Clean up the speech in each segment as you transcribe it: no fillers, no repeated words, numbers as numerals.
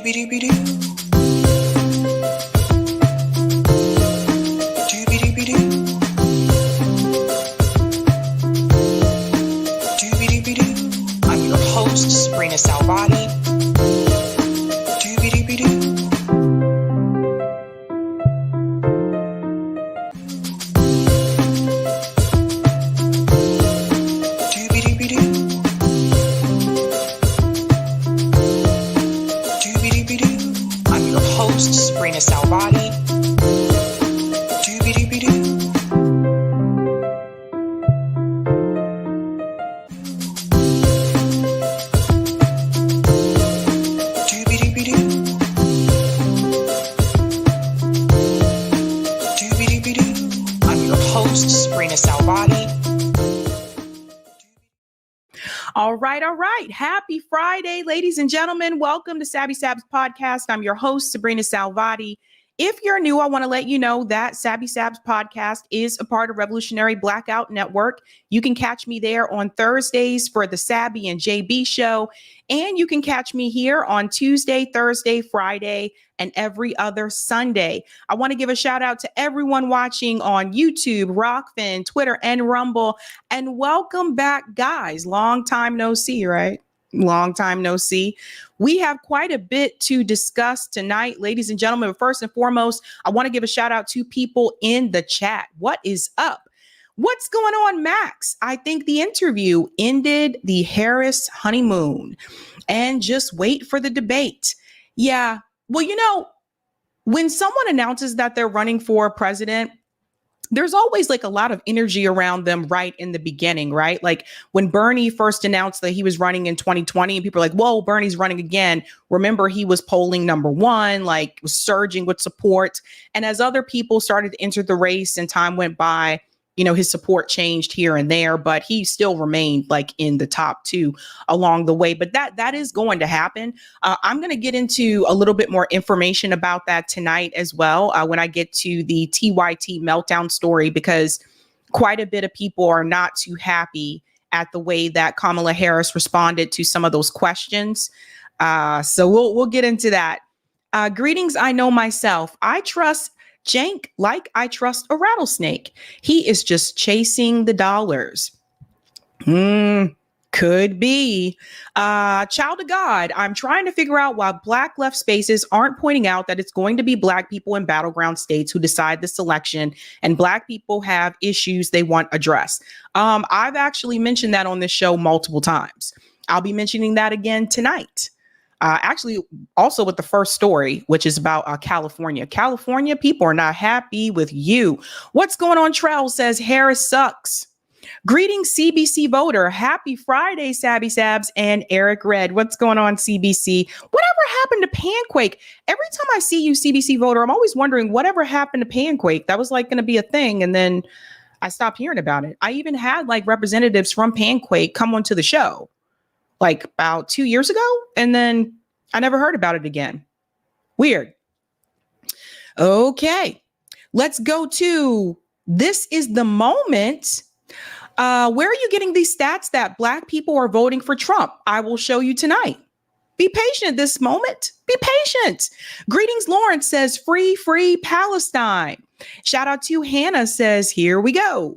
I'm your host, sabrinasalvati. I'm your host, sabrinasalvati. I'm your host, sabrinasalvati. All right. Happy Friday, ladies and gentlemen. Welcome to Sabs podcast. I'm your host, Sabrina Salvati. If you're new, I want to let you know that Sabs podcast is a part of Revolutionary Blackout Network. You can catch me there on Thursdays for the Sabby and JB show. And you can catch me here on Tuesday, Thursday, Friday, and every other Sunday. I want to give a shout out to everyone watching on YouTube, Rockfin, Twitter, and Rumble. And welcome back, guys. Long time no see, right? Long time no see. We have quite a bit to discuss tonight, ladies and gentlemen. But first and foremost, I want to give a shout out to people in the chat. What is up? What's going on, Max? I think the interview ended the Harris honeymoon, and just wait for the debate. Yeah. Well, you know, when someone announces that they're running for president, there's always like a lot of energy around them right in the beginning, right? Like when Bernie first announced that he was running in 2020 and people are like, whoa, Bernie's running again. Remember, he was polling number one, like was surging with support. And as other people started to enter the race and time went by, you know, his support changed here and there, but he still remained like in the top two along the way. But that is going to happen. I'm going to get into a little bit more information about that tonight as well when I get to the TYT meltdown story, because quite a bit of people are not too happy at the way that Kamala Harris responded to some of those questions. So we'll get into that. Greetings. I know myself. I trust Cenk like I trust a rattlesnake. He is just chasing the dollars. Could be. Child of God, I'm trying to figure out why Black left spaces aren't pointing out that it's going to be Black people in battleground states who decide this election, and Black people have issues they want addressed. I've actually mentioned that on this show multiple times. I'll be mentioning that again tonight. Actually, also with the first story, which is about California. California people are not happy with you. What's going on? Trell says Harris sucks. Greetings, CBC voter. Happy Friday, Sabby Sabs and Eric Red. What's going on, CBC? Whatever happened to Panquake? Every time I see you, CBC voter, I'm always wondering whatever happened to Panquake. That was like going to be a thing, and then I stopped hearing about it. I even had like representatives from Panquake come onto the show like about 2 years ago, and then I never heard about it again. Weird. Okay, let's go to This Is the Moment. Where are you getting these stats that Black people are voting for Trump? I will show you tonight. Be patient this moment. Be patient. Greetings, Lawrence says, free Palestine. Shout out to Hannah says, here we go.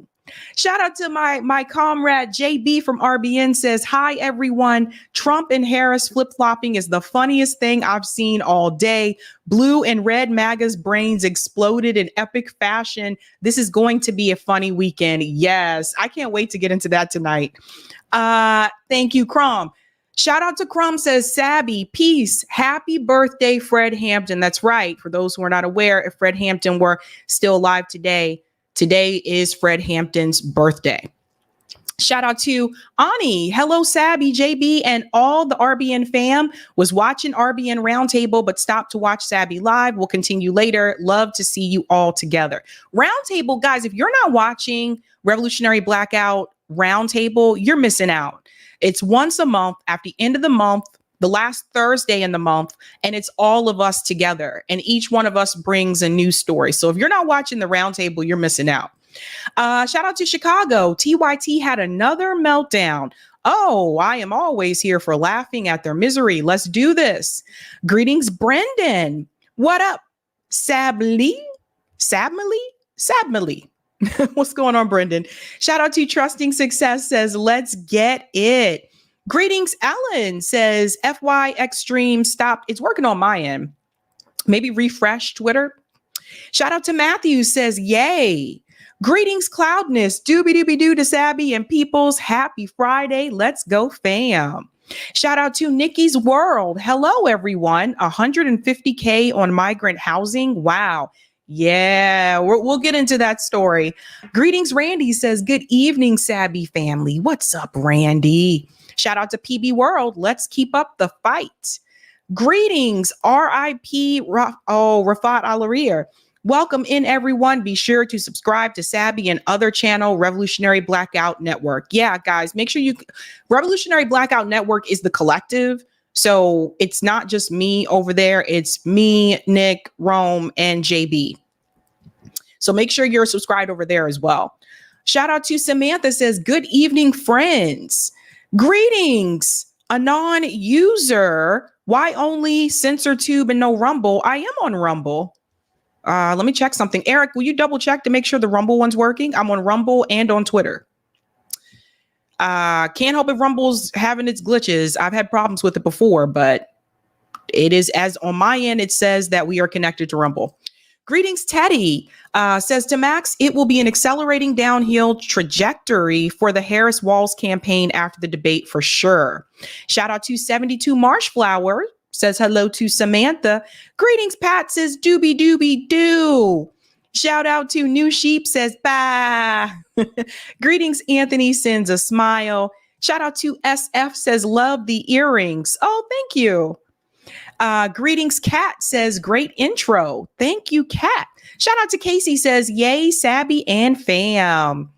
Shout out to my comrade JB from RBN says, hi, everyone. Trump and Harris flip-flopping is the funniest thing I've seen all day. Blue and red MAGA's brains exploded in epic fashion. This is going to be a funny weekend. Yes, I can't wait to get into that tonight. Thank you, Crom. Shout out to Crom says, Sabby, peace. Happy birthday, Fred Hampton. That's right. For those who are not aware, if Fred Hampton were still alive today is Fred Hampton's birthday. Shout out to Ani. Hello, Sabby, JB, and all the RBN fam. Was watching RBN Roundtable, but stopped to watch Sabby live. We'll continue later. Love to see you all together. Roundtable, guys, if you're not watching Revolutionary Blackout Roundtable, you're missing out. It's once a month at the end of the month, the last Thursday in the month, and it's all of us together, and each one of us brings a new story. So if you're not watching the roundtable, you're missing out. Shout out to Chicago. TYT had another meltdown. Oh, I am always here for laughing at their misery. Let's do this. Greetings, Brendan. What up? Sably? Sabmily? What's going on, Brendan? Shout out to Trusting Success says, let's get it. Greetings, Ellen says, FY Extreme stopped. It's working on my end. Maybe refresh Twitter. Shout out to Matthew says, yay. Greetings, Cloudness. Doobie-doobie-doo to Sabby and Peoples. Happy Friday. Let's go, fam. Shout out to Nikki's World. Hello, everyone. 150K on migrant housing. Wow. Yeah, we'll get into that story. Greetings, Randy says, good evening, Sabby family. What's up, Randy? Shout out to PB World. Let's keep up the fight. Greetings, RIP Rafat Alarir. Welcome in, everyone. Be sure to subscribe to Sabby and other channel, Revolutionary Blackout Network. Yeah, guys, make sure Revolutionary Blackout Network is the collective. So it's not just me over there. It's me, Nick, Rome, and JB. So make sure you're subscribed over there as well. Shout out to Samantha says, good evening, friends. Greetings, Anon user. Why only CensorTube and no Rumble? I am on Rumble. Let me check something. Eric, will you double check to make sure the Rumble one's working? I'm on Rumble and on Twitter. Can't help if Rumble's having its glitches. I've had problems with it before, but it is, as on my end, it says that we are connected to Rumble. Greetings, Teddy. Says to Max, it will be an accelerating downhill trajectory for the Harris-Walz campaign after the debate for sure. Shout out to 72 Marshflower. Says hello to Samantha. Greetings, Pat says doobie doobie doo. Shout out to New Sheep says bye. Greetings, Anthony sends a smile. Shout out to SF says love the earrings. Oh, thank you. Greetings, Kat says great intro. Thank you, Kat. Shout out to Casey says yay, Sabby and fam.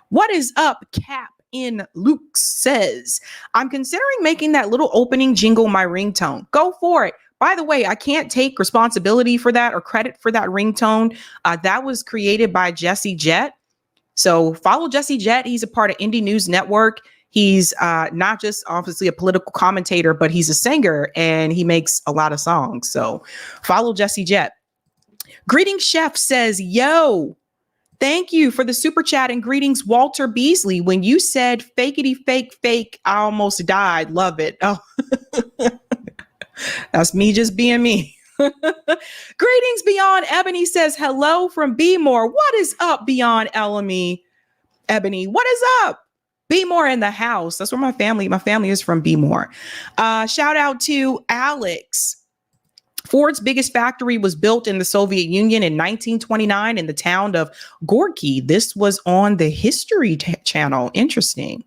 What is up, Cap in Luke says, I'm considering making that little opening jingle my ringtone. Go for it. By the way, I can't take responsibility for that or credit for that ringtone. That was created by Jesse Jett. So follow Jesse Jett. He's a part of Indie News Network. He's not just obviously a political commentator, but he's a singer and he makes a lot of songs. So follow Jesse Jett. Greetings, Chef says, yo, thank you for the super chat and greetings, Walter Beasley. When you said fakety fake, I almost died. Love it. Oh, that's me just being me. Greetings, Beyond Ebony says hello from Be More. What is up, Beyond Ebony? What is up? Be More in the house. That's where my family is from. Be More. Shout out to Alex. Ford's biggest factory was built in the Soviet Union in 1929 in the town of Gorky. This was on the History Channel. Interesting.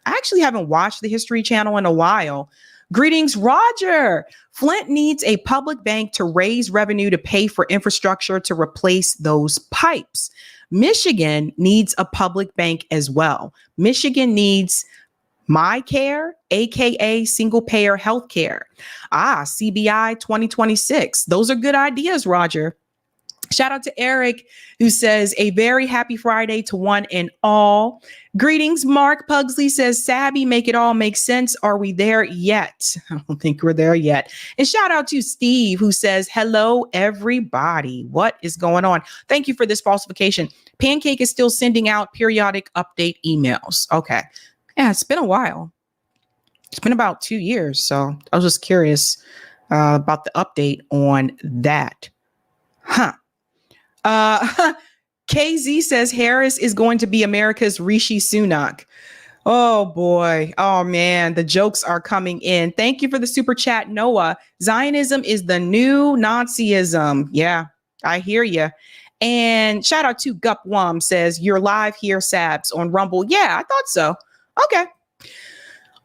I actually haven't watched the History Channel in a while. Greetings, Roger. Flint needs a public bank to raise revenue to pay for infrastructure to replace those pipes. Michigan needs a public bank as well. Michigan needs MyCare, aka single payer healthcare. CBI 2026. Those are good ideas, Roger. Shout out to Eric, who says a very happy Friday to one and all. Greetings, Mark Pugsley says, Sabby, make it all make sense. Are we there yet? I don't think we're there yet. And shout out to Steve, who says, hello, everybody. What is going on? Thank you for this falsification. Pancake is still sending out periodic update emails. Okay. Yeah, it's been a while. It's been about 2 years. So I was just curious about the update on that. KZ says Harris is going to be America's Rishi Sunak. Oh boy. Oh man. The jokes are coming in. Thank you for the super chat, Noah. Zionism is the new Nazism. Yeah, I hear you. And shout out to Gupwam says you're live here, Sabs, on Rumble. Yeah, I thought so. Okay.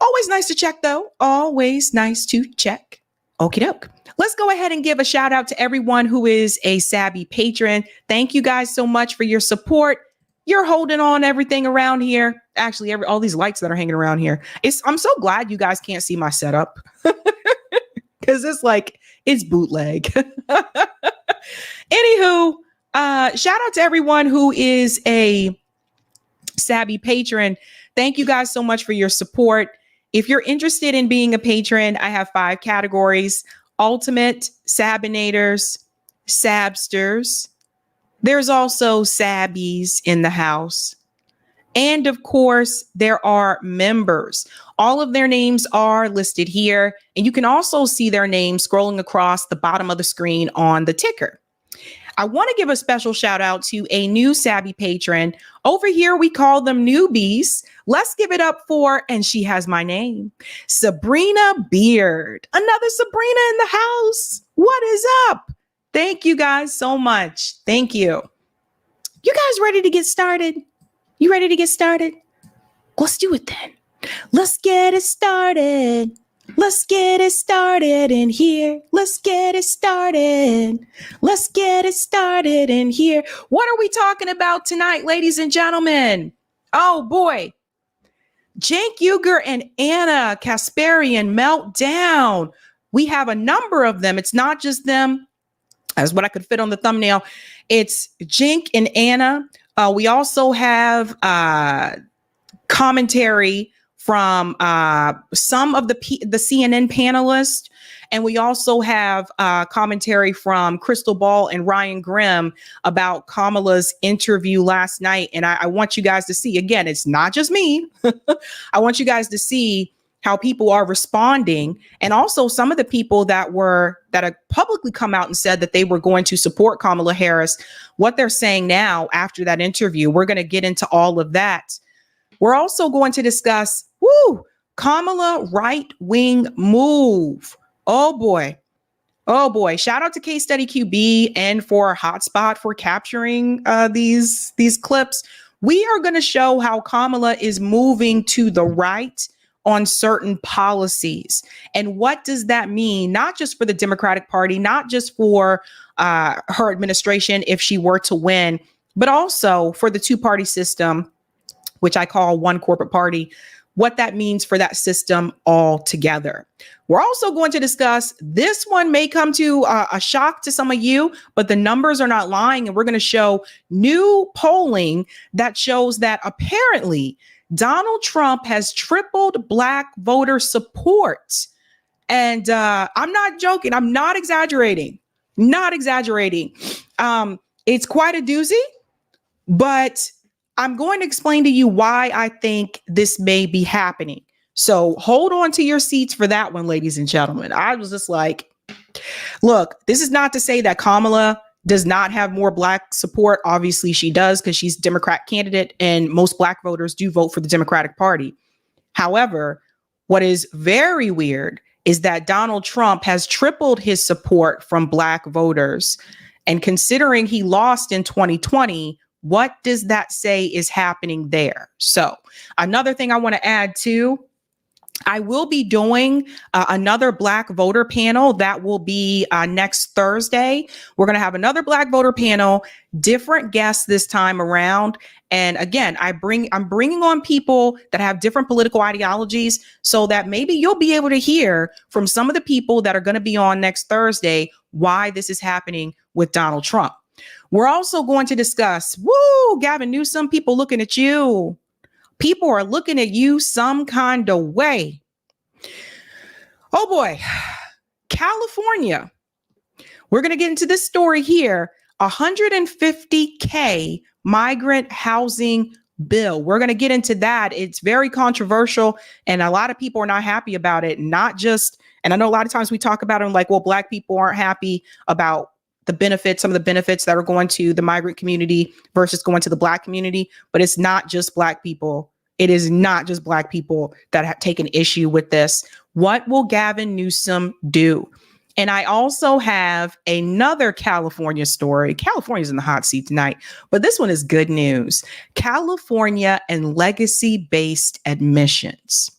Always nice to check though. Always nice to check. Okie doke. Let's go ahead and give a shout out to everyone who is a Sabby patron. Thank you guys so much for your support. You're holding on everything around here. Actually, all these lights that are hanging around here. I'm so glad you guys can't see my setup because it's bootleg. Anywho, shout out to everyone who is a Sabby patron. Thank you guys so much for your support. If you're interested in being a patron, I have 5 categories: ultimate, sabinators, sabsters. There's also sabbies in the house. And of course, there are members. All of their names are listed here. And you can also see their names scrolling across the bottom of the screen on the ticker. I want to give a special shout out to a new Sabby patron. Over here, we call them newbies. Let's give it up for, and she has my name, Sabrina Beard. Another Sabrina in the house. What is up? Thank you guys so much. Thank you. You guys ready to get started? You ready to get started? Let's do it then. Let's get it started. Let's get it started in here. Let's get it started. Let's get it started in here. What are we talking about tonight, ladies and gentlemen? Oh boy. Cenk and Anna Kasparian Meltdown. We have a number of them. It's not just them. That's what I could fit on the thumbnail. It's Cenk and Anna. We also have commentary from some of the CNN panelists. And we also have commentary from Crystal Ball and Ryan Grimm about Kamala's interview last night. And I want you guys to see, again, it's not just me. I want you guys to see how people are responding, and also some of the people that have publicly come out and said that they were going to support Kamala Harris, what they're saying now after that interview. We're going to get into all of that. We're also going to discuss, Kamala right-wing move. Oh boy. Oh boy. Shout out to Case Study QB and for Hotspot for capturing these clips. We are going to show how Kamala is moving to the right on certain policies. And what does that mean? Not just for the Democratic Party, not just for her administration if she were to win, but also for the two-party system, which I call one corporate party, what that means for that system altogether. We're also going to discuss, this one may come to a shock to some of you, but the numbers are not lying. And we're going to show new polling that shows that apparently Donald Trump has tripled Black voter support. And I'm not joking. I'm not exaggerating. Not exaggerating. It's quite a doozy, but I'm going to explain to you why I think this may be happening. So hold on to your seats for that one, ladies and gentlemen. I was just like, look, this is not to say that Kamala does not have more Black support. Obviously she does, because she's a Democrat candidate and most Black voters do vote for the Democratic Party. However, what is very weird is that Donald Trump has tripled his support from Black voters. And considering he lost in 2020, what does that say is happening there? So another thing I want to add too, I will be doing another Black voter panel that will be next Thursday. We're going to have another Black voter panel, different guests this time around. And again, I'm bringing on people that have different political ideologies so that maybe you'll be able to hear from some of the people that are going to be on next Thursday why this is happening with Donald Trump. We're also going to discuss, Gavin Newsom, people looking at you. People are looking at you some kind of way. Oh boy, California. We're going to get into this story here. 150K migrant housing bill. We're going to get into that. It's very controversial and a lot of people are not happy about it. Not just, and I know a lot of times we talk about it like, well, Black people aren't happy about the benefits, some of the benefits that are going to the migrant community versus going to the Black community. But it's not just Black people. It is not just Black people that have taken issue with this. What will Gavin Newsom do? And I also have another California story. California's in the hot seat tonight, but this one is good news. California and legacy-based admissions.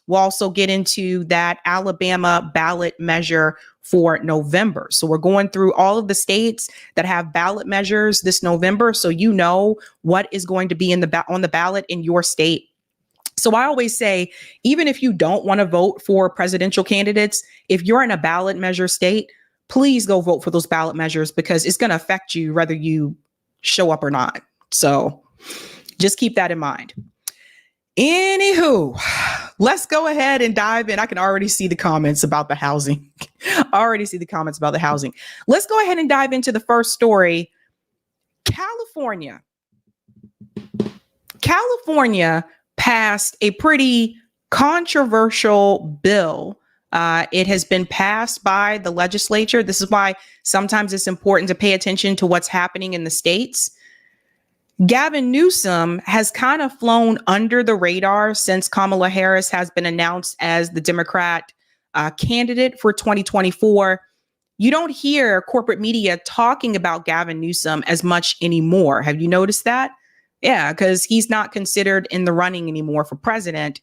We'll also get into that Alabama ballot measure for November. So we're going through all of the states that have ballot measures this November, so you know what is going to be on the ballot in your state. So I always say, even if you don't want to vote for presidential candidates, if you're in a ballot measure state, please go vote for those ballot measures because it's going to affect you whether you show up or not. So just keep that in mind. Anywho, let's go ahead and dive in. I can already see the comments about the housing. Let's go ahead and dive into the first story. California passed a pretty controversial bill. It has been passed by the legislature. This is why sometimes it's important to pay attention to what's happening in the states. Gavin Newsom has kind of flown under the radar since Kamala Harris has been announced as the Democrat candidate for 2024. You don't hear corporate media talking about Gavin Newsom as much anymore. Have you noticed that? Yeah, because he's not considered in the running anymore for president.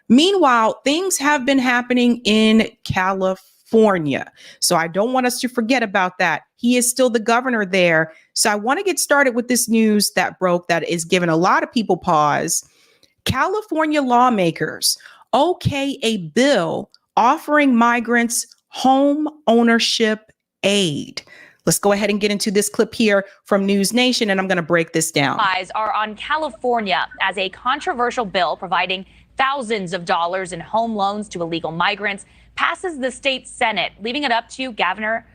Meanwhile, things have been happening in California. So I don't want us to forget about that. He is still the governor there. So I want to get started with this news that broke that is giving a lot of people pause. California lawmakers okay a bill offering migrants home ownership aid. Let's go ahead and get into this clip here from News Nation, and I'm going to break this down. Eyes are on California as a controversial bill providing thousands of dollars in home loans to illegal migrants passes the state Senate, leaving it up to Governor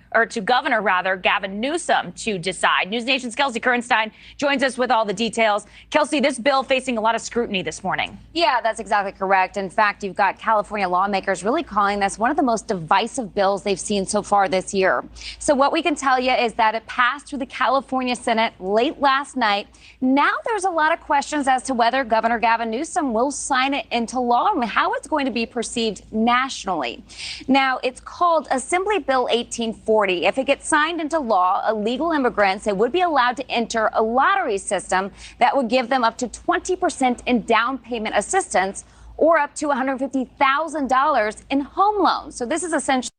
Gavin Newsom to decide. News Nation's Kelsey Kernstein joins us with all the details. Kelsey, this bill facing a lot of scrutiny this morning. Yeah, that's exactly correct. In fact, you've got California lawmakers really calling this one of the most divisive bills they've seen so far this year. So what we can tell you is that it passed through the California Senate late last night. Now there's a lot of questions as to whether Governor Gavin Newsom will sign it into law and how it's going to be perceived nationally. Now, it's called Assembly Bill 1840. If it gets signed into law, illegal immigrants, they would be allowed to enter a lottery system that would give them up to 20% in down payment assistance or up to $150,000 in home loans. So this is essentially.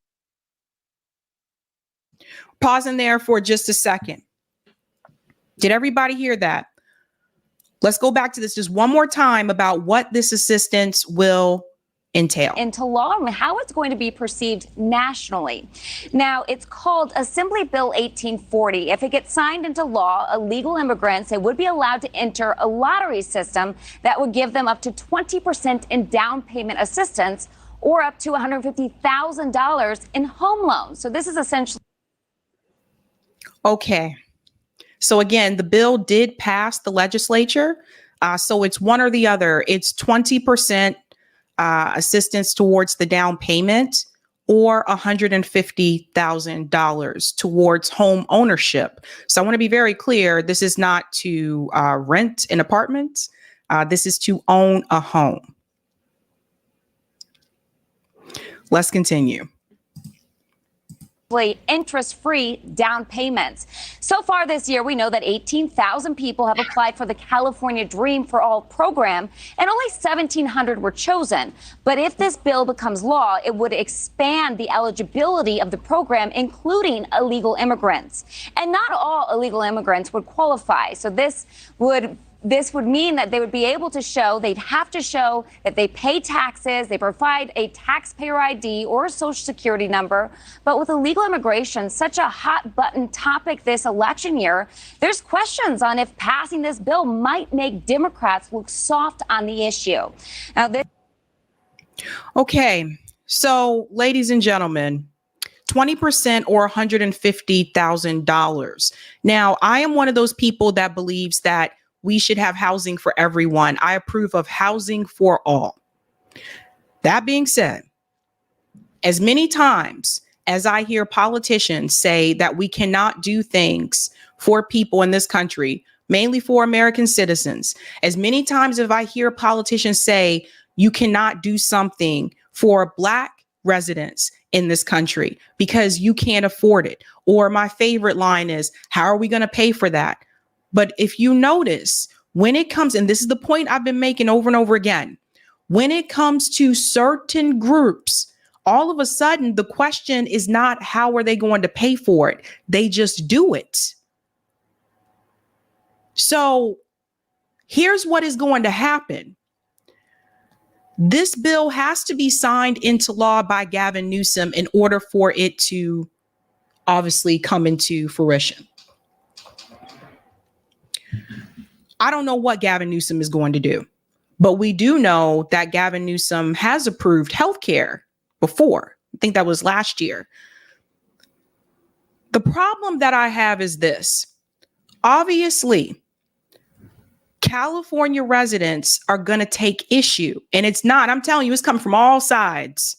Pausing there for just a second. Did everybody hear that? Let's go back to this just one more time about what this assistance will entail. Into law and how it's going to be perceived nationally. Now, it's called Assembly Bill 1840. If it gets signed into law, illegal immigrants, they would be allowed to enter a lottery system that would give them up to 20% in down payment assistance or up to $150,000 in home loans. So this is essentially. Okay. So again, the bill did pass the legislature. So it's one or the other. It's 20% assistance towards the down payment or $150,000 towards home ownership. So I want to be very clear. This is not to rent an apartment. This is to own a home. Let's continue. Interest-free down payments. So far this year, we know that 18,000 people have applied for the California Dream for All program, and only 1,700 were chosen. But if this bill becomes law, it would expand the eligibility of the program, including illegal immigrants. And not all illegal immigrants would qualify. So this would mean that they would be able to show, they'd have to show that they pay taxes, they provide a taxpayer ID or a social security number. But with illegal immigration, such a hot button topic this election year, there's questions on if passing this bill might make Democrats look soft on the issue. Now, Okay, so ladies and gentlemen, 20% or $150,000. Now, I am one of those people that believes that we should have housing for everyone. I approve of housing for all. That being said, as many times as I hear politicians say that we cannot do things for people in this country, mainly for American citizens, as many times as I hear politicians say you cannot do something for Black residents in this country because you can't afford it. Or my favorite line is, how are we going to pay for that? But if you notice, when it comes, and this is the point I've been making over and over again, when it comes to certain groups, all of a sudden, the question is not how are they going to pay for it? They just do it. So here's what is going to happen. This bill has to be signed into law by Gavin Newsom in order for it to obviously come into fruition. I don't know what Gavin Newsom is going to do, But we do know that Gavin Newsom has approved healthcare before. I think that was last year. The problem that I have is this. Obviously, California residents are going to take issue. And it's not, I'm telling you, it's coming from all sides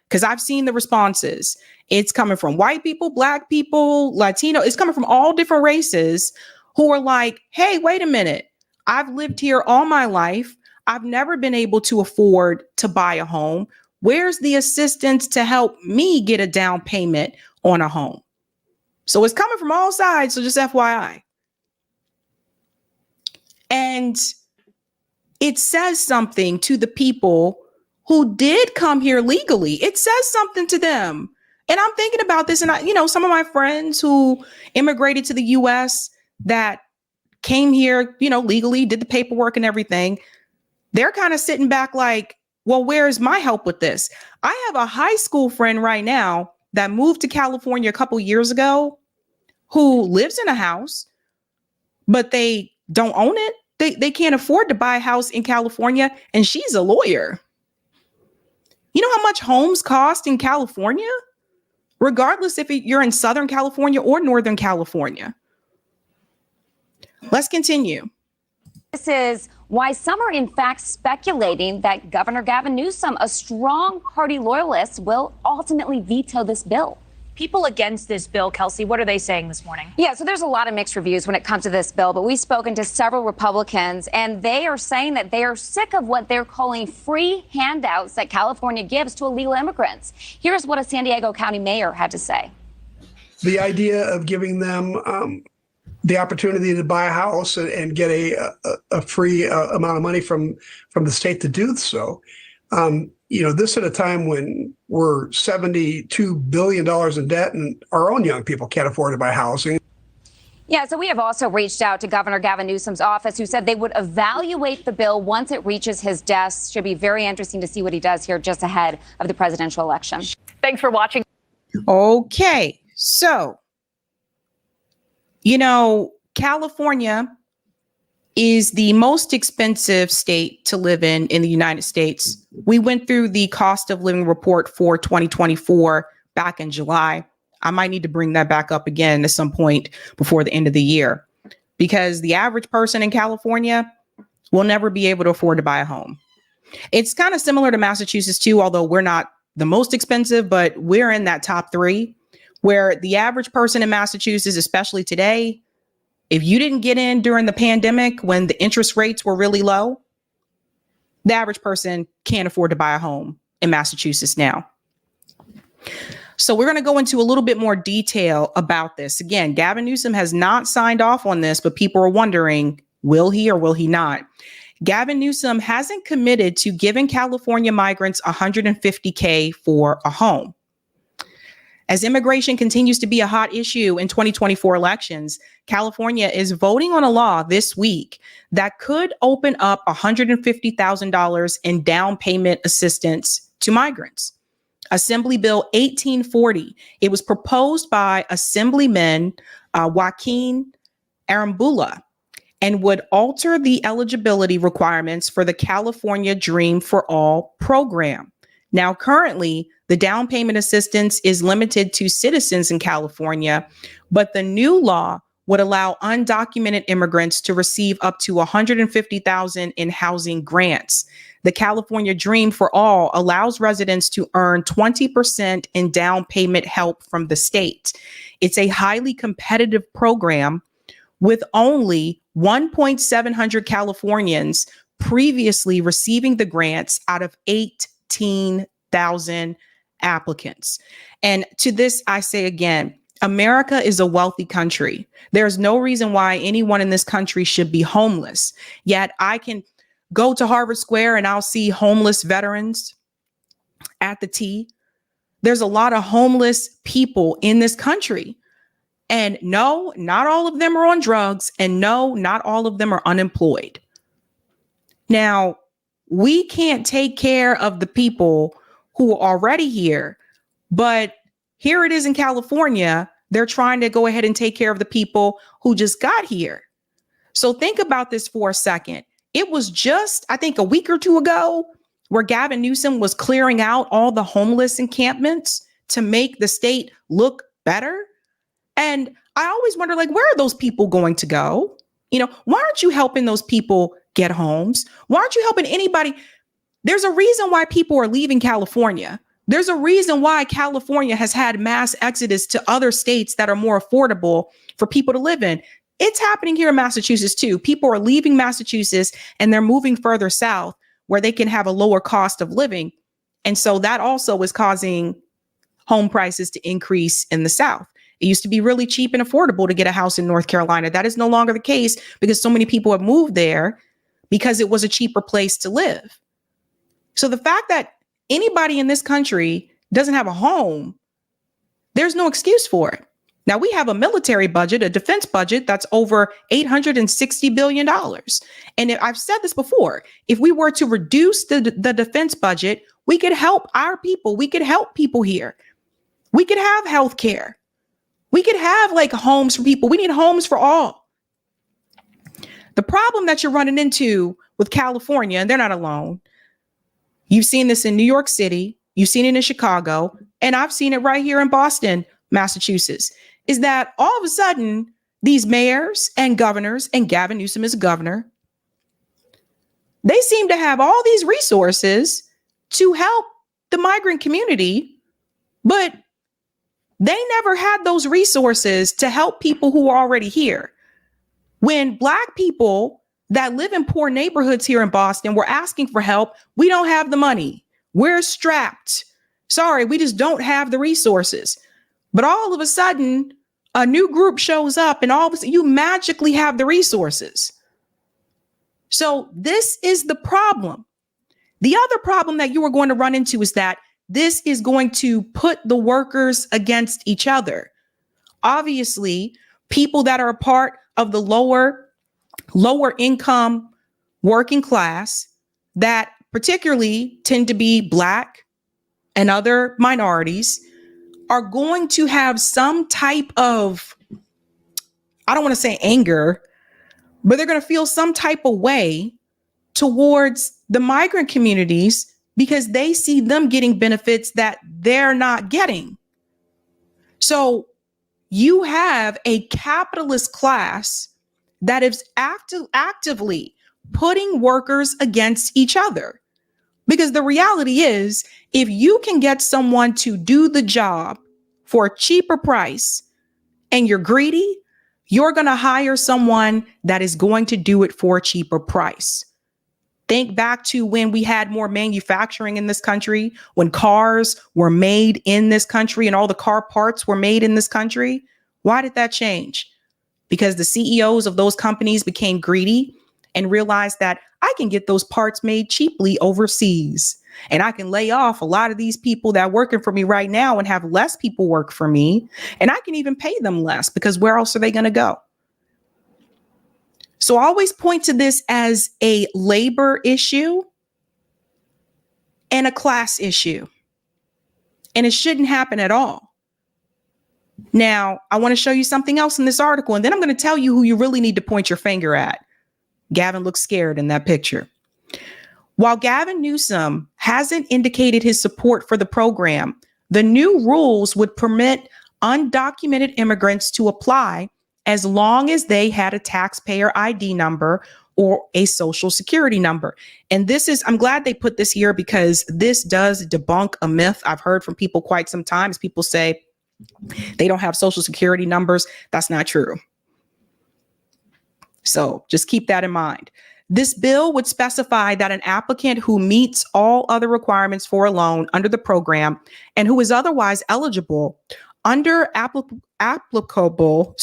because I've seen the responses. It's coming from white people, Black people, Latino. It's coming from all different races who are like, hey, wait a minute. I've lived here all my life. I've never been able to afford to buy a home. Where's the assistance to help me get a down payment on a home? So it's coming from all sides. So just FYI. And it says something to the people who did come here legally. It says something to them. And I'm thinking about this. And some of my friends who immigrated to the US that came here, legally, did the paperwork and everything. They're kind of sitting back like, well, where's my help with this? I have a high school friend right now that moved to California a couple years ago who lives in a house, but they don't own it. They can't afford to buy a house in California, and she's a lawyer. You know how much homes cost in California? Regardless if you're in Southern California or Northern California. Let's continue. This is why some are in fact speculating that Governor Gavin Newsom, a strong party loyalist, will ultimately veto this bill. People against this bill, Kelsey, what are they saying this morning? Yeah, so there's a lot of mixed reviews when it comes to this bill, but we've spoken to several Republicans, and they are saying that they are sick of what they're calling free handouts that California gives to illegal immigrants. Here's what a San Diego County mayor had to say. The idea of giving them the opportunity to buy a house and get a free amount of money from the state to do so. This at a time when we're $72 billion in debt and our own young people can't afford to buy housing. Yeah, so we have also reached out to Governor Gavin Newsom's office, who said they would evaluate the bill once it reaches his desk. Should be very interesting to see what he does here just ahead of the presidential election. Thanks for watching. Okay, so, California is the most expensive state to live in the United States. We went through the cost of living report for 2024 back in July. I might need to bring that back up again at some point before the end of the year, because the average person in California will never be able to afford to buy a home. It's kind of similar to Massachusetts too, although we're not the most expensive, but we're in that top 3 where the average person in Massachusetts, especially today, if you didn't get in during the pandemic when the interest rates were really low, the average person can't afford to buy a home in Massachusetts now. So we're going to go into a little bit more detail about this. Again, Gavin Newsom has not signed off on this, but people are wondering, will he or will he not? Gavin Newsom hasn't committed to giving California migrants $150K for a home. As immigration continues to be a hot issue in 2024 elections, California is voting on a law this week that could open up $150,000 in down payment assistance to migrants. Assembly Bill 1840. It was proposed by Assemblyman Joaquin Arambula and would alter the eligibility requirements for the California Dream for All program. Now, currently, the down payment assistance is limited to citizens in California, but the new law would allow undocumented immigrants to receive up to $150,000 in housing grants. The California Dream for All allows residents to earn 20% in down payment help from the state. It's a highly competitive program with only 1,700 Californians previously receiving the grants out of 18,000 applicants. And to this, I say again, America is a wealthy country. There's no reason why anyone in this country should be homeless. Yet I can go to Harvard Square and I'll see homeless veterans at the T. There's a lot of homeless people in this country. And no, not all of them are on drugs. And no, not all of them are unemployed. Now, we can't take care of the people who are already here, but here it is in California. They're trying to go ahead and take care of the people who just got here. So think about this for a second. It was just, I think, a week or two ago where Gavin Newsom was clearing out all the homeless encampments to make the state look better. And I always wonder, like, where are those people going to go? You know, why aren't you helping those people get homes? Why aren't you helping anybody? There's a reason why people are leaving California. There's a reason why California has had mass exodus to other states that are more affordable for people to live in. It's happening here in Massachusetts too. People are leaving Massachusetts and they're moving further south where they can have a lower cost of living. And so that also is causing home prices to increase in the South. It used to be really cheap and affordable to get a house in North Carolina. That is no longer the case because so many people have moved there because it was a cheaper place to live. So the fact that anybody in this country doesn't have a home, there's no excuse for it. Now, we have a military budget, a defense budget that's over $860 billion. And I've said this before, if we were to reduce the defense budget, we could help our people. We could help people here. We could have health care. We could have like homes for people. We need homes for all. The problem that you're running into with California, and they're not alone. You've seen this in New York City. You've seen it in Chicago. And I've seen it right here in Boston, Massachusetts, is that all of a sudden these mayors and governors, and Gavin Newsom is a governor, they seem to have all these resources to help the migrant community, but they never had those resources to help people who are already here. When Black people that live in poor neighborhoods here in Boston were asking for help, we don't have the money. We're strapped. Sorry, we just don't have the resources. But all of a sudden, a new group shows up and all of a sudden you magically have the resources. So this is the problem. The other problem that you are going to run into is that this is going to put the workers against each other. Obviously, people that are a part of the lower income working class that particularly tend to be Black and other minorities are going to have some type of, I don't want to say anger, but they're going to feel some type of way towards the migrant communities because they see them getting benefits that they're not getting. So you have a capitalist class that is actively putting workers against each other. Because the reality is, if you can get someone to do the job for a cheaper price and you're greedy, you're going to hire someone that is going to do it for a cheaper price. Think back to when we had more manufacturing in this country, when cars were made in this country and all the car parts were made in this country. Why did that change? Because the CEOs of those companies became greedy and realized that I can get those parts made cheaply overseas. And I can lay off a lot of these people that are working for me right now and have less people work for me. And I can even pay them less because where else are they going to go? So I always point to this as a labor issue and a class issue. And it shouldn't happen at all. Now, I want to show you something else in this article, and then I'm going to tell you who you really need to point your finger at. Gavin looks scared in that picture. While Gavin Newsom hasn't indicated his support for the program, the new rules would permit undocumented immigrants to apply as long as they had a taxpayer ID number or a social security number. And this is, I'm glad they put this here because this does debunk a myth I've heard from people quite some times. People say they don't have social security numbers. That's not true. So just keep that in mind. This bill would specify that an applicant who meets all other requirements for a loan under the program and who is otherwise eligible under applicable,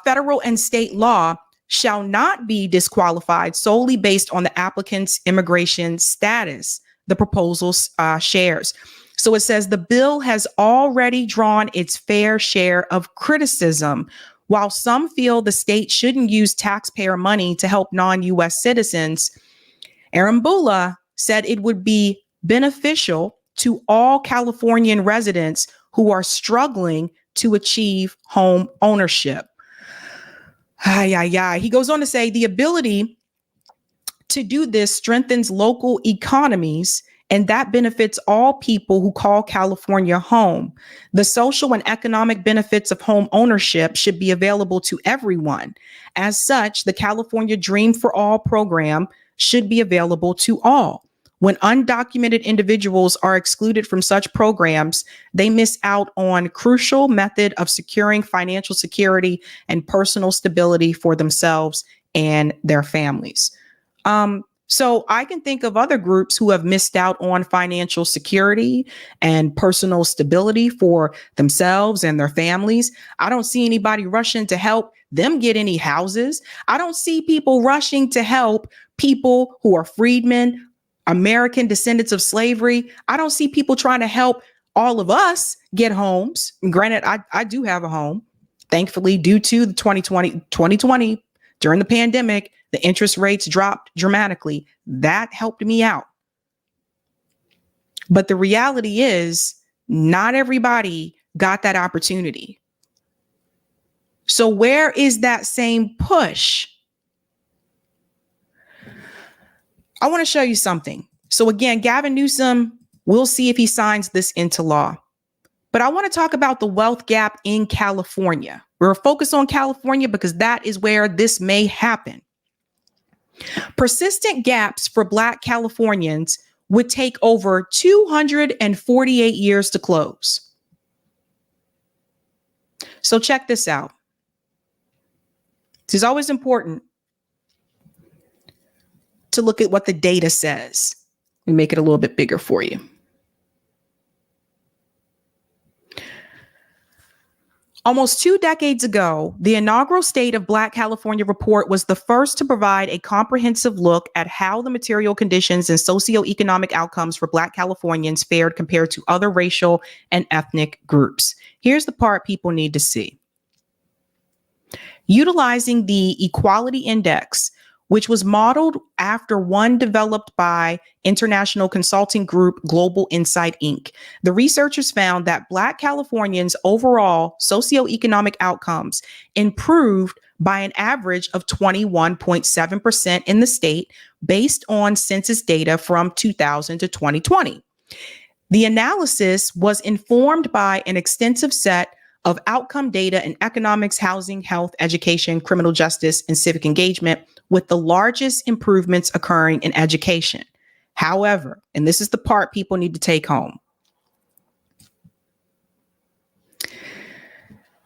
federal and state law shall not be disqualified solely based on the applicant's immigration status, the proposal shares. So it says the bill has already drawn its fair share of criticism. While some feel the state shouldn't use taxpayer money to help non-U.S. citizens, Arambula said it would be beneficial to all Californian residents who are struggling to achieve home ownership. He goes on to say the ability To do this strengthens local economies, and that benefits all people who call California home. The social and economic benefits of home ownership should be available to everyone. As such, the California Dream for All program should be available to all. When undocumented individuals are excluded from such programs, they miss out on crucial method of securing financial security and personal stability for themselves and their families. So I can think of other groups who have missed out on financial security and personal stability for themselves and their families. I don't see anybody rushing to help them get any houses. I don't see people rushing to help people who are freedmen, American descendants of slavery. I don't see people trying to help all of us get homes. Granted, I do have a home. Thankfully, due to the 2020, during the pandemic, the interest rates dropped dramatically. That helped me out. But the reality is, not everybody got that opportunity. So where is that same push? I want to show you something. So again, Gavin Newsom, we'll see if he signs this into law. But I want to talk about the wealth gap in California. We're focused on California because that is where this may happen. Persistent gaps for Black Californians would take over 248 years to close. So check this out. This is always important to look at what the data says. Let me make it a little bit bigger for you. Almost 2 decades ago, the inaugural State of Black California report was the first to provide a comprehensive look at how the material conditions and socioeconomic outcomes for Black Californians fared compared to other racial and ethnic groups. Here's the part people need to see. Utilizing the Equality Index, which was modeled after one developed by international consulting group Global Insight, Inc. The researchers found that Black Californians' overall socioeconomic outcomes improved by an average of 21.7% in the state based on census data from 2000 to 2020. The analysis was informed by an extensive set of outcome data in economics, housing, health, education, criminal justice, and civic engagement, with the largest improvements occurring in education. However, and this is the part people need to take home.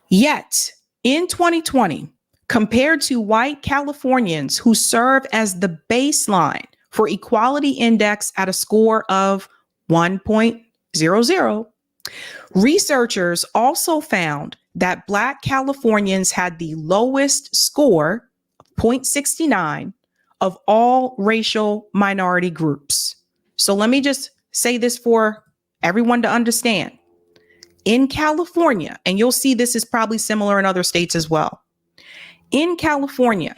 Yet, in 2020, compared to white Californians who serve as the baseline for Equality Index at a score of 1.00, researchers also found that Black Californians had the lowest score, 0.69, of all racial minority groups. So let me just say this for everyone to understand. In California, and you'll see this is probably similar in other states as well. In California,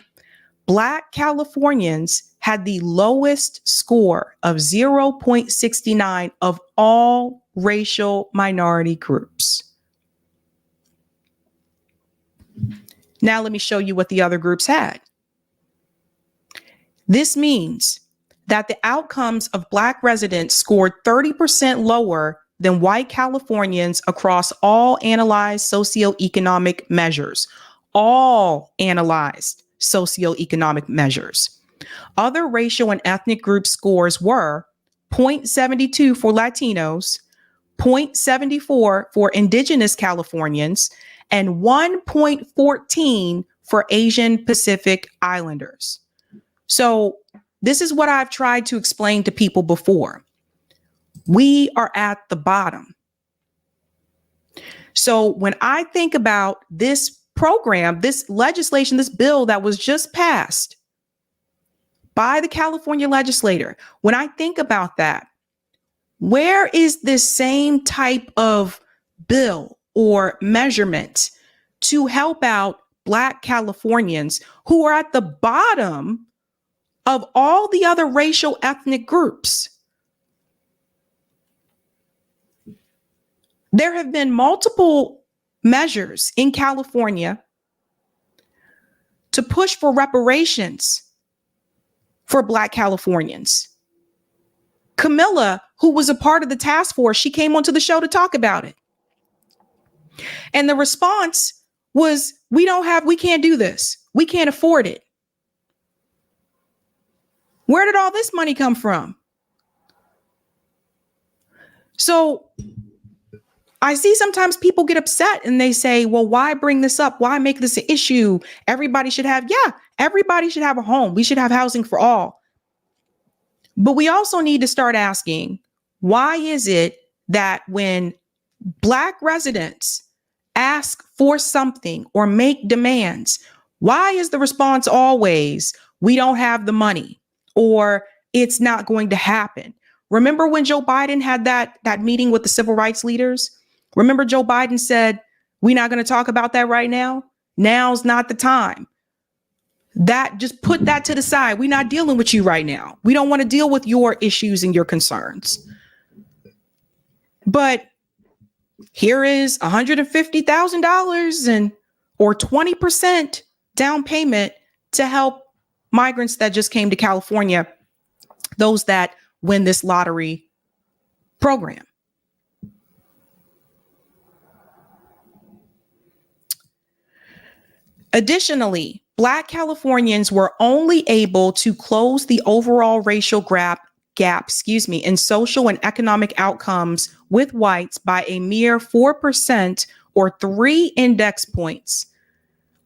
Black Californians had the lowest score of 0.69 of all racial minority groups. Now let me show you what the other groups had. This means that the outcomes of Black residents scored 30% lower than white Californians across all analyzed socioeconomic measures. All analyzed socioeconomic measures. Other racial and ethnic group scores were 0.72 for Latinos, 0.74 for Indigenous Californians, and 1.14 for Asian Pacific Islanders. So this is what I've tried to explain to people before. We are at the bottom. So when I think about this program, this legislation, this bill that was just passed by the California legislator, when I think about that, where is this same type of bill or measurement to help out Black Californians who are at the bottom of all the other racial ethnic groups? There have been multiple measures in California to push for reparations for Black Californians. Camilla, who was a part of the task force, she came onto the show to talk about it. And the response was, we can't do this. We can't afford it. Where did all this money come from? So I see sometimes people get upset and they say, well, why bring this up? Why make this an issue? Everybody should have a home. We should have housing for all. But we also need to start asking, why is it that when Black residents ask for something or make demands, why is the response always, we don't have the money or it's not going to happen? Remember when Joe Biden had that meeting with the civil rights leaders? Remember Joe Biden said, we're not going to talk about that right now. Now's not the time. That just put that to the side. We're not dealing with you right now. We don't want to deal with your issues and your concerns. But here is $150,000 or 20% down payment to help migrants that just came to California, those that win this lottery program. Additionally, Black Californians were only able to close the overall racial gap, in social and economic outcomes with whites by a mere 4% or 3 index points,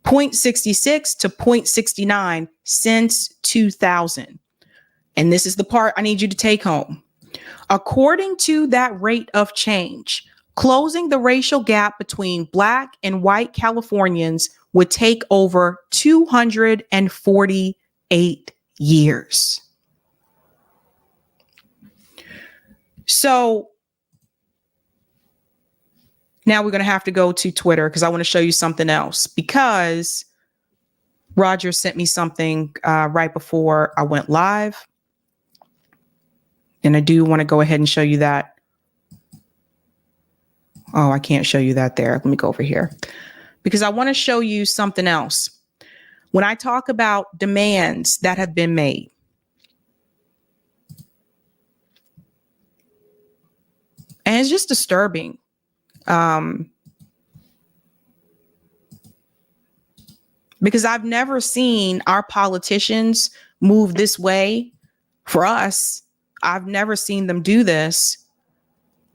0.66 to 0.69 since 2000. And this is the part I need you to take home. According to that rate of change, closing the racial gap between Black and white Californians would take over 248 years. So now we're going to have to go to Twitter because I want to show you something else, because Roger sent me something right before I went live. And I do want to go ahead and show you that. Oh, I can't show you that there. Let me go over here because I want to show you something else. When I talk about demands that have been made, and it's just disturbing. Because I've never seen our politicians move this way for us. I've never seen them do this.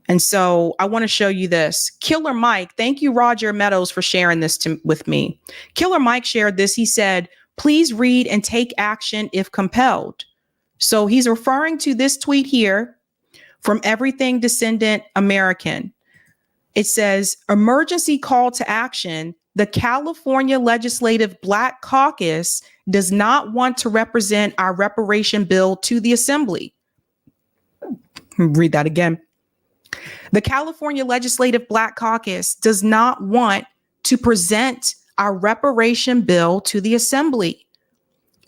And so I want to show you this. Killer Mike, thank you, Roger Meadows, for sharing this with me. Killer Mike shared this. He said, please read and take action if compelled. So he's referring to this tweet here from Everything Descendant American. It says, emergency call to action. The California Legislative Black Caucus does not want to represent our reparation bill to the Assembly. Read that again. The California Legislative Black Caucus does not want to present our reparation bill to the Assembly.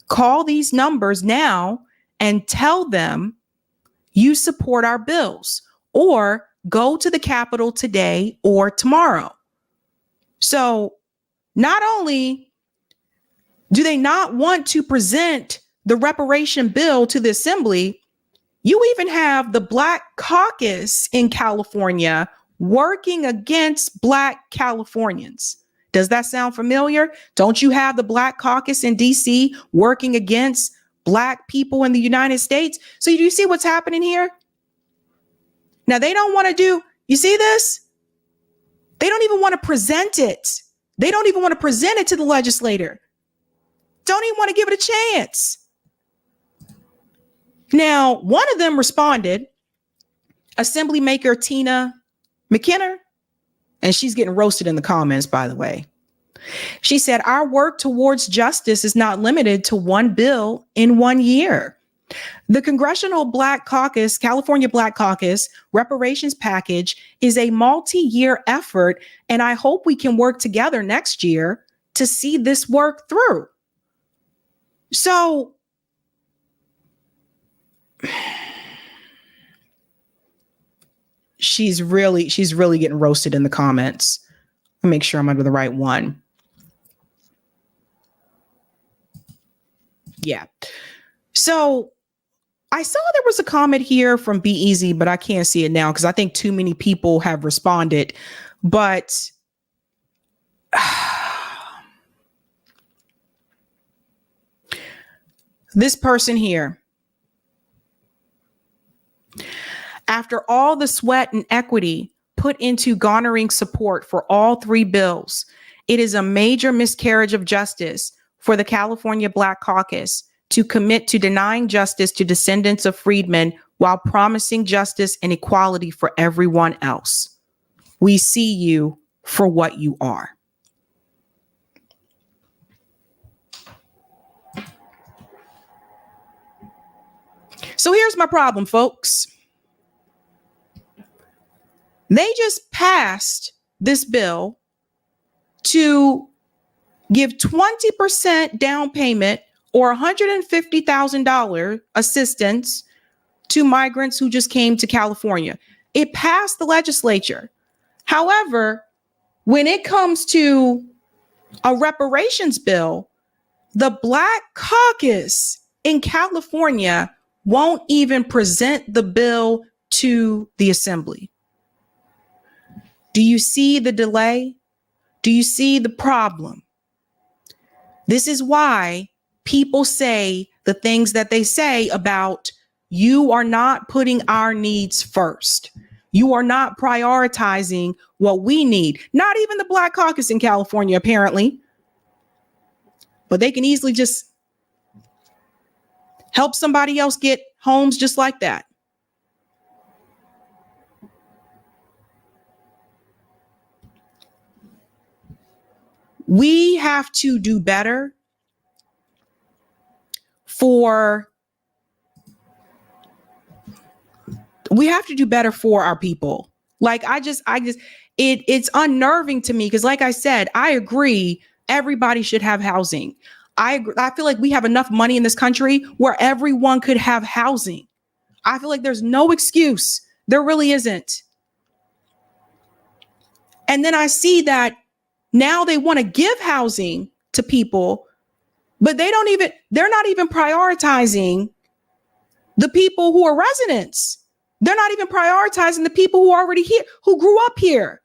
Call these numbers now and tell them you support our bills, or go to the Capitol today or tomorrow. So not only do they not want to present the reparation bill to the Assembly, you even have the Black Caucus in California working against Black Californians. Does that sound familiar? Don't you have the Black Caucus in DC working against Black people in the United States? So do you see what's happening here? Now they don't want to do, you see this? They don't even want to present it. They don't even want to present it to the legislator. Don't even want to give it a chance. Now, one of them responded, Assembly Maker Tina McKinnon, and she's getting roasted in the comments, by the way. She said, our work towards justice is not limited to one bill in 1 year. The Congressional Black Caucus, California Black Caucus reparations package is a multi-year effort, and I hope we can work together next year to see this work through. So she's really getting roasted in the comments. I'll make sure I'm under the right one. Yeah. So I saw there was a comment here from Be Easy, but I can't see it now because I think too many people have responded. But this person here, after all the sweat and equity put into garnering support for all three bills, it is a major miscarriage of justice for the California Black Caucus to commit to denying justice to descendants of freedmen while promising justice and equality for everyone else. We see you for what you are. So here's my problem, folks. They just passed this bill to give 20% down payment or $150,000 assistance to migrants who just came to California. It passed the legislature. However, when it comes to a reparations bill, the Black Caucus in California won't even present the bill to the assembly. Do you see the delay? Do you see the problem? This is why people say the things that they say about you are not putting our needs first. You are not prioritizing what we need. Not even the Black Caucus in California, apparently. But they can easily just help somebody else get homes just like that. We have to do better for our people. Like it's unnerving to me because like I said, I agree everybody should have housing. I feel like we have enough money in this country where everyone could have housing. I feel like there's no excuse. There really isn't. And then I see that now they want to give housing to people, but they're not even prioritizing the people who are residents. They're not even prioritizing the people who are already here, who grew up here.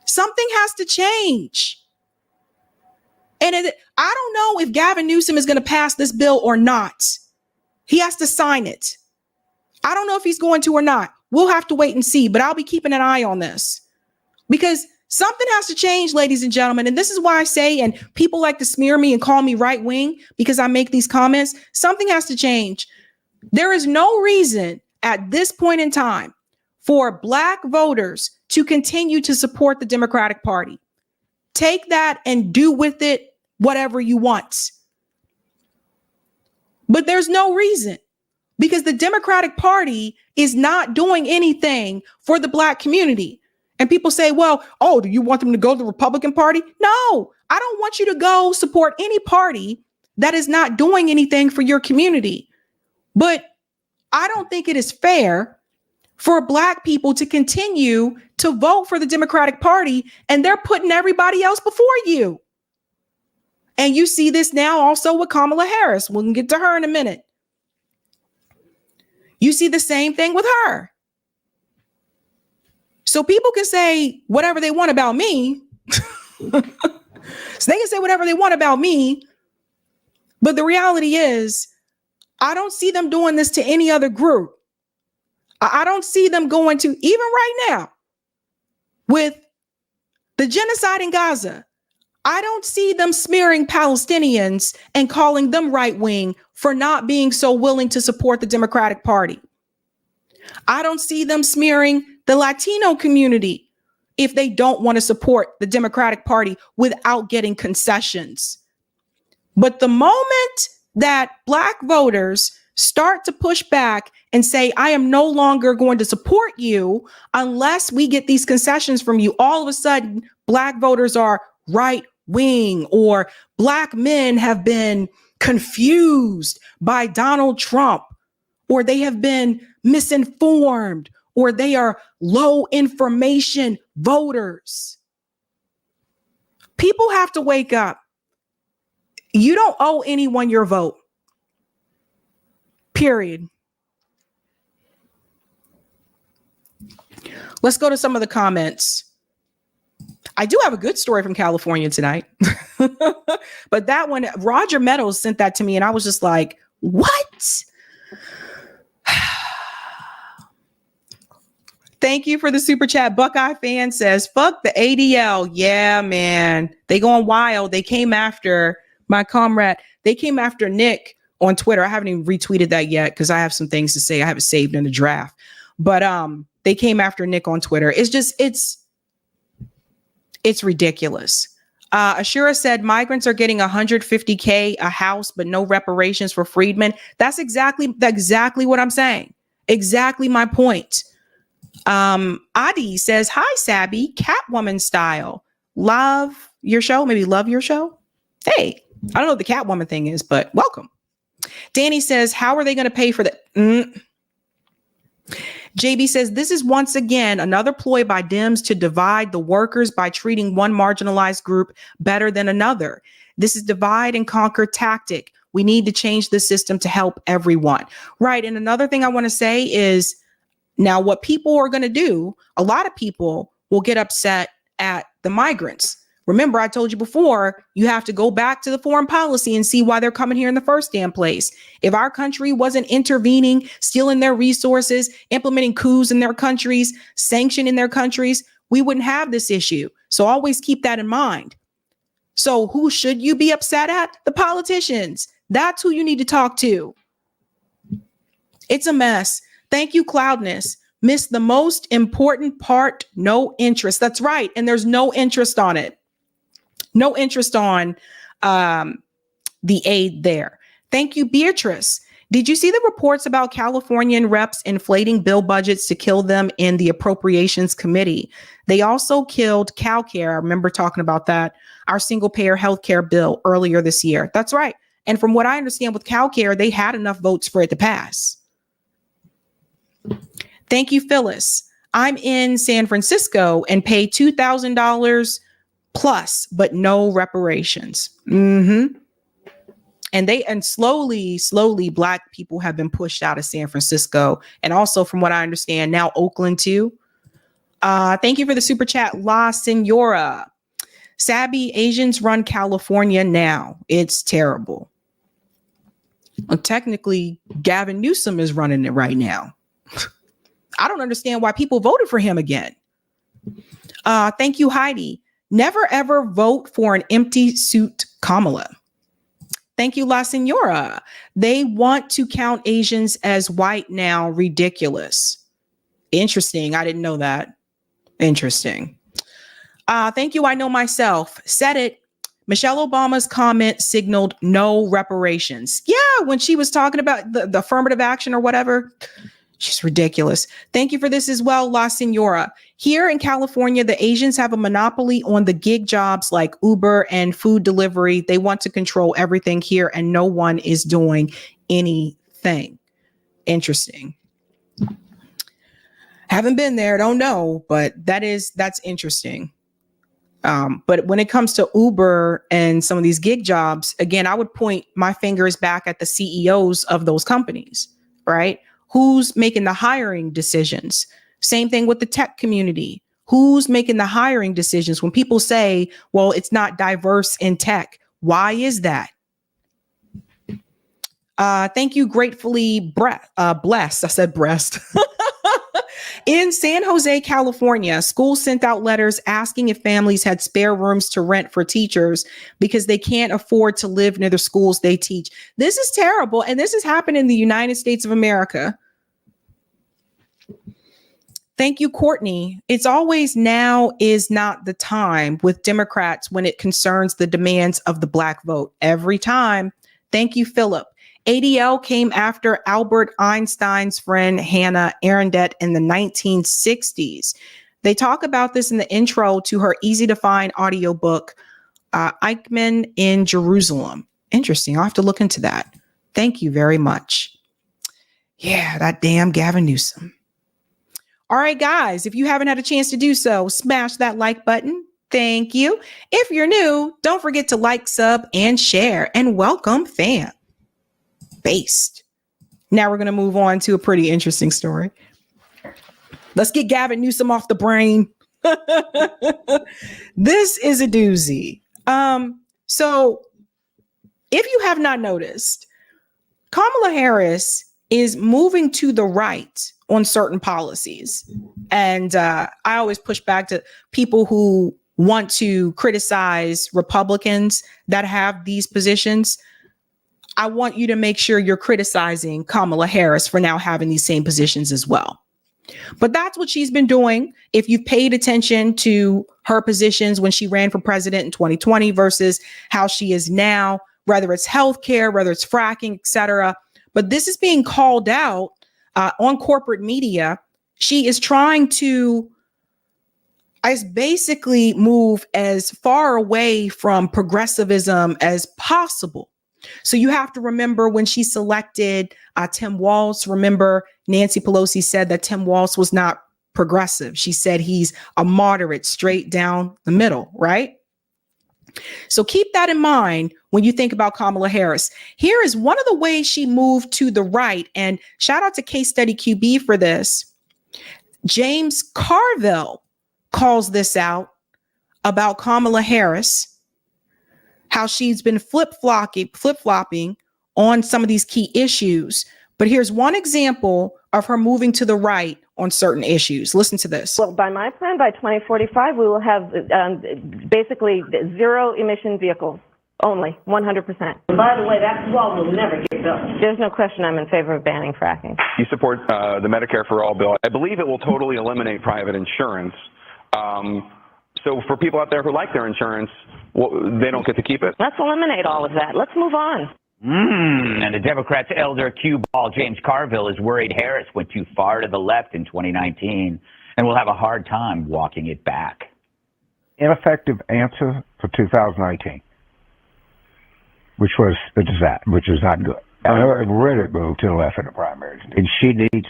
Something has to change. And I don't know if Gavin Newsom is going to pass this bill or not. He has to sign it. I don't know if he's going to or not. We'll have to wait and see, but I'll be keeping an eye on this because something has to change, ladies and gentlemen. And this is why I say, and people like to smear me and call me right wing because I make these comments. Something has to change. There is no reason at this point in time for Black voters to continue to support the Democratic Party. Take that and do with it whatever you want. But there's no reason because the Democratic Party is not doing anything for the Black community. And people say, well, oh, do you want them to go to the Republican Party? No, I don't want you to go support any party that is not doing anything for your community. But I don't think it is fair for Black people to continue to vote for the Democratic Party and they're putting everybody else before you. And you see this now also with Kamala Harris. We can get to her in a minute. You see the same thing with her. So people can say whatever they want about me. So they can say whatever they want about me. But the reality is, I don't see them doing this to any other group. I don't see them going to, even right now, with the genocide in Gaza, I don't see them smearing Palestinians and calling them right wing for not being so willing to support the Democratic Party. I don't see them smearing the Latino community if they don't want to support the Democratic Party without getting concessions. But the moment that Black voters start to push back and say, I am no longer going to support you unless we get these concessions from you, all of a sudden, Black voters are right wing, or Black men have been confused by Donald Trump, or they have been misinformed, or they are low information voters. People have to wake up. You don't owe anyone your vote. Period. Let's go to some of the comments. I do have a good story from California tonight. But that one, Roger Meadows sent that to me and I was just like, what? Thank you for the super chat. Buckeye fan says, fuck the ADL. Yeah, man. They going wild. They came after my comrade. They came after Nick on Twitter. I haven't even retweeted that yet because I have some things to say. I have it saved in the draft. But they came after Nick on Twitter. It's just, it's ridiculous. Ashura said migrants are getting $150K a house, but no reparations for freedmen. That's exactly what I'm saying. Exactly my point. Adi says, hi, Sabby, Catwoman style. Love your show. Maybe love your show. Hey, I don't know what the Catwoman thing is, but welcome. Danny says, how are they going to pay for that? JB says, this is once again another ploy by Dems to divide the workers by treating one marginalized group better than another. This is divide and conquer tactic. We need to change the system to help everyone. Right. And another thing I want to say is now what people are going to do, a lot of people will get upset at the migrants. Remember, I told you before, you have to go back to the foreign policy and see why they're coming here in the first damn place. If our country wasn't intervening, stealing their resources, implementing coups in their countries, sanctioning their countries, we wouldn't have this issue. So always keep that in mind. So who should you be upset at? The politicians. That's who you need to talk to. It's a mess. Thank you, Cloudness. Missed the most important part, no interest. That's right. And there's no interest on it. No interest on the aid there. Thank you, Beatrice. Did you see the reports about Californian reps inflating bill budgets to kill them in the Appropriations Committee? They also killed CalCare. I remember talking about that, our single-payer healthcare bill earlier this year. That's right. And from what I understand with CalCare, they had enough votes for it to pass. Thank you, Phyllis. I'm in San Francisco and pay $2,000 plus, but no reparations. And slowly Black people have been pushed out of San Francisco. And also from what I understand now, Oakland too. Thank you for the super chat, La Senora. Sabby, Asians run California now. It's terrible. Well, technically, Gavin Newsom is running it right now. I don't understand why people voted for him again. Thank you, Heidi. Never ever vote for an empty suit Kamala. Thank you, La Senora. They want to count Asians as white now. Ridiculous. Interesting. I didn't know that. Interesting. Thank you. I know myself. Said it. Michelle Obama's comment signaled no reparations. Yeah, when she was talking about the affirmative action or whatever. She's ridiculous. Thank you for this as well, La Senora. Here in California, the Asians have a monopoly on the gig jobs like Uber and food delivery. They want to control everything here and no one is doing anything. Interesting. Haven't been there, don't know, but that's interesting. But when it comes to Uber and some of these gig jobs, again, I would point my fingers back at the CEOs of those companies, right? Who's making the hiring decisions? Same thing with the tech community. Who's making the hiring decisions? When people say, well, it's not diverse in tech, why is that? Thank you, gratefully blessed. I said breast. In San Jose, California, schools sent out letters asking if families had spare rooms to rent for teachers because they can't afford to live near the schools they teach. This is terrible. And this has happened in the United States of America. Thank you, Courtney. It's always now is not the time with Democrats when it concerns the demands of the Black vote. Every time. Thank you, Philip. ADL came after Albert Einstein's friend Hannah Arendt in the 1960s. They talk about this in the intro to her easy to find audiobook, Eichmann in Jerusalem. Interesting. I'll have to look into that. Thank you very much. Yeah, that damn Gavin Newsom. All right, guys, if you haven't had a chance to do so, smash that like button. Thank you. If you're new, don't forget to like, sub, and share. And welcome, fam. Based. Now we're going to move on to a pretty interesting story. Let's get Gavin Newsom off the brain. This is a doozy. So if you have not noticed, Kamala Harris is moving to the right on certain policies. And I always push back to people who want to criticize Republicans that have these positions. I want you to make sure you're criticizing Kamala Harris for now having these same positions as well. But that's what she's been doing. If you've paid attention to her positions when she ran for president in 2020 versus how she is now, whether it's healthcare, whether it's fracking, etc. But this is being called out on corporate media. She is trying to basically move as far away from progressivism as possible. So you have to remember when she selected Tim Walz, remember Nancy Pelosi said that Tim Walz was not progressive. She said he's a moderate, straight down the middle, right? So keep that in mind when you think about Kamala Harris. Here is one of the ways she moved to the right. And shout out to Case Study QB for this. James Carville calls this out about Kamala Harris, how she's been flip-flopping on some of these key issues. But here's one example of her moving to the right on certain issues. Listen to this. Well, by my plan, by 2045, we will have basically zero emission vehicles. Only 100%. By the way, that wall will never get built. There's no question I'm in favor of banning fracking. You support the Medicare for All bill. I believe it will totally eliminate private insurance. So for people out there who like their insurance, they don't get to keep it. Let's eliminate all of that. Let's move on. And the Democrats' elder cue ball, James Carville, is worried Harris went too far to the left in 2019 and will have a hard time walking it back. Ineffective answer for 2019, which is not good. I really moved to the left in the primaries, and she needs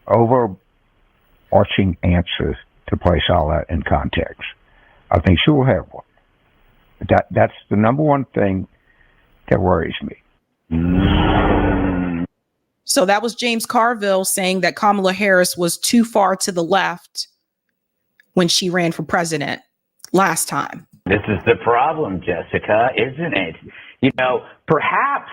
overarching answers to place all that in context. I think she will have one. That's the number one thing that worries me. So that was James Carville saying that Kamala Harris was too far to the left when she ran for president last time. This is the problem, Jessica, isn't it? You know, perhaps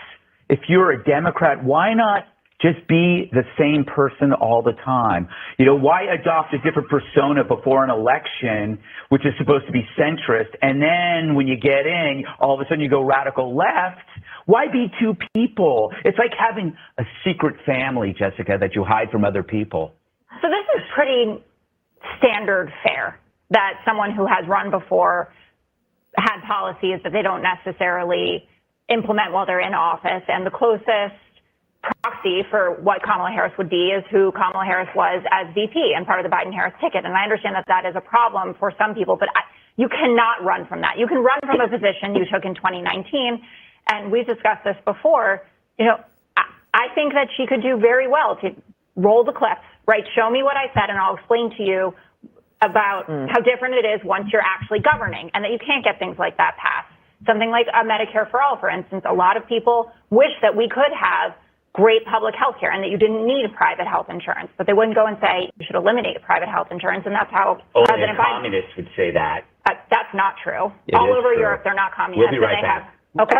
if you're a Democrat, why not just be the same person all the time? You know, why adopt a different persona before an election, which is supposed to be centrist, and then when you get in, all of a sudden you go radical left? Why be two people? It's like having a secret family, Jessica, that you hide from other people. So this is pretty standard fare that someone who has run before had policies that they don't necessarily implement while they're in office. And the closest proxy for what Kamala Harris would be is who Kamala Harris was as VP and part of the Biden-Harris ticket. And I understand that that is a problem for some people, but you cannot run from that. You can run from a position you took in 2019. And we've discussed this before. You know, I think that she could do very well to roll the clips, right? Show me what I said, and I'll explain to you about how different it is once you're actually governing, and that you can't get things like that passed. Something like a Medicare for All, for instance. A lot of people wish that we could have great public health care and that you didn't need private health insurance, but they wouldn't go and say you should eliminate private health insurance, and that's how President Biden. Communists would say that. That's not true. All over true. Europe, they're not communists. We'll be right back. Okay.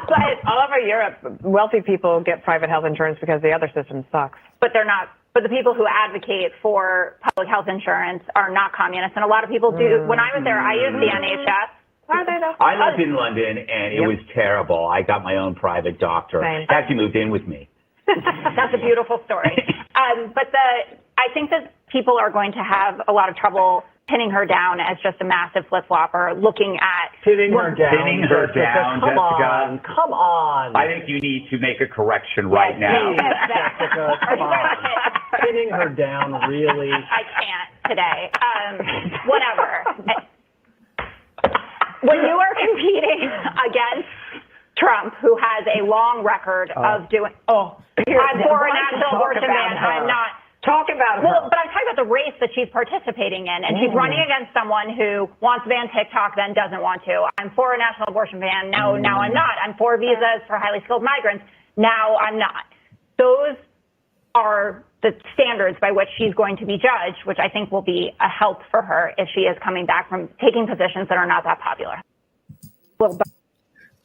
But all over Europe, wealthy people get private health insurance because the other system sucks. But they're not. But the people who advocate for public health insurance are not communists, and a lot of people do. When I was there, I used the NHS. Are they though? I lived in London, and it was terrible. I got my own private doctor. Same. Actually moved in with me. That's a beautiful story. But I think that people are going to have a lot of trouble pinning her down as just a massive flip-flopper, looking at... Pinning her down, Jessica. Come on. I think you need to make a correction right now. Jessica, come on. Pinning her down, really? I can't today. Whatever. When you are competing against Trump, who has a long record of doing... I'm for an actual abortion ban. I'm not Talk about her. Well, but I'm talking about the race that she's participating in, and she's running against someone who wants to ban TikTok, then doesn't want to. I'm for a national abortion ban. Now I'm not. I'm for visas for highly skilled migrants. Now I'm not. Those are the standards by which she's going to be judged, which I think will be a help for her if she is coming back from taking positions that are not that popular. Well,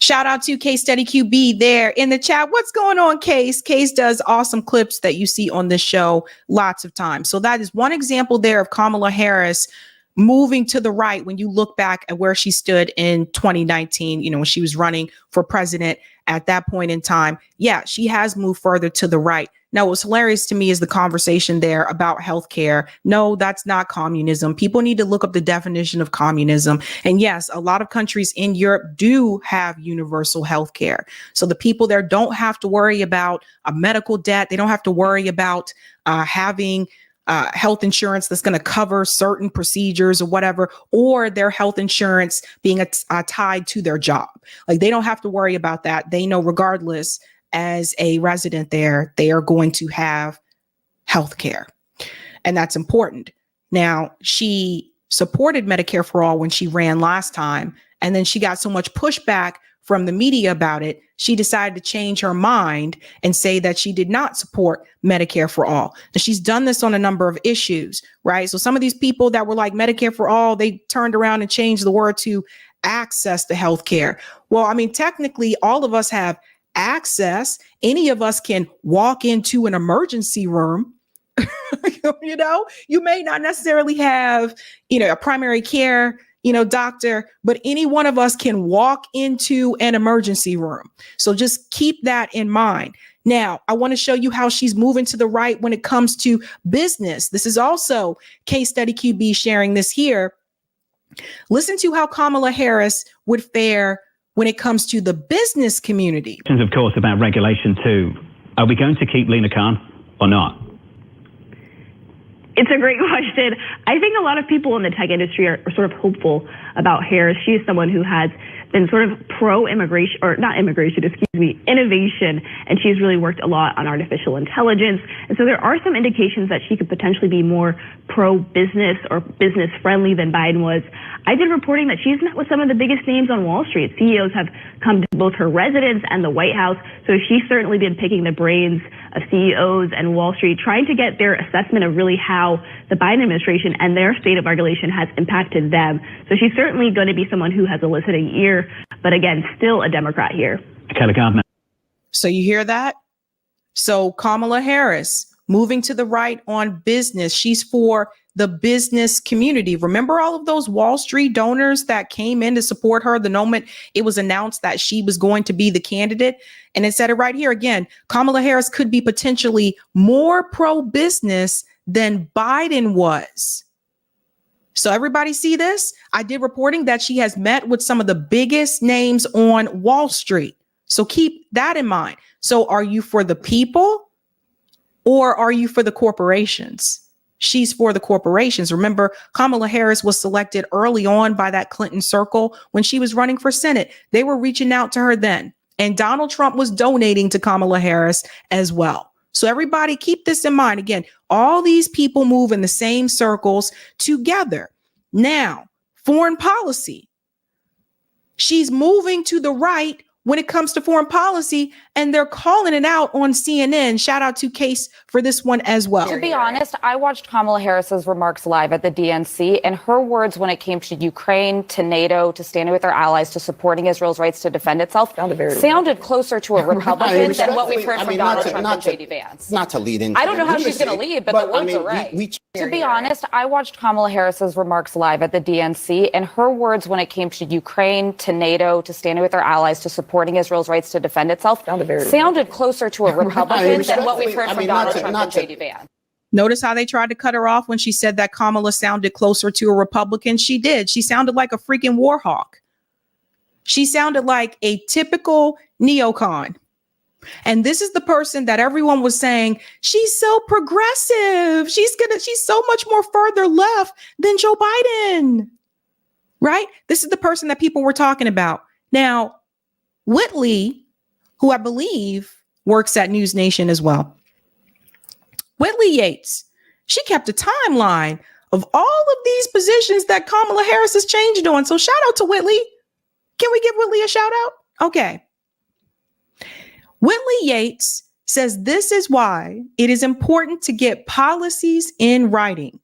Shout out to Case Study QB there in the chat. What's going on, Case? Case does awesome clips that you see on this show lots of times. So that is one example there of Kamala Harris moving to the right when you look back at where she stood in 2019, when she was running for president at that point in time. Yeah, she has moved further to the right. Now, what's hilarious to me is the conversation there about healthcare. No, that's not communism. People need to look up the definition of communism. And yes, a lot of countries in Europe do have universal healthcare. So the people there don't have to worry about a medical debt. They don't have to worry about having health insurance that's going to cover certain procedures or whatever, or their health insurance being tied to their job. Like, they don't have to worry about that. They know regardless, as a resident there, they are going to have health care. And that's important. Now, she supported Medicare for All when she ran last time, and then she got so much pushback from the media about it, she decided to change her mind and say that she did not support Medicare for All. And she's done this on a number of issues, right? So some of these people that were like Medicare for All, they turned around and changed the word to access to health care. Well, I mean, technically, all of us have access. Any of us can walk into an emergency room. You may not necessarily have, a primary care, doctor, but any one of us can walk into an emergency room. So just keep that in mind. Now, I want to show you how she's moving to the right when it comes to business. This is also Case Study QB sharing this here. Listen to how Kamala Harris would fare when it comes to the business community. Of course, about regulation too. Are we going to keep Lena Khan or not? It's a great question. I think a lot of people in the tech industry are sort of hopeful about Harris. She is someone who has been sort of pro-immigration, or not immigration, innovation, and she's really worked a lot on artificial intelligence. And so there are some indications that she could potentially be more pro-business or business-friendly than Biden was. I did reporting that she's met with some of the biggest names on Wall Street. CEOs have come to both her residence and the White House, so she's certainly been picking the brains of CEOs and Wall Street, trying to get their assessment of really how the Biden administration and their state of regulation has impacted them. So she's certainly going to be someone who has a listening ear, but again, still a Democrat here. So you hear that? So Kamala Harris moving to the right on business. She's for the business community. Remember all of those Wall Street donors that came in to support her the moment it was announced that she was going to be the candidate? And it said it right here again. Kamala Harris could be potentially more pro-business than Biden was. So everybody see this? I did reporting that she has met with some of the biggest names on Wall Street. So keep that in mind. So are you for the people or are you for the corporations? She's for the corporations. Remember, Kamala Harris was selected early on by that Clinton circle when she was running for Senate. They were reaching out to her then. And Donald Trump was donating to Kamala Harris as well. So everybody keep this in mind. Again, all these people move in the same circles together. Now, foreign policy. She's moving to the right when it comes to foreign policy, and they're calling it out on CNN. Shout out to Case for this one as well. To be honest, I watched Kamala Harris's remarks live at the DNC, and her words when it came to Ukraine, to NATO, to standing with our allies, to supporting Israel's rights to defend itself, sounded closer to a Republican than what we've heard from Donald Trump and J.D. Vance. Not to lead into I don't know how she's going to lead, but the words are right. To be honest, I watched Kamala Harris's remarks live at the DNC, and her words when it came to Ukraine, to NATO, to standing with our allies, to supporting Israel's rights to defend itself, sounded closer to a Republican than what we've heard from Donald Trump and J.D. Vance. Notice how they tried to cut her off when she said that Kamala sounded closer to a Republican. She did. She sounded like a freaking war hawk. She sounded like a typical neocon. And this is the person that everyone was saying, she's so progressive. She's so much more further left than Joe Biden. Right? This is the person that people were talking about. Now, Whitley, who I believe works at News Nation as well. Whitley Yates she kept a timeline of all of these positions that Kamala Harris has changed on. So shout out to Whitley. Can we give Whitley a shout out? Okay. Whitley Yates says this is why it is important to get policies in writing.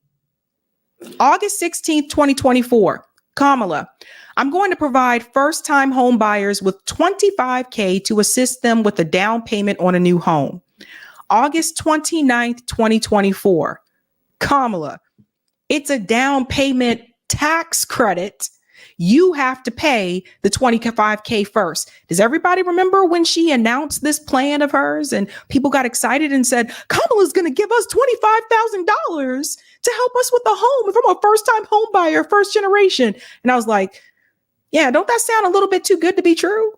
August 16th, 2024, Kamala, I'm going to provide first-time home buyers with $25K to assist them with a down payment on a new home. August 29th, 2024, Kamala, it's a down payment tax credit. You have to pay the $25K first. Does everybody remember when she announced this plan of hers and people got excited and said, Kamala's going to give us $25,000 to help us with the home from a first-time home buyer, first generation. And I was like, yeah, don't that sound a little bit too good to be true?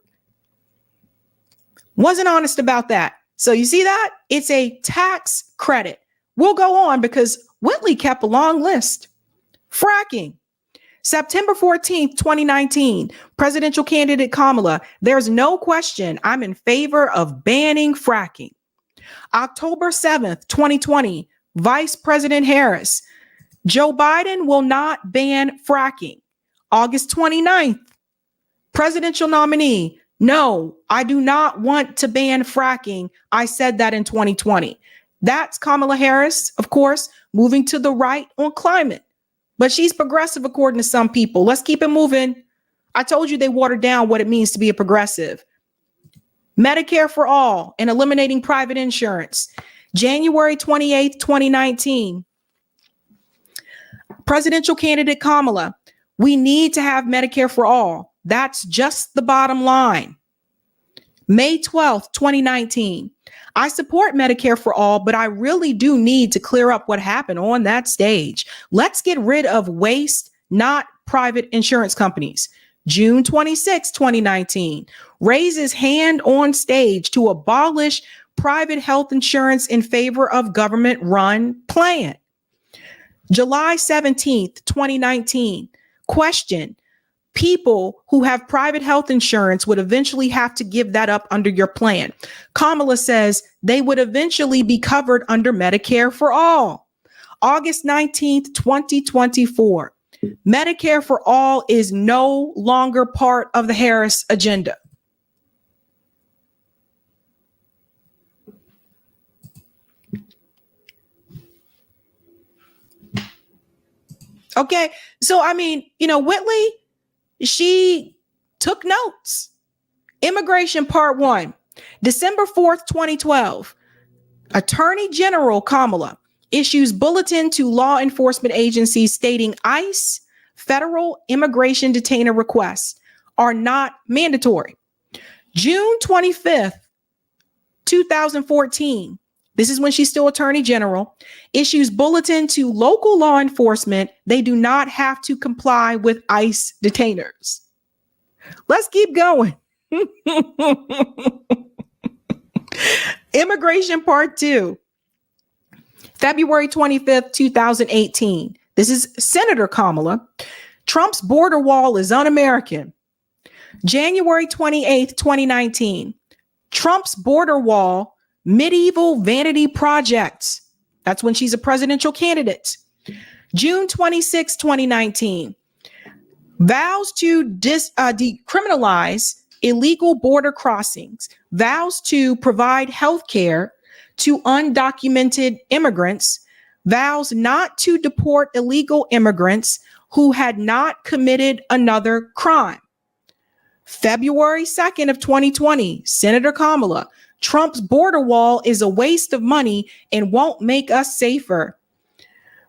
Wasn't honest about that. So you see that? It's a tax credit. We'll go on because Whitley kept a long list. Fracking. September 14th, 2019, presidential candidate Kamala, there's no question I'm in favor of banning fracking. October 7th, 2020, Vice President Harris, Joe Biden will not ban fracking. August 29th, presidential nominee, no, I do not want to ban fracking. I said that in 2020. That's Kamala Harris, of course, moving to the right on climate. But she's progressive according to some people. Let's keep it moving. I told you they watered down what it means to be a progressive. Medicare for all and eliminating private insurance. January 28th, 2019. Presidential candidate Kamala, we need to have Medicare for all. That's just the bottom line. May 12th, 2019. I support Medicare for all, but I really do need to clear up what happened on that stage. Let's get rid of waste, not private insurance companies. June 26, 2019, raises hand on stage to abolish private health insurance in favor of government-run plan. July 17th, 2019, question. People who have private health insurance would eventually have to give that up under your plan. Kamala says they would eventually be covered under Medicare for all. August 19th, 2024. Medicare for all is no longer part of the Harris agenda. Okay, so I mean, Whitley, she took notes. Immigration Part 1, December 4th, 2012. Attorney General Kamala issues bulletin to law enforcement agencies stating ICE federal immigration detainer requests are not mandatory. June 25th, 2014. This is when she's still Attorney General, issues bulletin to local law enforcement. They do not have to comply with ICE detainers. Let's keep going. Immigration Part 2, February 25th, 2018. This is Senator Kamala. Trump's border wall is un-American. January 28th, 2019. Trump's border wall, medieval vanity projects. That's when she's a presidential candidate. June 26, 2019. Vows to decriminalize illegal border crossings. Vows to provide health care to undocumented immigrants. Vows not to deport illegal immigrants who had not committed another crime. February 2nd of 2020, Senator Kamala. Trump's border wall is a waste of money and won't make us safer.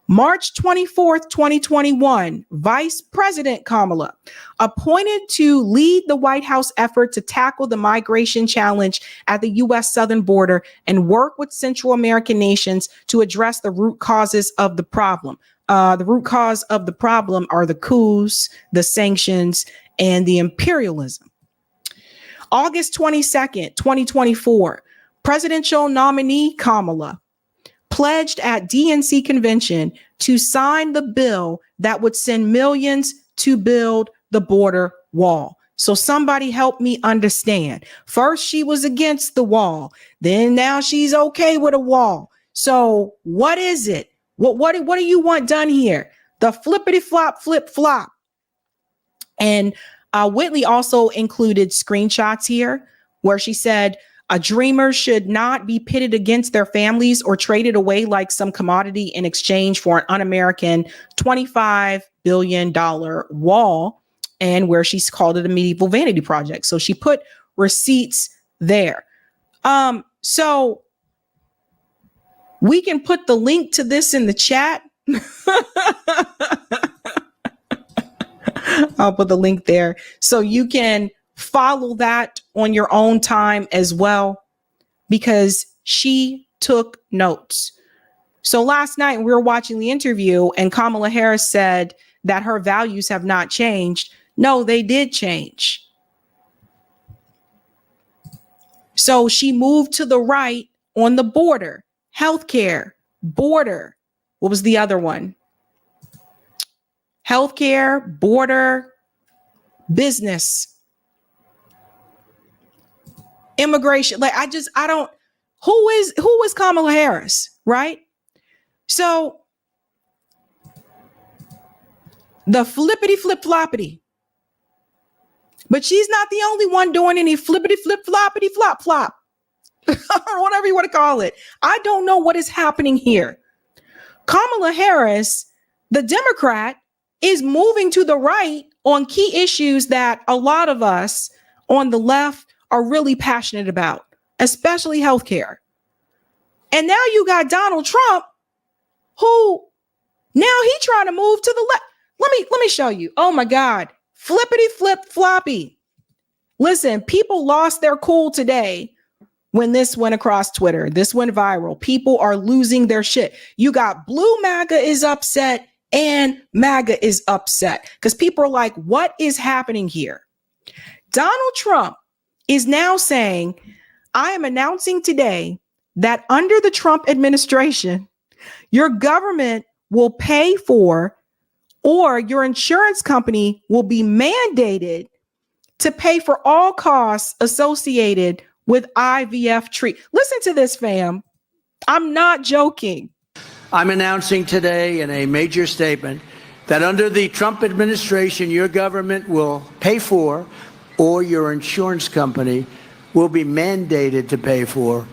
March 24th, 2021, Vice President Kamala, appointed to lead the White House effort to tackle the migration challenge at the U.S. southern border and work with Central American nations to address the root causes of the problem. The root cause of the problem are the coups, the sanctions, and the imperialism. August 22nd, 2024, presidential nominee Kamala pledged at DNC convention to sign the bill that would send millions to build the border wall. So somebody help me understand. First, she was against the wall. Then now she's okay with a wall. So what is it? What do you want done here? The flippity flop, flip flop. And Whitley also included screenshots here where she said, a dreamer should not be pitted against their families or traded away like some commodity in exchange for an un-American $25 billion wall, and where she's called it a medieval vanity project. So she put receipts there. So we can put the link to this in the chat. I'll put the link there so you can follow that on your own time as well, because she took notes. So last night we were watching the interview and Kamala Harris said that her values have not changed. No, they did change. So she moved to the right on the border, healthcare, border. What was the other one? Healthcare, border, business, immigration. Like, I don't, who is Kamala Harris, right? So the flippity flip floppity, but she's not the only one doing any flippity flip floppity flop flop or whatever you want to call it. I don't know what is happening here. Kamala Harris, the Democrat, is moving to the right on key issues that a lot of us on the left are really passionate about, especially healthcare. And now you got Donald Trump, who now he trying to move to the left. Let me show you. Oh my God. Flippity flip floppy. Listen, people lost their cool today when this went across Twitter. This went viral. People are losing their shit. You got Blue MAGA is upset and MAGA is upset because people are like, what is happening here? Donald Trump is now saying, I am announcing today that under the Trump administration, your government will pay for, or your insurance company will be mandated to pay for all costs associated with IVF treatment. Listen to this, fam. I'm not joking. I'm announcing today in a major statement that under the Trump administration, your government will pay for, or your insurance company will be mandated to pay for,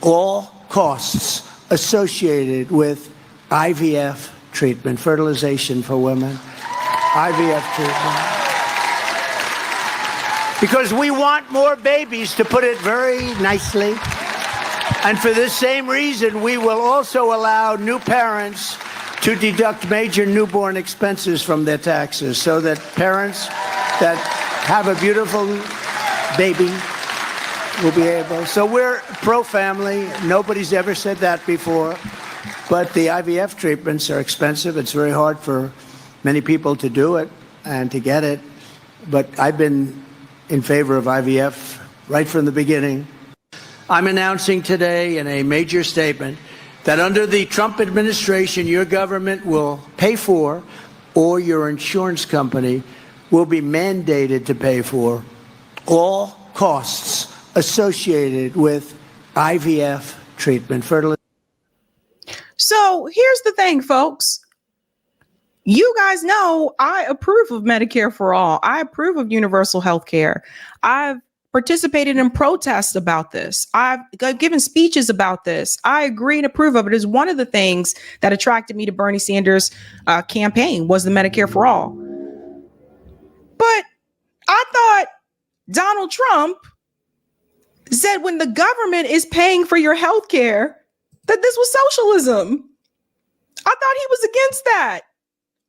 all costs associated with IVF treatment, fertilization for women, IVF treatment. Because we want more babies, to put it very nicely. And for this same reason, we will also allow new parents to deduct major newborn expenses from their taxes so that parents that have a beautiful baby will be able. So we're pro-family. Nobody's ever said that before. But the IVF treatments are expensive. It's very hard for many people to do it and to get it. But I've been in favor of IVF right from the beginning. I'm announcing today in a major statement that under the Trump administration, your government will pay for, or your insurance company will be mandated to pay for, all costs associated with IVF treatment, fertilization. So here's the thing, folks. You guys know I approve of Medicare for all. I approve of universal health care. I've participated in protests about this. I've given speeches about this. I agree and approve of it. It's one of the things that attracted me to Bernie Sanders' campaign was the Medicare for all. But I thought Donald Trump said when the government is paying for your health care, that this was socialism. I thought he was against that.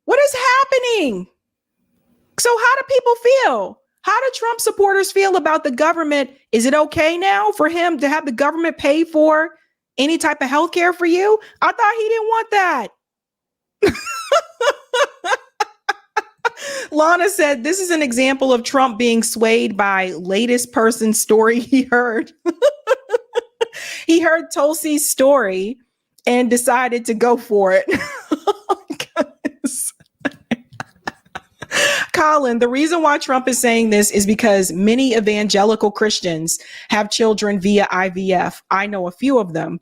What is happening? So how do people feel? How do Trump supporters feel about the government? Is it okay now for him to have the government pay for any type of health care for you? I thought he didn't want that. Lana said, this is an example of Trump being swayed by latest person's story he heard. He heard Tulsi's story and decided to go for it. Colin, the reason why Trump is saying this is because many evangelical Christians have children via IVF. I know a few of them.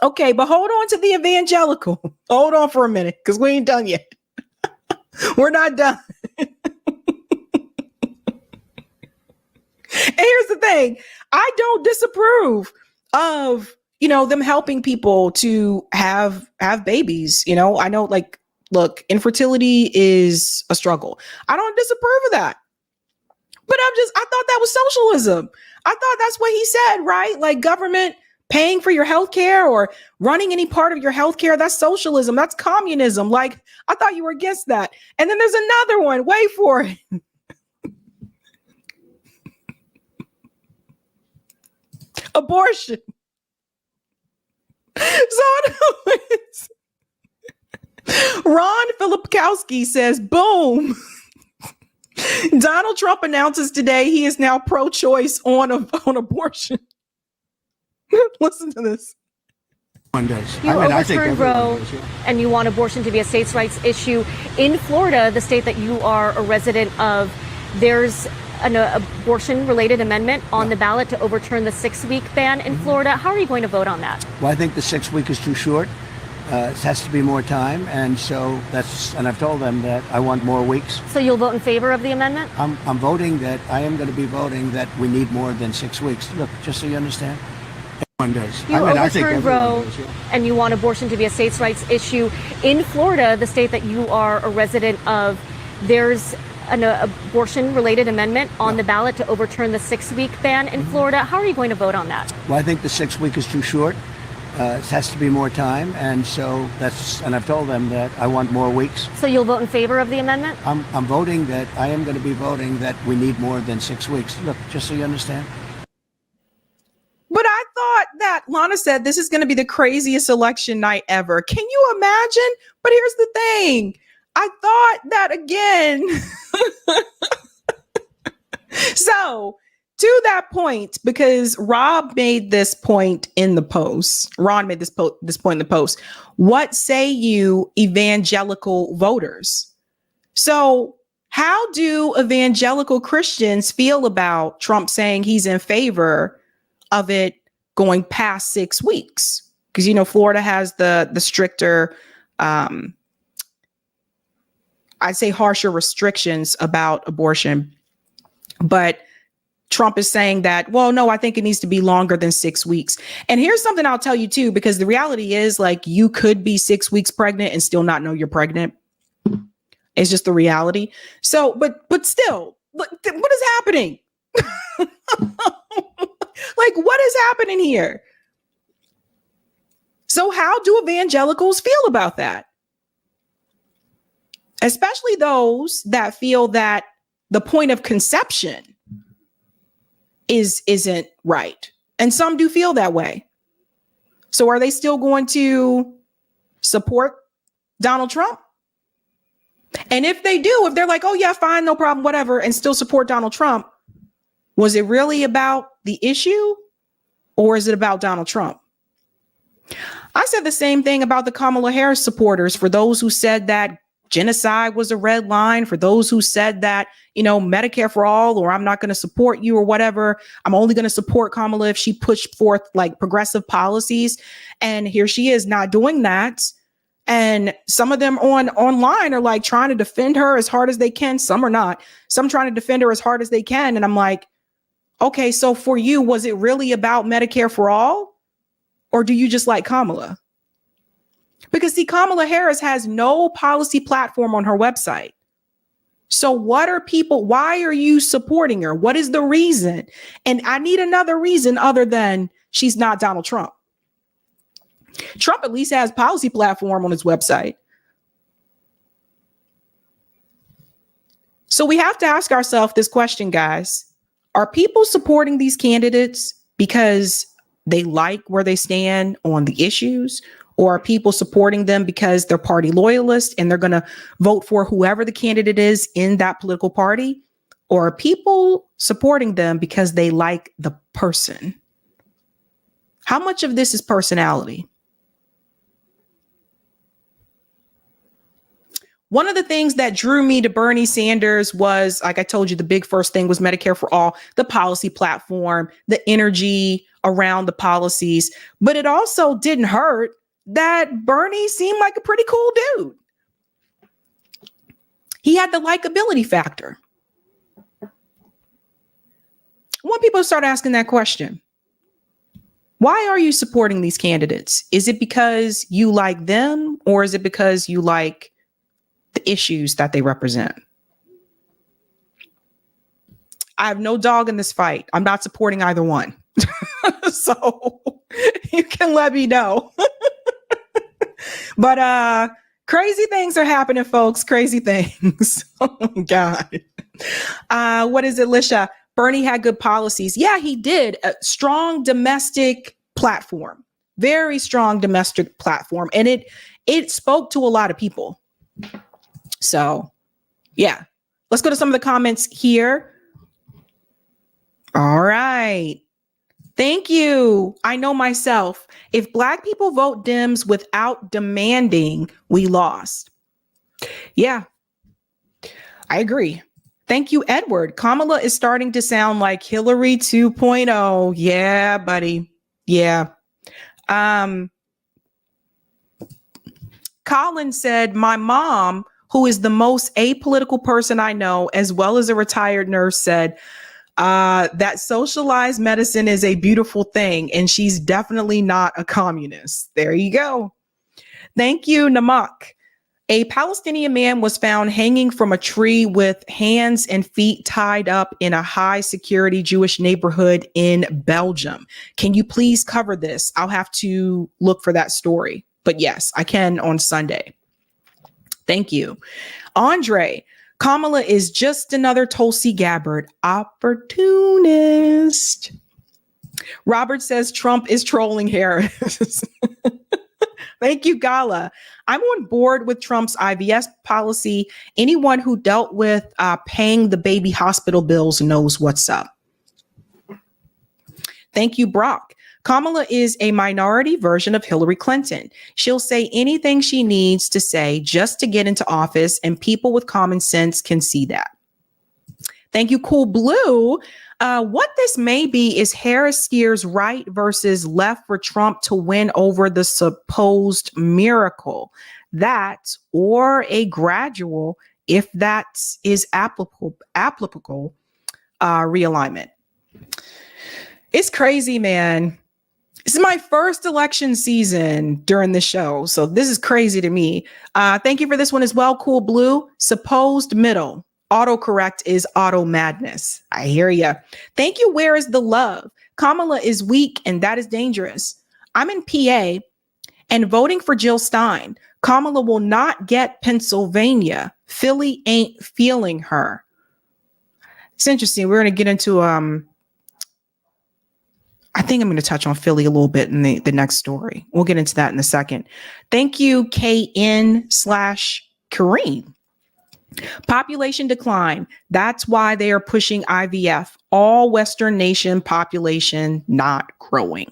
Okay, but hold on to the evangelical. Hold on for a minute, because we ain't done yet. We're not done. And here's the thing. I don't disapprove of, them helping people to have babies. I know, like, look, infertility is a struggle. I don't disapprove of that. But I thought that was socialism. I thought that's what he said, right? Like, government paying for your health care or running any part of your health care, that's socialism. That's communism. Like, I thought you were against that. And then there's another one. Wait for it. Abortion. So anyways, Ron Filipkowski says, boom. Donald Trump announces today he is now pro-choice on abortion. Listen to this. One does. You overturned Roe and you want abortion to be a states' rights issue. In Florida, the state that you are a resident of, there's an abortion-related amendment on the ballot to overturn the 6-week ban in Florida. How are you going to vote on that? Well, I think the 6-week is too short. It has to be more time, and so and I've told them that I want more weeks. So you'll vote in favor of the amendment? I'm voting that I am going to be voting that we need more than 6 weeks. Look, just so you understand. Everyone does. You overturned Roe and you want abortion to be a states' rights issue. In Florida, the state that you are a resident of, there's an abortion-related amendment on the ballot to overturn the 6-week ban in Florida. How are you going to vote on that? Well, I think the 6-week is too short. It has to be more time, and so and I've told them that I want more weeks. So you'll vote in favor of the amendment? I'm voting that I am going to be voting that we need more than 6 weeks. Look, just so you understand. But I thought that Lana said this is going to be the craziest election night ever. Can you imagine? But here's the thing. I thought that again. So to that point, because Rob made this point in the post, Ron made this point in the post. What say you evangelical voters? So how do evangelical Christians feel about Trump saying he's in favor of it going past 6 weeks? Because, Florida has the stricter, I'd say harsher restrictions about abortion. But Trump is saying that, well, no, I think it needs to be longer than 6 weeks. And here's something I'll tell you, too, because the reality is, like, you could be 6 weeks pregnant and still not know you're pregnant. It's just the reality. So, but still, what is happening? Like, what is happening here? So how do evangelicals feel about that? Especially those that feel that the point of conception isn't right. And some do feel that way. So are they still going to support Donald Trump? And if they do, if they're like, oh yeah, fine, no problem, whatever, and still support Donald Trump, was it really about the issue or is it about Donald Trump? I said the same thing about the Kamala Harris supporters. For those who said that genocide was a red line, for those who said that, Medicare for all, or I'm not going to support you or whatever. I'm only going to support Kamala if she pushed forth like progressive policies. And here she is not doing that. And some of them online are like trying to defend her as hard as they can. Some are not. Some trying to defend her as hard as they can. And I'm like, okay, so for you, was it really about Medicare for all? Or do you just like Kamala? Because see, Kamala Harris has no policy platform on her website. So why are you supporting her? What is the reason? And I need another reason other than she's not Donald Trump. Trump at least has policy platform on his website. So we have to ask ourselves this question, guys. Are people supporting these candidates because they like where they stand on the issues? Or are people supporting them because they're party loyalists and they're going to vote for whoever the candidate is in that political party? Or are people supporting them because they like the person? How much of this is personality? One of the things that drew me to Bernie Sanders was, like I told you, the big first thing was Medicare for all, the policy platform, the energy, around the policies, but it also didn't hurt that Bernie seemed like a pretty cool dude. He had the likability factor. I want people to start asking that question. Why are you supporting these candidates? Is it because you like them, or is it because you like the issues that they represent? I have no dog in this fight. I'm not supporting either one. So you can let me know. But crazy things are happening, folks. Crazy things. Oh my God. What is it, Lisha? Bernie had good policies. Yeah, he did. A strong domestic platform. Very strong domestic platform. And it spoke to a lot of people. So yeah. Let's go to some of the comments here. All right. Thank you. I know myself. If Black people vote Dems without demanding, we lost. Yeah, I agree. Thank you, Edward. Kamala is starting to sound like Hillary 2.0. Yeah, buddy. Yeah. Colin said, my mom, who is the most apolitical person I know, as well as a retired nurse, said, that socialized medicine is a beautiful thing, and she's definitely not a communist. There you go. Thank you, Namak. A Palestinian man was found hanging from a tree with hands and feet tied up in a high security Jewish neighborhood in Belgium. Can you please cover this? I'll have to look for that story. But yes, I can on Sunday. Thank you. Andre, Kamala is just another Tulsi Gabbard opportunist. Robert says Trump is trolling Harris. Thank you, Gala. I'm on board with Trump's IVF policy. Anyone who dealt with paying the baby hospital bills knows what's up. Thank you, Brock. Kamala is a minority version of Hillary Clinton. She'll say anything she needs to say just to get into office, and people with common sense can see that. Thank you, Cool Blue. What this may be is Harris steers right versus left for Trump to win over the supposed miracle. That, or a gradual, if that is applicable realignment. It's crazy, man. This is my first election season during the show, so this is crazy to me. Thank you for this one as well, Cool Blue. Supposed middle. Autocorrect is auto madness. I hear ya. Thank you. Where is the love? Kamala is weak, and that is dangerous. I'm in PA and voting for Jill Stein. Kamala will not get Pennsylvania. Philly ain't feeling her. It's interesting. We're going to get into I think I'm going to touch on Philly a little bit in the next story. We'll get into that in a second. Thank you, KN/Kareem. Population decline. That's why they are pushing IVF. All Western nation population not growing.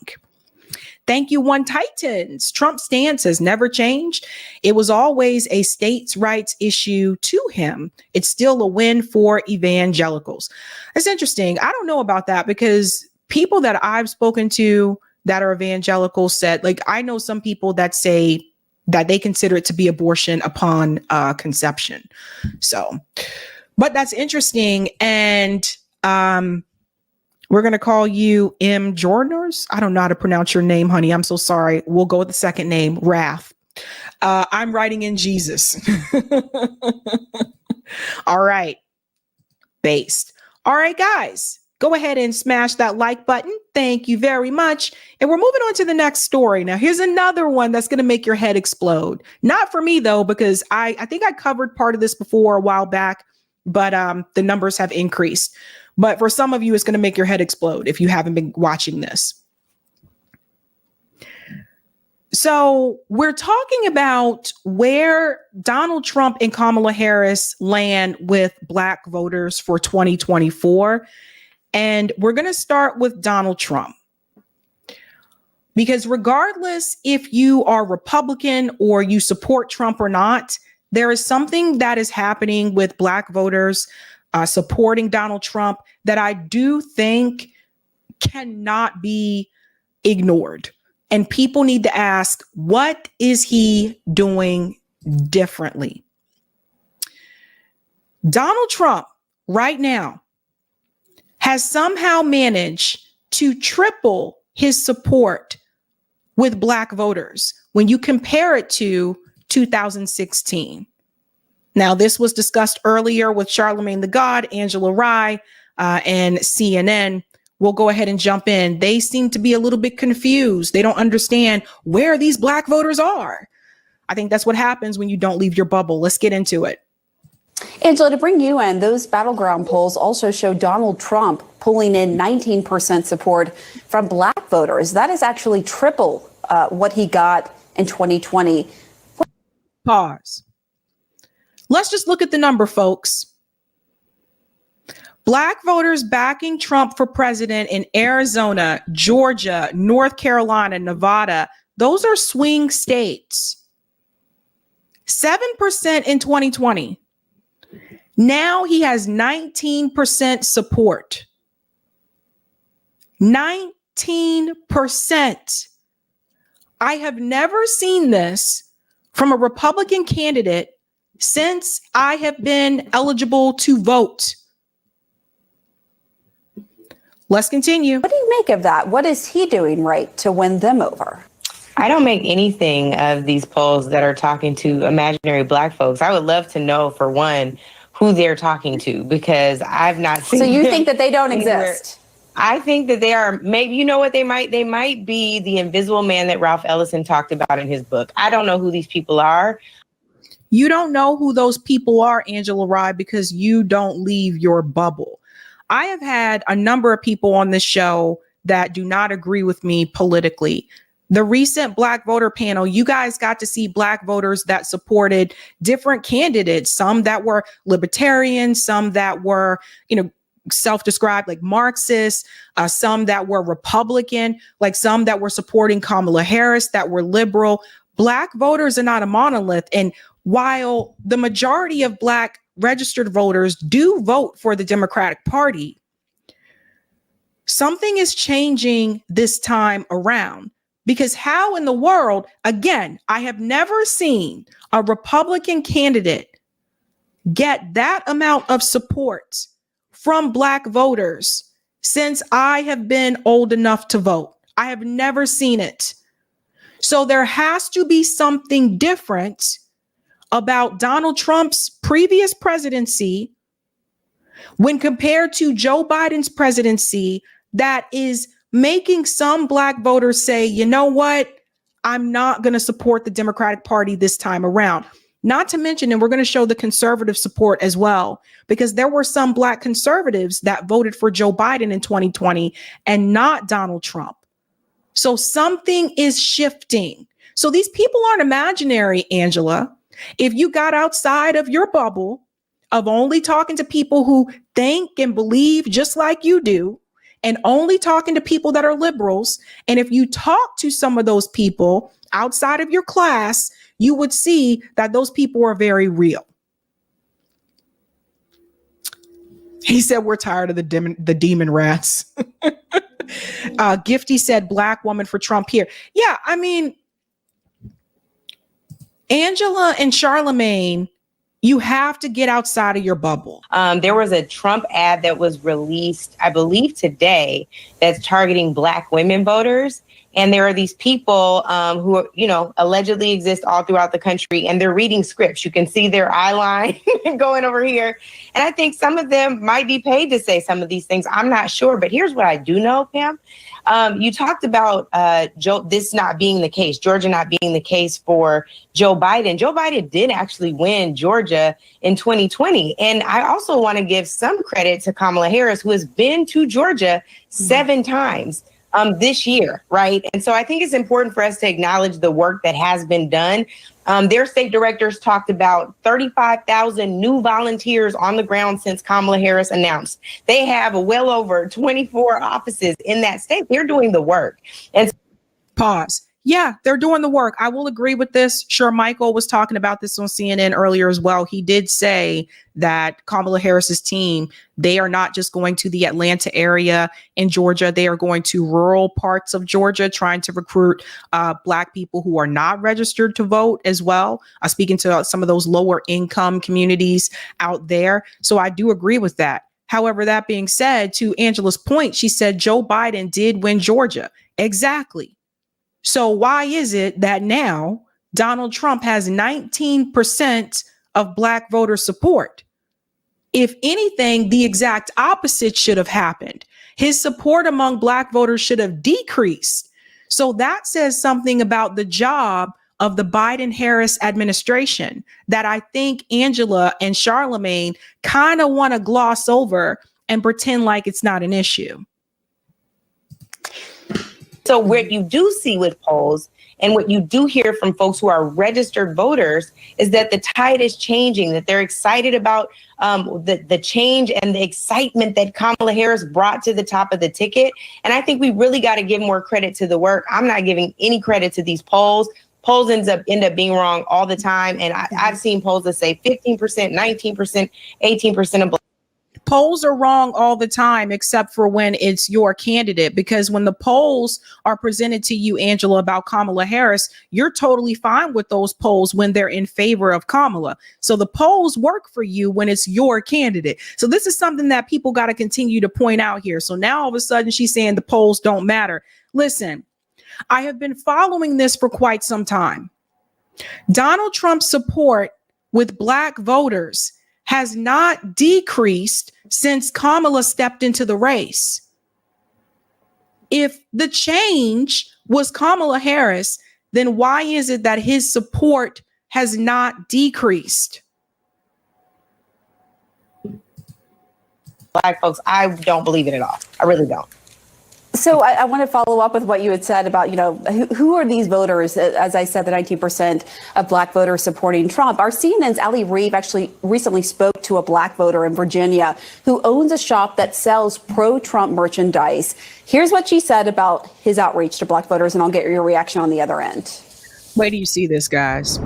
Thank you, One Titans. Trump's stance has never changed. It was always a states' rights issue to him. It's still a win for evangelicals. It's interesting. I don't know about that because people that I've spoken to that are evangelical said, like, I know some people that say that they consider it to be abortion upon conception. So, but that's interesting. And we're going to call you M. Jordaners. I don't know how to pronounce your name, honey. I'm so sorry. We'll go with the second name, Wrath. I'm writing in Jesus. All right. Based. All right, guys. Go ahead and smash that like button. Thank you very much. And we're moving on to the next story. Now, here's another one that's going to make your head explode. Not for me, though, because I think I covered part of this before a while back, but the numbers have increased. But for some of you, it's going to make your head explode if you haven't been watching this. So we're talking about where Donald Trump and Kamala Harris land with Black voters for 2024. And we're going to start with Donald Trump. Because regardless if you are Republican or you support Trump or not, there is something that is happening with Black voters supporting Donald Trump that I do think cannot be ignored. And people need to ask, what is he doing differently? Donald Trump right now has somehow managed to triple his support with Black voters when you compare it to 2016. Now, this was discussed earlier with Charlamagne the God, Angela Rye, and CNN. We'll go ahead and jump in. They seem to be a little bit confused. They don't understand where these Black voters are. I think that's what happens when you don't leave your bubble. Let's get into it. Angela, to bring you in, those battleground polls also show Donald Trump pulling in 19% support from Black voters. That is actually triple what he got in 2020. Pause. Let's just look at the number, folks. Black voters backing Trump for president in Arizona, Georgia, North Carolina, Nevada, those are swing states. 7% in 2020. Now he has 19% support. 19%. I have never seen this from a Republican candidate since I have been eligible to vote. Let's continue. What do you make of that? What is he doing right to win them over? I don't make anything of these polls that are talking to imaginary Black folks. I would love to know, for one, who they're talking to, because I've not seen. So you think that they don't exist? I think that they are, maybe, you know what, they might be the invisible man that Ralph Ellison talked about in his book. I don't know who these people are. You don't know who those people are, Angela Rye, because you don't leave your bubble. I have had a number of people on this show that do not agree with me politically. The recent Black voter panel, you guys got to see Black voters that supported different candidates, some that were libertarian, some that were, self-described like Marxists, some that were Republican, like some that were supporting Kamala Harris, that were liberal. Black voters are not a monolith. And while the majority of Black registered voters do vote for the Democratic Party, something is changing this time around. Because how in the world, again, I have never seen a Republican candidate get that amount of support from Black voters since I have been old enough to vote. I have never seen it. So there has to be something different about Donald Trump's previous presidency when compared to Joe Biden's presidency that is making some Black voters say, you know what, I'm not going to support the Democratic Party this time around. Not to mention, and we're going to show the conservative support as well, because there were some Black conservatives that voted for Joe Biden in 2020 and not Donald Trump. So something is shifting. So these people aren't imaginary, Angela. If you got outside of your bubble of only talking to people who think and believe just like you do, and only talking to people that are liberals, and if you talk to some of those people outside of your class, you would see that those people are very real. He said, we're tired of the demon rats. Gifty said, Black woman for Trump here. Yeah, I mean, Angela and Charlamagne, you have to get outside of your bubble. There was a Trump ad that was released, I believe today, that's targeting Black women voters. And there are these people who, allegedly exist all throughout the country, and they're reading scripts. You can see their eye line going over here. And I think some of them might be paid to say some of these things. I'm not sure. But here's what I do know, Pam. You talked about this not being the case, Georgia not being the case for Joe Biden. Joe Biden did actually win Georgia in 2020. And I also want to give some credit to Kamala Harris, who has been to Georgia 7 times this year, right? And so I think it's important for us to acknowledge the work that has been done. Their state directors talked about 35,000 new volunteers on the ground since Kamala Harris announced. They have well over 24 offices in that state. They're doing the work. And pause. Yeah, they're doing the work. I will agree with this. Sure, Michael was talking about this on CNN earlier as well. He did say that Kamala Harris's team, they are not just going to the Atlanta area in Georgia. They are going to rural parts of Georgia, trying to recruit Black people who are not registered to vote as well. Speaking to some of those lower income communities out there. So I do agree with that. However, that being said, to Angela's point, she said Joe Biden did win Georgia. Exactly. So why is it that now Donald Trump has 19% of Black voter support? If anything, the exact opposite should have happened. His support among Black voters should have decreased. So that says something about the job of the Biden-Harris administration that I think Angela and Charlamagne kind of want to gloss over and pretend like it's not an issue. So what you do see with polls and what you do hear from folks who are registered voters is that the tide is changing, that they're excited about the change and the excitement that Kamala Harris brought to the top of the ticket. And I think we really got to give more credit to the work. I'm not giving any credit to these polls. Polls end up being wrong all the time. And I've seen polls that say 15%, 19%, 18% of Black. Polls are wrong all the time, except for when it's your candidate, because when the polls are presented to you, Angela, about Kamala Harris, you're totally fine with those polls when they're in favor of Kamala. So the polls work for you when it's your candidate. So this is something that people got to continue to point out here. So now all of a sudden she's saying the polls don't matter. Listen, I have been following this for quite some time. Donald Trump's support with Black voters has not decreased since Kamala stepped into the race. If the change was Kamala Harris, then why is it that his support has not decreased? Black folks, I don't believe it at all. I really don't. So I want to follow up with what you had said about, who are these voters? As I said, the 19% of Black voters supporting Trump. Our CNN's Ali Reeve actually recently spoke to a Black voter in Virginia who owns a shop that sells pro-Trump merchandise. Here's what she said about his outreach to Black voters, and I'll get your reaction on the other end. Wait till you see this, guys.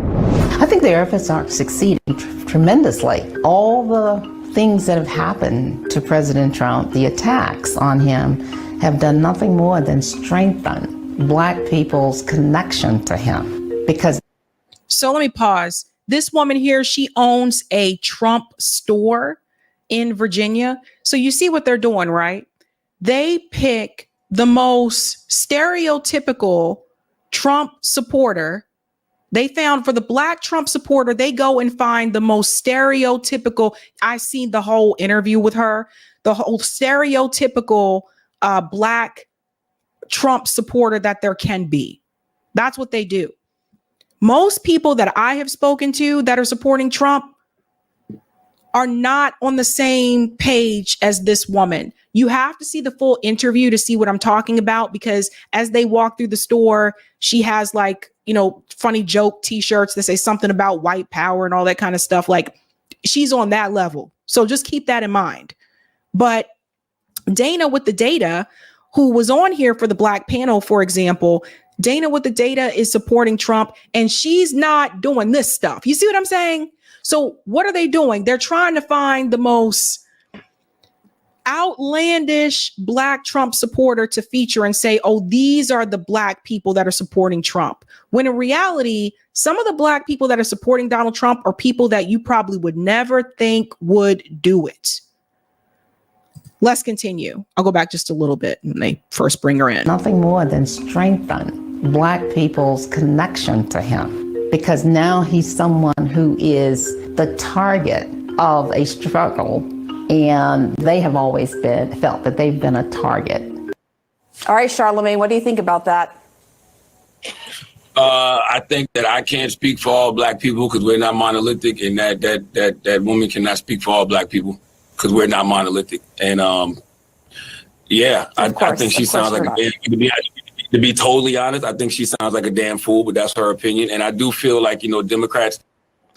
I think their efforts are succeeding tremendously. All the things that have happened to President Trump, the attacks on him, have done nothing more than strengthen Black people's connection to him. Because. So let me pause. This woman here, she owns a Trump store in Virginia. So you see what they're doing, right? They pick the most stereotypical Trump supporter. They found for the Black Trump supporter, they go and find the most stereotypical. I seen the whole interview with her, the whole stereotypical Black Trump supporter that there can be. That's what they do. Most people that I have spoken to that are supporting Trump are not on the same page as this woman. You have to see the full interview to see what I'm talking about, because as they walk through the store, she has funny joke t-shirts that say something about white power and all that kind of stuff. Like, she's on that level. So just keep that in mind. But Dana with the data, who was on here for the Black panel, for example, Dana with the data is supporting Trump, and she's not doing this stuff. You see what I'm saying? So what are they doing? They're trying to find the most outlandish Black Trump supporter to feature and say, oh, these are the Black people that are supporting Trump. When in reality, some of the Black people that are supporting Donald Trump are people that you probably would never think would do it. Let's continue. I'll go back just a little bit when they first bring her in. Nothing more than strengthen Black people's connection to him, because now he's someone who is the target of a struggle, and they have always felt that they've been a target. All right, Charlamagne, what do you think about that? I think that I can't speak for all Black people because we're not monolithic, and that woman cannot speak for all Black people because we're not monolithic. And I think she sounds like a damn, to be totally honest, I think she sounds like a damn fool, but that's her opinion. And I do feel like, Democrats.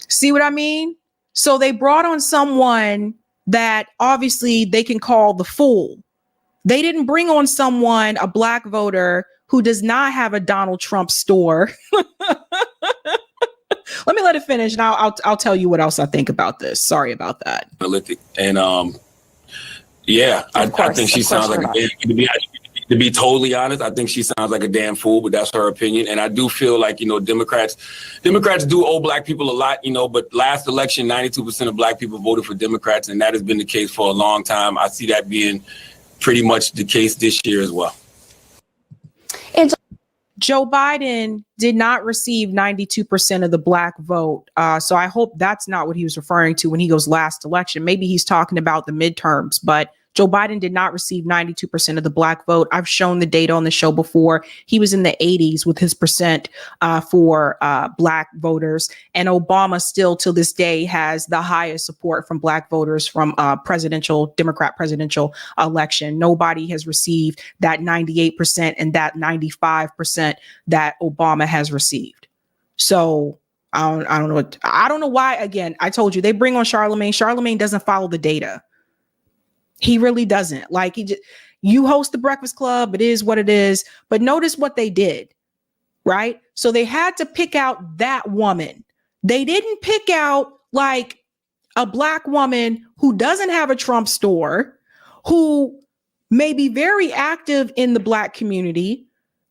See what I mean? So they brought on someone that obviously they can call the fool. They didn't bring on someone, a Black voter, who does not have a Donald Trump store. Let me let it finish, and I'll tell you what else I think about this. Sorry about that. And I think she sounds like to be totally honest, I think she sounds like a damn fool, but that's her opinion. And I do feel like, Democrats do owe black people a lot, but last election, 92% of black people voted for Democrats, and that has been the case for a long time. I see that being pretty much the case this year as well. Joe Biden did not receive 92% of the black vote. So I hope that's not what he was referring to when he goes last election. Maybe he's talking about the midterms, but Joe Biden did not receive 92% of the black vote. I've shown the data on the show before. He was in the 80s with his percent for black voters. And Obama still to this day has the highest support from black voters from Democrat presidential election. Nobody has received that 98% and that 95% that Obama has received. So I don't know why. Again, I told you they bring on Charlemagne. Charlemagne doesn't follow the data. He really doesn't. Like, you host the Breakfast Club. It is what it is. But notice what they did, right? So they had to pick out that woman. They didn't pick out like a black woman who doesn't have a Trump store, who may be very active in the black community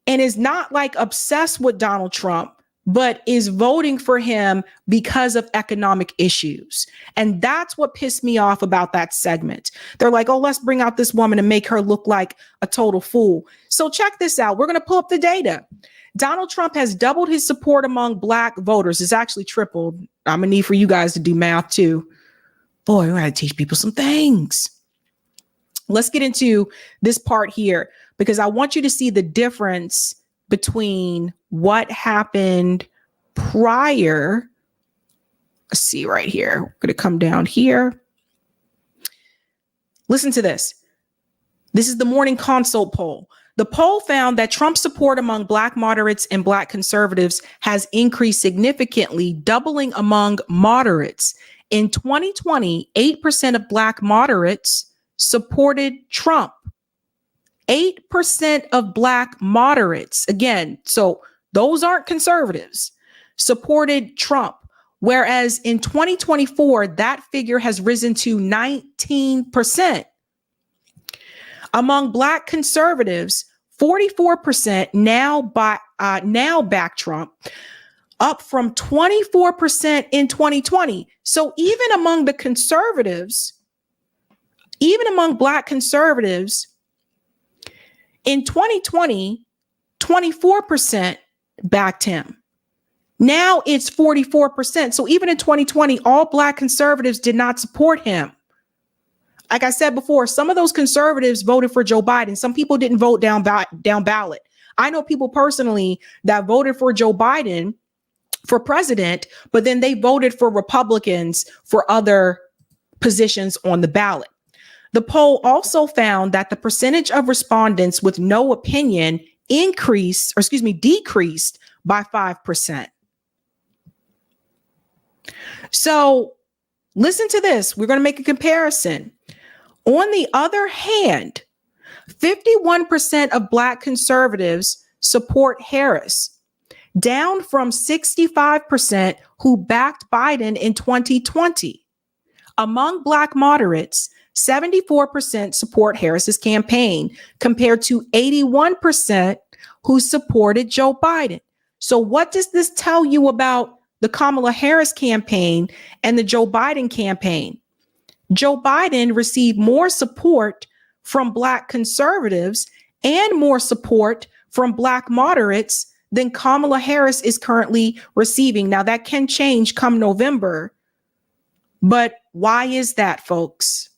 and is not like obsessed with Donald Trump, but is voting for him because of economic issues. And that's what pissed me off about that segment. They're like, oh, let's bring out this woman and make her look like a total fool. So check this out. We're going to pull up the data. Donald Trump has doubled his support among black voters. It's actually tripled. I'm going to need for you guys to do math too. Boy, we're going to teach people some things. Let's get into this part here because I want you to see the difference between what happened prior. Let's see right here. We're going to come down here. Listen to this. This is the Morning Consult poll. The poll found that Trump's support among black moderates and black conservatives has increased significantly, doubling among moderates. In 2020, 8% of black moderates supported Trump. 8% of black moderates, again, so those aren't conservatives, supported Trump. Whereas in 2024, that figure has risen to 19%. Among black conservatives, 44% now back Trump, up from 24% in 2020. So even among the conservatives, even among black conservatives, in 2020, 24% backed him. Now it's 44%. So even in 2020, all black conservatives did not support him. Like I said before, some of those conservatives voted for Joe Biden. Some people didn't vote down ballot. I know people personally that voted for Joe Biden for president, but then they voted for Republicans for other positions on the ballot. The poll also found that the percentage of respondents with no opinion decreased by 5%. So listen to this. We're going to make a comparison. On the other hand, 51% of black conservatives support Harris, down from 65% who backed Biden in 2020. Among black moderates, 74% support Harris's campaign compared to 81% who supported Joe Biden. So what does this tell you about the Kamala Harris campaign and the Joe Biden campaign? Joe Biden received more support from black conservatives and more support from black moderates than Kamala Harris is currently receiving. Now that can change come November, but why is that, folks?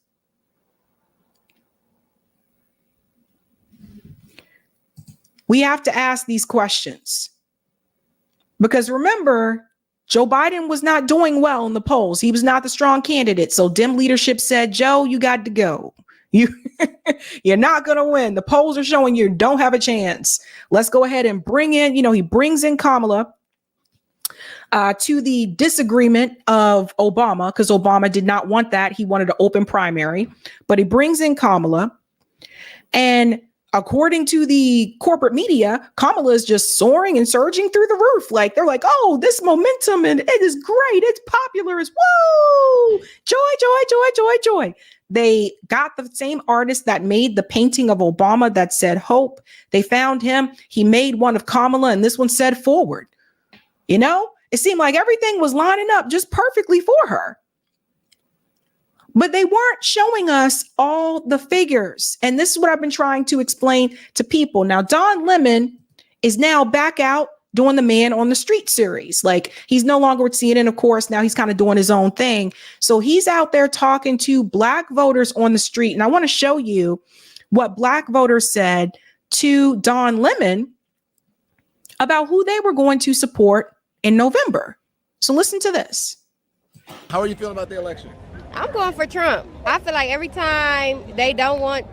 We have to ask these questions because remember, Joe Biden was not doing well in the polls. He was not the strong candidate. So Dem leadership said, Joe, you got to go. You're not going to win. The polls are showing you don't have a chance. Let's go ahead and bring in, he brings in Kamala to the disagreement of Obama, because Obama did not want that. He wanted an open primary, but he brings in Kamala. And according to the corporate media, Kamala is just soaring and surging through the roof. Like, they're like, oh, this momentum, and it is great. It's popular. It's woo! Joy, joy, joy, joy, joy. They got the same artist that made the painting of Obama that said hope. They found him. He made one of Kamala, and this one said forward. You know, it seemed like everything was lining up just perfectly for her. But they weren't showing us all the figures. And this is what I've been trying to explain to people. Now, Don Lemon is now back out doing the Man on the Street series. Like, he's no longer with CNN, of course. Now he's kind of doing his own thing. So he's out there talking to Black voters on the street. And I want to show you what Black voters said to Don Lemon about who they were going to support in November. So listen to this. How are you feeling about the election? I'm going for Trump. I feel like every time they don't want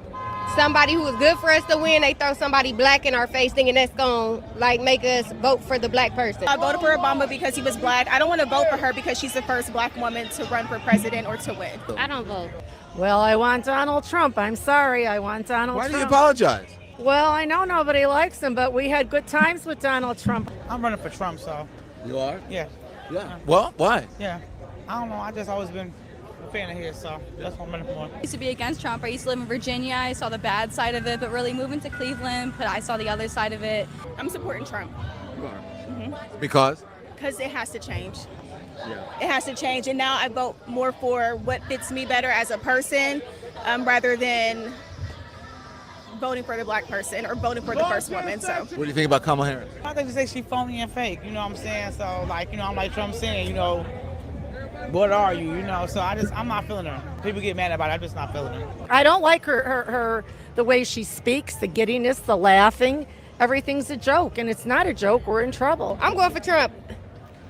somebody who is good for us to win, they throw somebody black in our face thinking that's going to like make us vote for the black person. I voted for Obama because he was black. I don't want to vote for her because she's the first black woman to run for president or to win. I don't vote. Well, I want Donald Trump. I'm sorry. I want Donald Trump. Why do you apologize? Well, I know nobody likes him, but we had good times with Donald Trump. I'm running for Trump, so. You are? Yeah. Yeah. Well, why? Yeah. I don't know. I just always been a fan of his, so that's what I'm running for. I used to be against Trump. I used to live in Virginia. I saw the bad side of it, but really moving to Cleveland, I saw the other side of it. I'm supporting Trump. You are. Mm-hmm. Because? Because it has to change. Yeah. It has to change, and now I vote more for what fits me better as a person, rather than voting for the black person or voting for the first woman. So What do you think about Kamala Harris? I think they say she's phony and fake, you know what I'm saying? So, like, you know, I'm like Trump saying, you know, what are you, you know? So I'm not feeling her. People get mad about it, I'm just not feeling her. I don't like her the way she speaks, the giddiness, the laughing. Everything's a joke, and it's not a joke. We're in trouble. I'm going for Trump.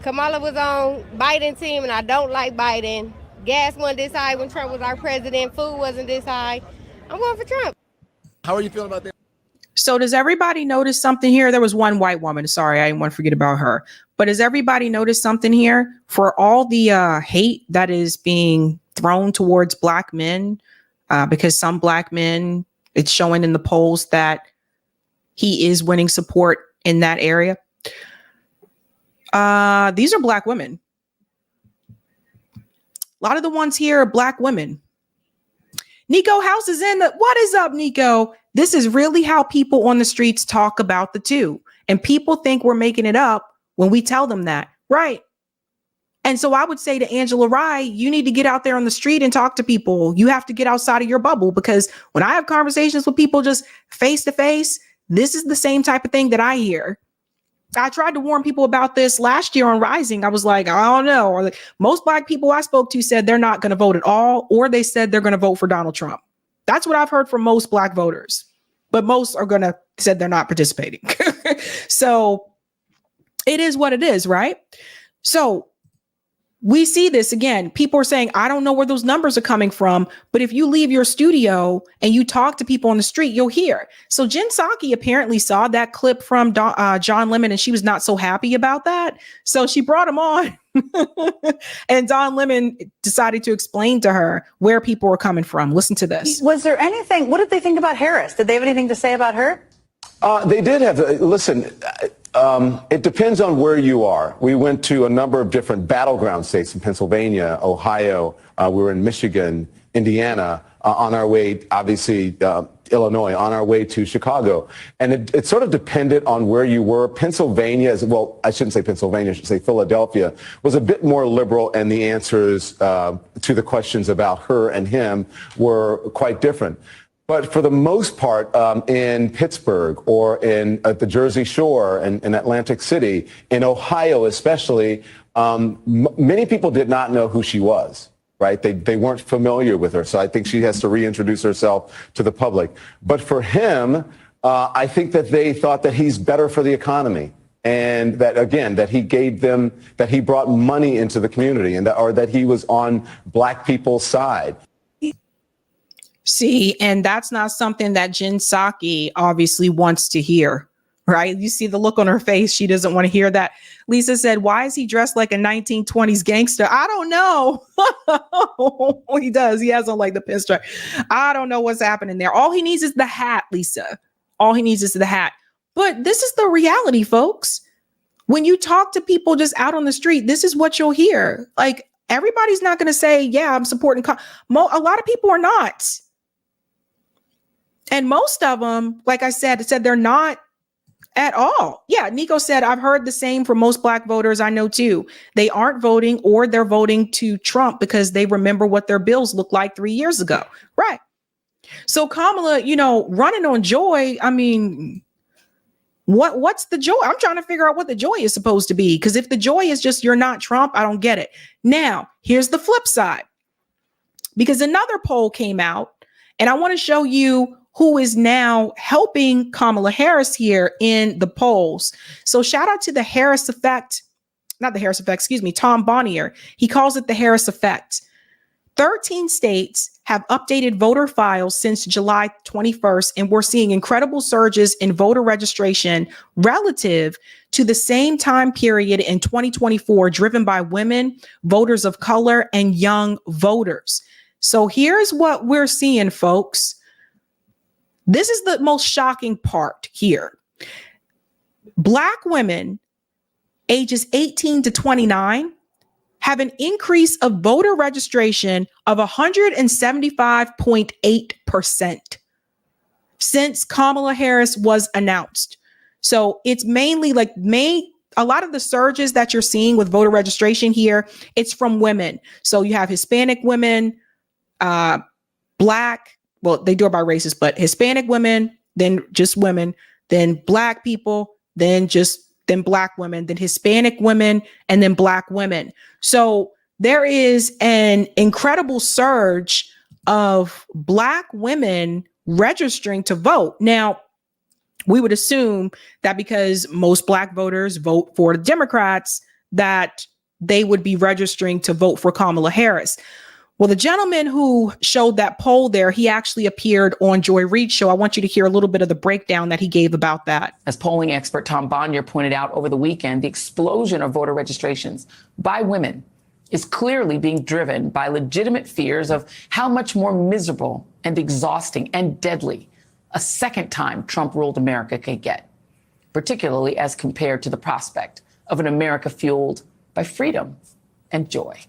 Kamala was on Biden's team, and I don't like Biden. Gas wasn't this high when Trump was our president. Food wasn't this high. I'm going for Trump. How are you feeling about that? So does everybody notice something here? There was one white woman. Sorry, I didn't want to forget about her. But does everybody notice something here? For all the hate that is being thrown towards black men, because some black men, it's showing in the polls that he is winning support in that area. These are black women. A lot of the ones here are black women. Nico House is in. What is up, Nico? This is really how people on the streets talk about the two. And people think we're making it up when we tell them that. Right. And so I would say to Angela Rye, you need to get out there on the street and talk to people. You have to get outside of your bubble, because when I have conversations with people just face to face, this is the same type of thing that I hear. I tried to warn people about this last year on Rising. I was like, I don't know. Or like, most black people I spoke to said they're not going to vote at all, or they said they're going to vote for Donald Trump. That's what I've heard from most black voters, but most are going to said they're not participating. So it is what it is, right? So we see this again. People are saying, I don't know where those numbers are coming from, but if you leave your studio and you talk to people on the street, you'll hear. So Jen Psaki apparently saw that clip from John Lemon, and she was not so happy about that. So she brought him on and Don Lemon decided to explain to her where people were coming from. Listen to this. Was there anything, what did they think about Harris? Did they have anything to say about her? They did have, listen, it depends on where you are. We went to a number of different battleground states in Pennsylvania, Ohio. We were in Michigan, Indiana, on our way, obviously, Illinois, on our way to Chicago. And it sort of depended on where you were. Pennsylvania, well, I shouldn't say Pennsylvania, I should say Philadelphia, was a bit more liberal, and the answers to the questions about her and him were quite different. But for the most part, in Pittsburgh or at the Jersey Shore and in Atlantic City, in Ohio especially, many people did not know who she was, right? They weren't familiar with her. So I think she has to reintroduce herself to the public. But for him, I think that they thought that he's better for the economy. And that, again, that he gave them, that he brought money into the community, and or that he was on black people's side. See, and that's not something that Jen Psaki obviously wants to hear, right? You see the look on her face. She doesn't want to hear that. Lisa said, why is he dressed like a 1920s gangster? I don't know. He does. He has on like the pinstripe. I don't know what's happening there. All he needs is the hat, Lisa. All he needs is the hat. But this is the reality, folks. When you talk to people just out on the street, this is what you'll hear. Like, everybody's not going to say, yeah, I'm supporting. A lot of people are not. And most of them, like I said they're not at all. Yeah, Nico said, I've heard the same from most Black voters I know too. They aren't voting, or they're voting to Trump because they remember what their bills looked like 3 years ago. Right. So Kamala, running on joy, I mean, what's the joy? I'm trying to figure out what the joy is supposed to be, because if the joy is just you're not Trump, I don't get it. Now, here's the flip side, because another poll came out, and I want to show you who is now helping Kamala Harris here in the polls. So shout out to the Harris effect, not the Harris effect, excuse me, Tom Bonnier. He calls it the Harris effect. 13 states have updated voter files since July 21st, and we're seeing incredible surges in voter registration relative to the same time period in 2024, driven by women, voters of color, and young voters. So here's what we're seeing, folks. This is the most shocking part here. Black women ages 18 to 29 have an increase of voter registration of 175.8% since Kamala Harris was announced. So it's mainly a lot of the surges that you're seeing with voter registration here, it's from women. So you have Hispanic women, Black, well, they do it by races, but Hispanic women, then just women, then Black people, then Black women, then Hispanic women, and then Black women. So there is an incredible surge of Black women registering to vote. Now, we would assume that because most Black voters vote for the Democrats, that they would be registering to vote for Kamala Harris. Well, the gentleman who showed that poll there, he actually appeared on Joy Reid's show. I want you to hear a little bit of the breakdown that he gave about that. As polling expert Tom Bonnier pointed out over the weekend, the explosion of voter registrations by women is clearly being driven by legitimate fears of how much more miserable and exhausting and deadly a second time Trump ruled America could get, particularly as compared to the prospect of an America fueled by freedom and joy.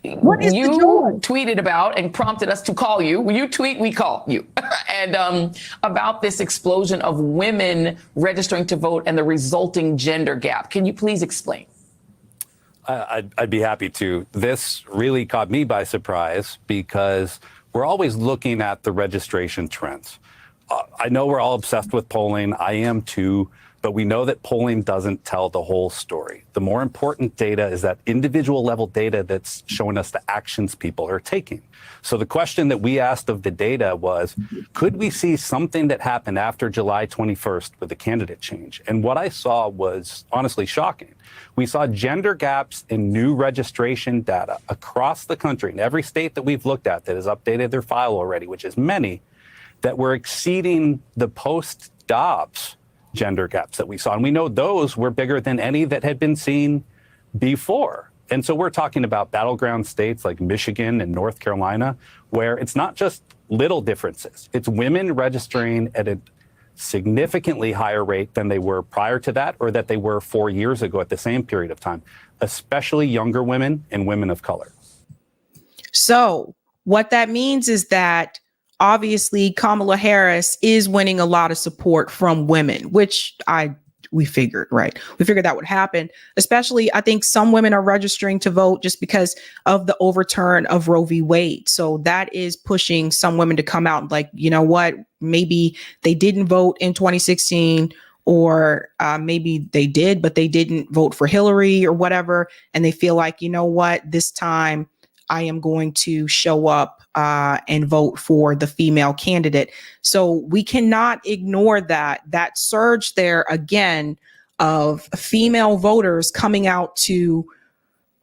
What is you the joy? tweeted about and prompted us to call you. When you tweet, we call you. And about this explosion of women registering to vote and the resulting gender gap. Can you please explain? I'd be happy to. This really caught me by surprise because we're always looking at the registration trends. I know we're all obsessed with polling. I am too. But we know that polling doesn't tell the whole story. The more important data is that individual level data that's showing us the actions people are taking. So the question that we asked of the data was, could we see something that happened after July 21st with the candidate change? And what I saw was honestly shocking. We saw gender gaps in new registration data across the country in every state that we've looked at that has updated their file already, which is many, that were exceeding the post-Dobbs gender gaps that we saw. And we know those were bigger than any that had been seen before. And so we're talking about battleground states like Michigan and North Carolina, where it's not just little differences. It's women registering at a significantly higher rate than they were prior to that, or that they were 4 years ago at the same period of time, especially younger women and women of color. So what that means is that obviously Kamala Harris is winning a lot of support from women, which we figured, right? We figured that would happen. Especially, I think some women are registering to vote just because of the overturn of Roe v. Wade. So that is pushing some women to come out like, you know what, maybe they didn't vote in 2016, or maybe they did, but they didn't vote for Hillary or whatever. And they feel like, you know what, this time I am going to show up and vote for the female candidate. So we cannot ignore that surge there again of female voters coming out to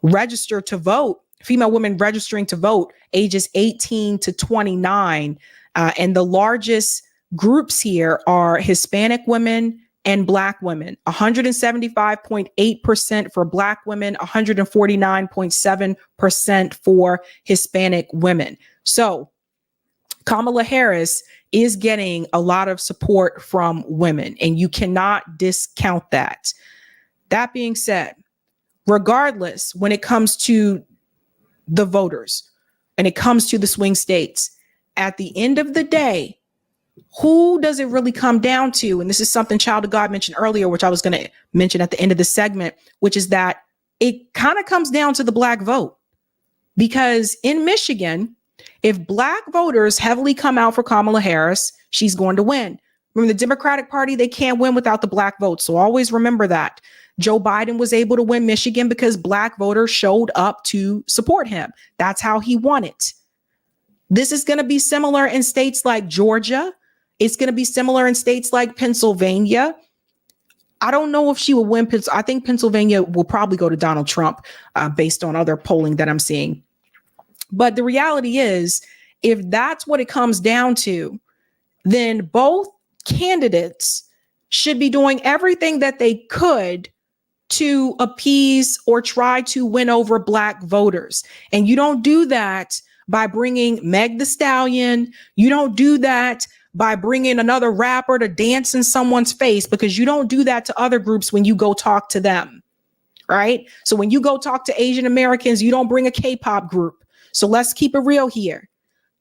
register to vote, female women registering to vote ages 18 to 29. And the largest groups here are Hispanic women and Black women, 175.8% for Black women, 149.7% for Hispanic women. So Kamala Harris is getting a lot of support from women, and you cannot discount that. That being said, regardless, when it comes to the voters and it comes to the swing states, at the end of the day, who does it really come down to? And this is something Child of God mentioned earlier, which I was going to mention at the end of the segment, which is that it kind of comes down to the Black vote. Because in Michigan, if Black voters heavily come out for Kamala Harris, she's going to win. Remember, the Democratic Party, they can't win without the Black vote. So always remember that. Joe Biden was able to win Michigan because Black voters showed up to support him. That's how he won it. This is going to be similar in states like Georgia. It's going to be similar in states like Pennsylvania. I don't know if she will win. I think Pennsylvania will probably go to Donald Trump based on other polling that I'm seeing. But the reality is, if that's what it comes down to, then both candidates should be doing everything that they could to appease or try to win over Black voters. And you don't do that by bringing Meg the Stallion. You don't do that by bringing another rapper to dance in someone's face, because you don't do that to other groups when you go talk to them, right? So when you go talk to Asian Americans, you don't bring a K-pop group. So let's keep it real here.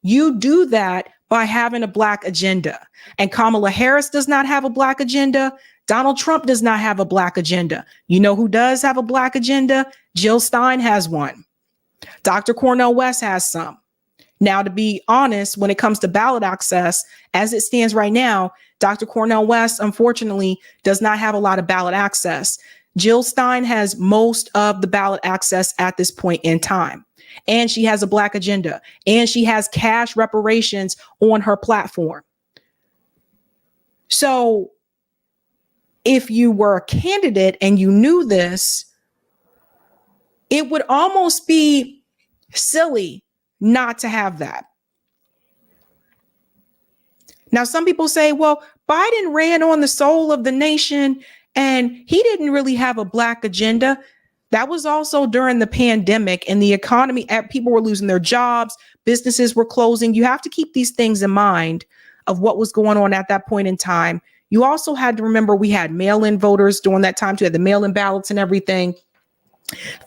You do that by having a Black agenda. And Kamala Harris does not have a Black agenda. Donald Trump does not have a Black agenda. You know who does have a Black agenda? Jill Stein has one. Dr. Cornel West has some. Now, to be honest, when it comes to ballot access, as it stands right now, Dr. Cornel West, unfortunately, does not have a lot of ballot access. Jill Stein has most of the ballot access at this point in time. And she has a Black agenda. And she has cash reparations on her platform. So if you were a candidate and you knew this, it would almost be silly not to have that. Now, some people say, well, Biden ran on the soul of the nation and he didn't really have a Black agenda. That was also during the pandemic and the economy. People were losing their jobs. Businesses were closing. You have to keep these things in mind of what was going on at that point in time. You also had to remember we had mail-in voters during that time too, had the mail-in ballots and everything.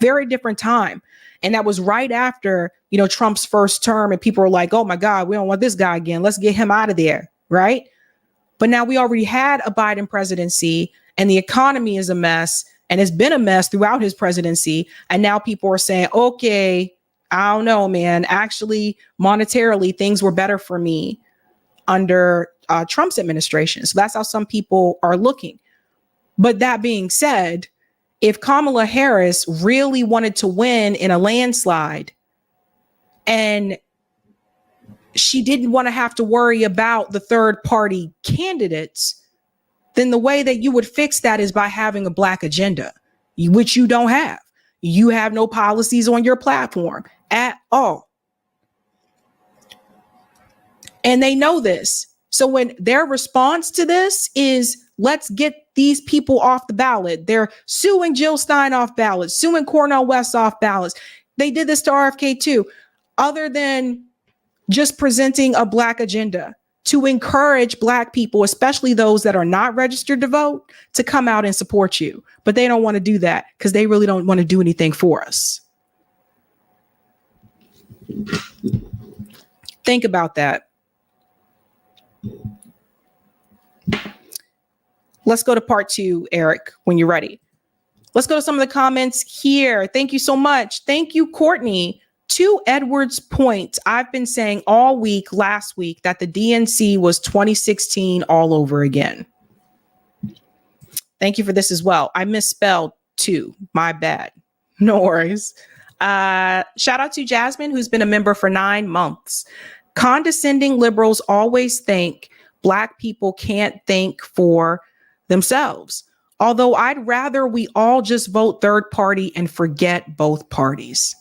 Very different time. And that was right after, Trump's first term, and people were like, oh my God, we don't want this guy again. Let's get him out of there. Right. But now we already had a Biden presidency and the economy is a mess, and it's been a mess throughout his presidency. And now people are saying, okay, I don't know, man, actually, monetarily, things were better for me under Trump's administration. So that's how some people are looking. But that being said, if Kamala Harris really wanted to win in a landslide and she didn't want to have to worry about the third party candidates, then the way that you would fix that is by having a Black agenda, which you don't have. You have no policies on your platform at all. And they know this. So when their response to this is, let's get these people off the ballot, they're suing Jill Stein off ballots, suing Cornel West off ballots. They did this to RFK too, other than just presenting a Black agenda to encourage Black people, especially those that are not registered to vote, to come out and support you. But they don't want to do that because they really don't want to do anything for us. Think about that. Let's go to part 2, Eric, when you're ready. Let's go to some of the comments here. Thank you so much. Thank you, Courtney. To Edward's point, I've been saying all week, last week, that the DNC was 2016 all over again. Thank you for this as well. I misspelled too. My bad. No worries. Shout out to Jasmine, who's been a member for 9 months. Condescending liberals always think Black people can't think for themselves. Although I'd rather we all just vote third party and forget both parties.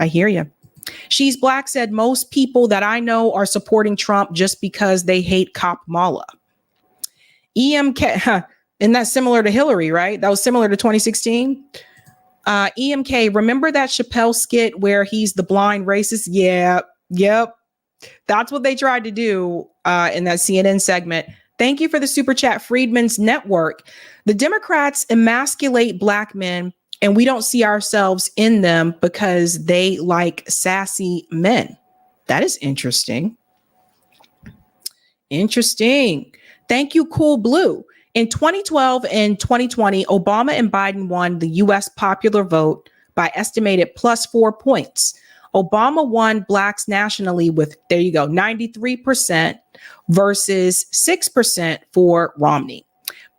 I hear you. She's Black said most people that I know are supporting Trump just because they hate Kamala. EMK, and that's similar to Hillary, right? That was similar to 2016. EMK, remember that Chappelle skit where he's the blind racist? Yeah, yep. That's what they tried to do in that CNN segment. Thank you for the super chat, Freedmen's Network. The Democrats emasculate Black men, and we don't see ourselves in them because they like sassy men. That is interesting. Interesting. Thank you, Cool Blue. In 2012 and 2020, Obama and Biden won the U.S. popular vote by estimated +4 points. Obama won Blacks nationally with, there you go, 93% versus 6% for Romney.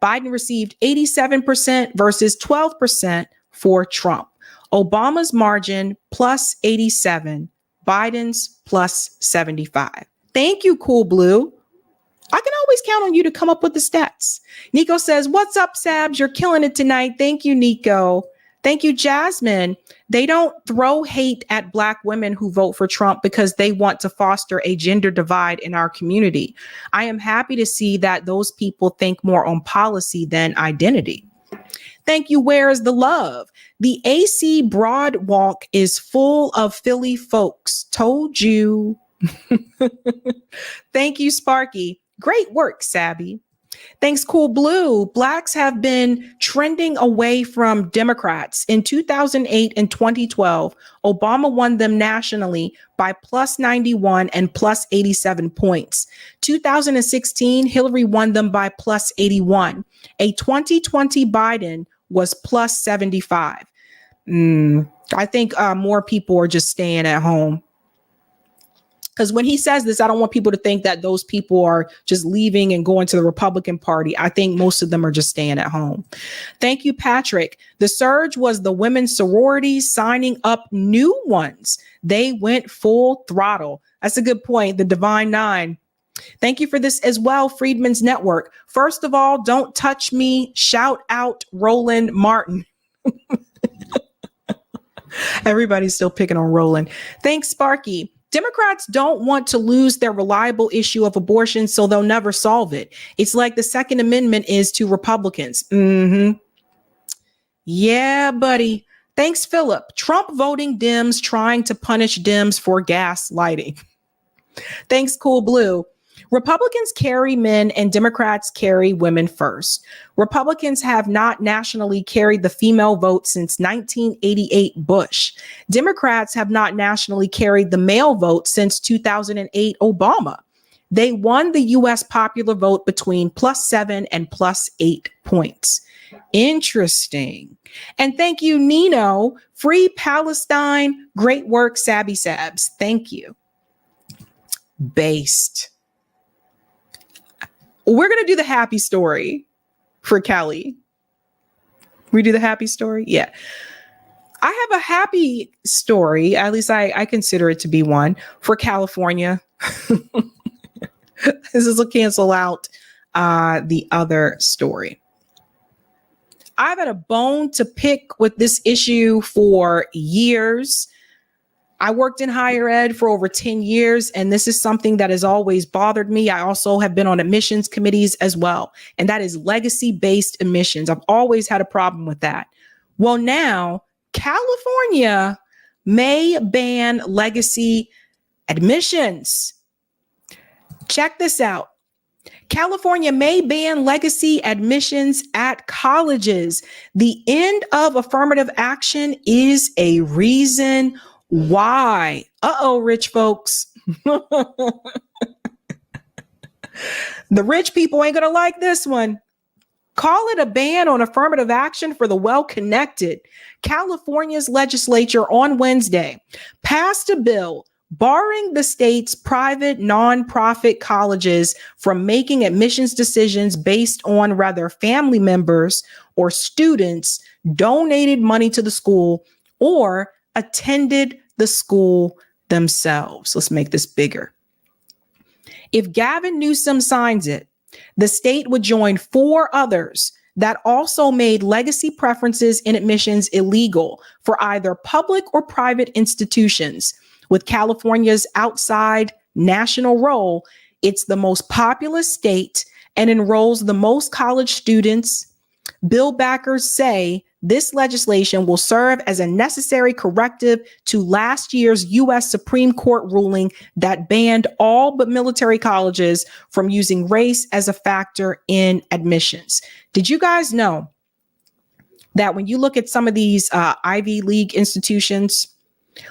Biden received 87% versus 12% for Trump. Obama's margin +87, Biden's +75. Thank you, Cool Blue. I can always count on you to come up with the stats. Nico says, what's up, Sabs? You're killing it tonight. Thank you, Nico. Thank you, Jasmine. They don't throw hate at Black women who vote for Trump because they want to foster a gender divide in our community. I am happy to see that those people think more on policy than identity. Thank you. Where is the love? The AC Broadwalk is full of Philly folks. Told you. Thank you, Sparky. Great work, Sabby. Thanks, Cool Blue. Blacks have been trending away from Democrats. In 2008 and 2012, Obama won them nationally by +91 and +87 points. 2016, Hillary won them by +81. A 2020 Biden was +75. I think more people are just staying at home. Because when he says this, I don't want people to think that those people are just leaving and going to the Republican Party. I think most of them are just staying at home. Thank you, Patrick. The surge was the women's sororities signing up new ones. They went full throttle. That's a good point. The Divine Nine. Thank you for this as well, Freedmen's Network. First of all, don't touch me. Shout out Roland Martin. Everybody's still picking on Roland. Thanks, Sparky. Democrats don't want to lose their reliable issue of abortion, so they'll never solve it. It's like the Second Amendment is to Republicans. Yeah, buddy. Thanks, Philip. Trump voting Dems trying to punish Dems for gaslighting. Thanks, Cool Blue. Republicans carry men and Democrats carry women first. Republicans have not nationally carried the female vote since 1988 Bush. Democrats have not nationally carried the male vote since 2008 Obama. They won the U.S. popular vote between +7 and +8 points. Interesting. And thank you, Nino. Free Palestine. Great work, Sabby Sabs. Thank you. Based. We're going to do the happy story for Kelly. We do the happy story? Yeah. I have a happy story, at least I consider it to be one, for California. This will cancel out the other story. I've had a bone to pick with this issue for years. I worked in higher ed for over 10 years, and this is something that has always bothered me. I also have been on admissions committees as well, and that is legacy-based admissions. I've always had a problem with that. Well, now California may ban legacy admissions. Check this out. California may ban legacy admissions at colleges. The end of affirmative action is a reason why. Rich folks. The rich people ain't going to like this one. Call it a ban on affirmative action for the well-connected. California's legislature on Wednesday passed a bill barring the state's private nonprofit colleges from making admissions decisions based on whether family members or students donated money to the school or attended the school themselves. Let's make this bigger. If Gavin Newsom signs it, the state would join 4 others that also made legacy preferences in admissions illegal for either public or private institutions. With California's outside national role, it's the most populous state and enrolls the most college students. Bill backers say this legislation will serve as a necessary corrective to last year's U.S. Supreme Court ruling that banned all but military colleges from using race as a factor in admissions. Did you guys know that when you look at some of these Ivy League institutions,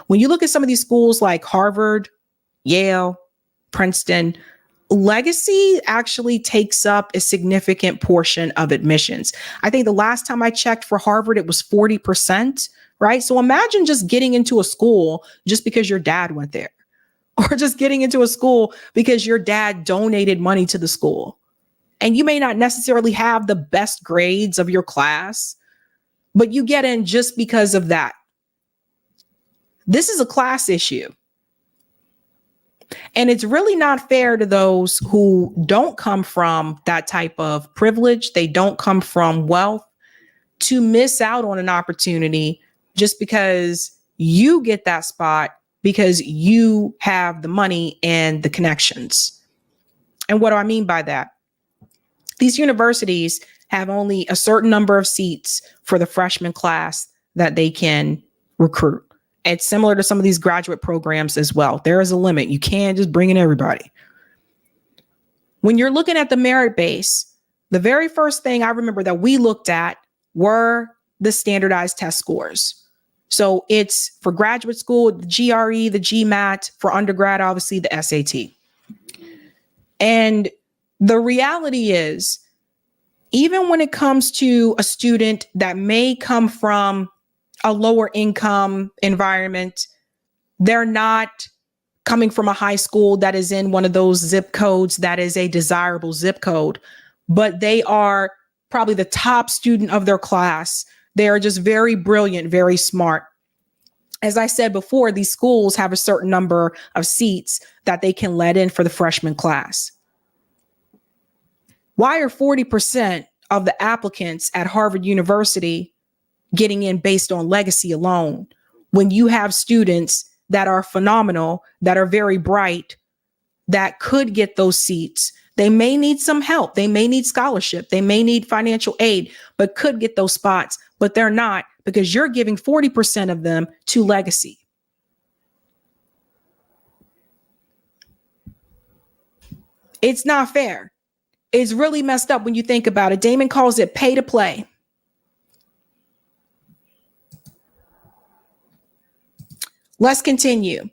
when you look at some of these schools like Harvard, Yale, Princeton, legacy actually takes up a significant portion of admissions. I think the last time I checked for Harvard, it was 40%, right? So imagine just getting into a school just because your dad went there, or just getting into a school because your dad donated money to the school. And you may not necessarily have the best grades of your class, but you get in just because of that. This is a class issue. And it's really not fair to those who don't come from that type of privilege. They don't come from wealth to miss out on an opportunity just because you get that spot because you have the money and the connections. And what do I mean by that? These universities have only a certain number of seats for the freshman class that they can recruit. It's similar to some of these graduate programs as well. There is a limit. You can't just bring in everybody. When you're looking at the merit base, the very first thing I remember that we looked at were the standardized test scores. So it's for graduate school, the GRE, the GMAT, for undergrad, obviously the SAT. And the reality is, even when it comes to a student that may come from a lower income environment, they're not coming from a high school that is in one of those zip codes that is a desirable zip code, but they are probably the top student of their class. They are just very brilliant, very smart. As I said before, these schools have a certain number of seats that they can let in for the freshman class. Why are 40% of the applicants at Harvard University getting in based on legacy alone, when you have students that are phenomenal, that are very bright, that could get those seats? They may need some help. They may need scholarship. They may need financial aid, but could get those spots, but they're not, because you're giving 40% of them to legacy. It's not fair. It's really messed up when you think about it. Damon calls it pay to play. Let's continue.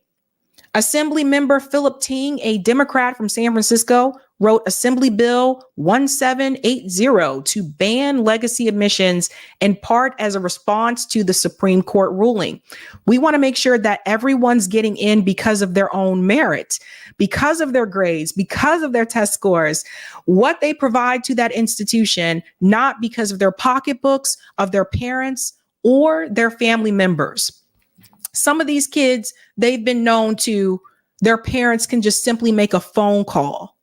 Assembly member Philip Ting, a Democrat from San Francisco, wrote Assembly Bill 1780 to ban legacy admissions, in part as a response to the Supreme Court ruling. We want to make sure that everyone's getting in because of their own merit, because of their grades, because of their test scores, what they provide to that institution, not because of their pocketbooks, of their parents, or their family members. Some of these kids, they've been known to, their parents can just simply make a phone call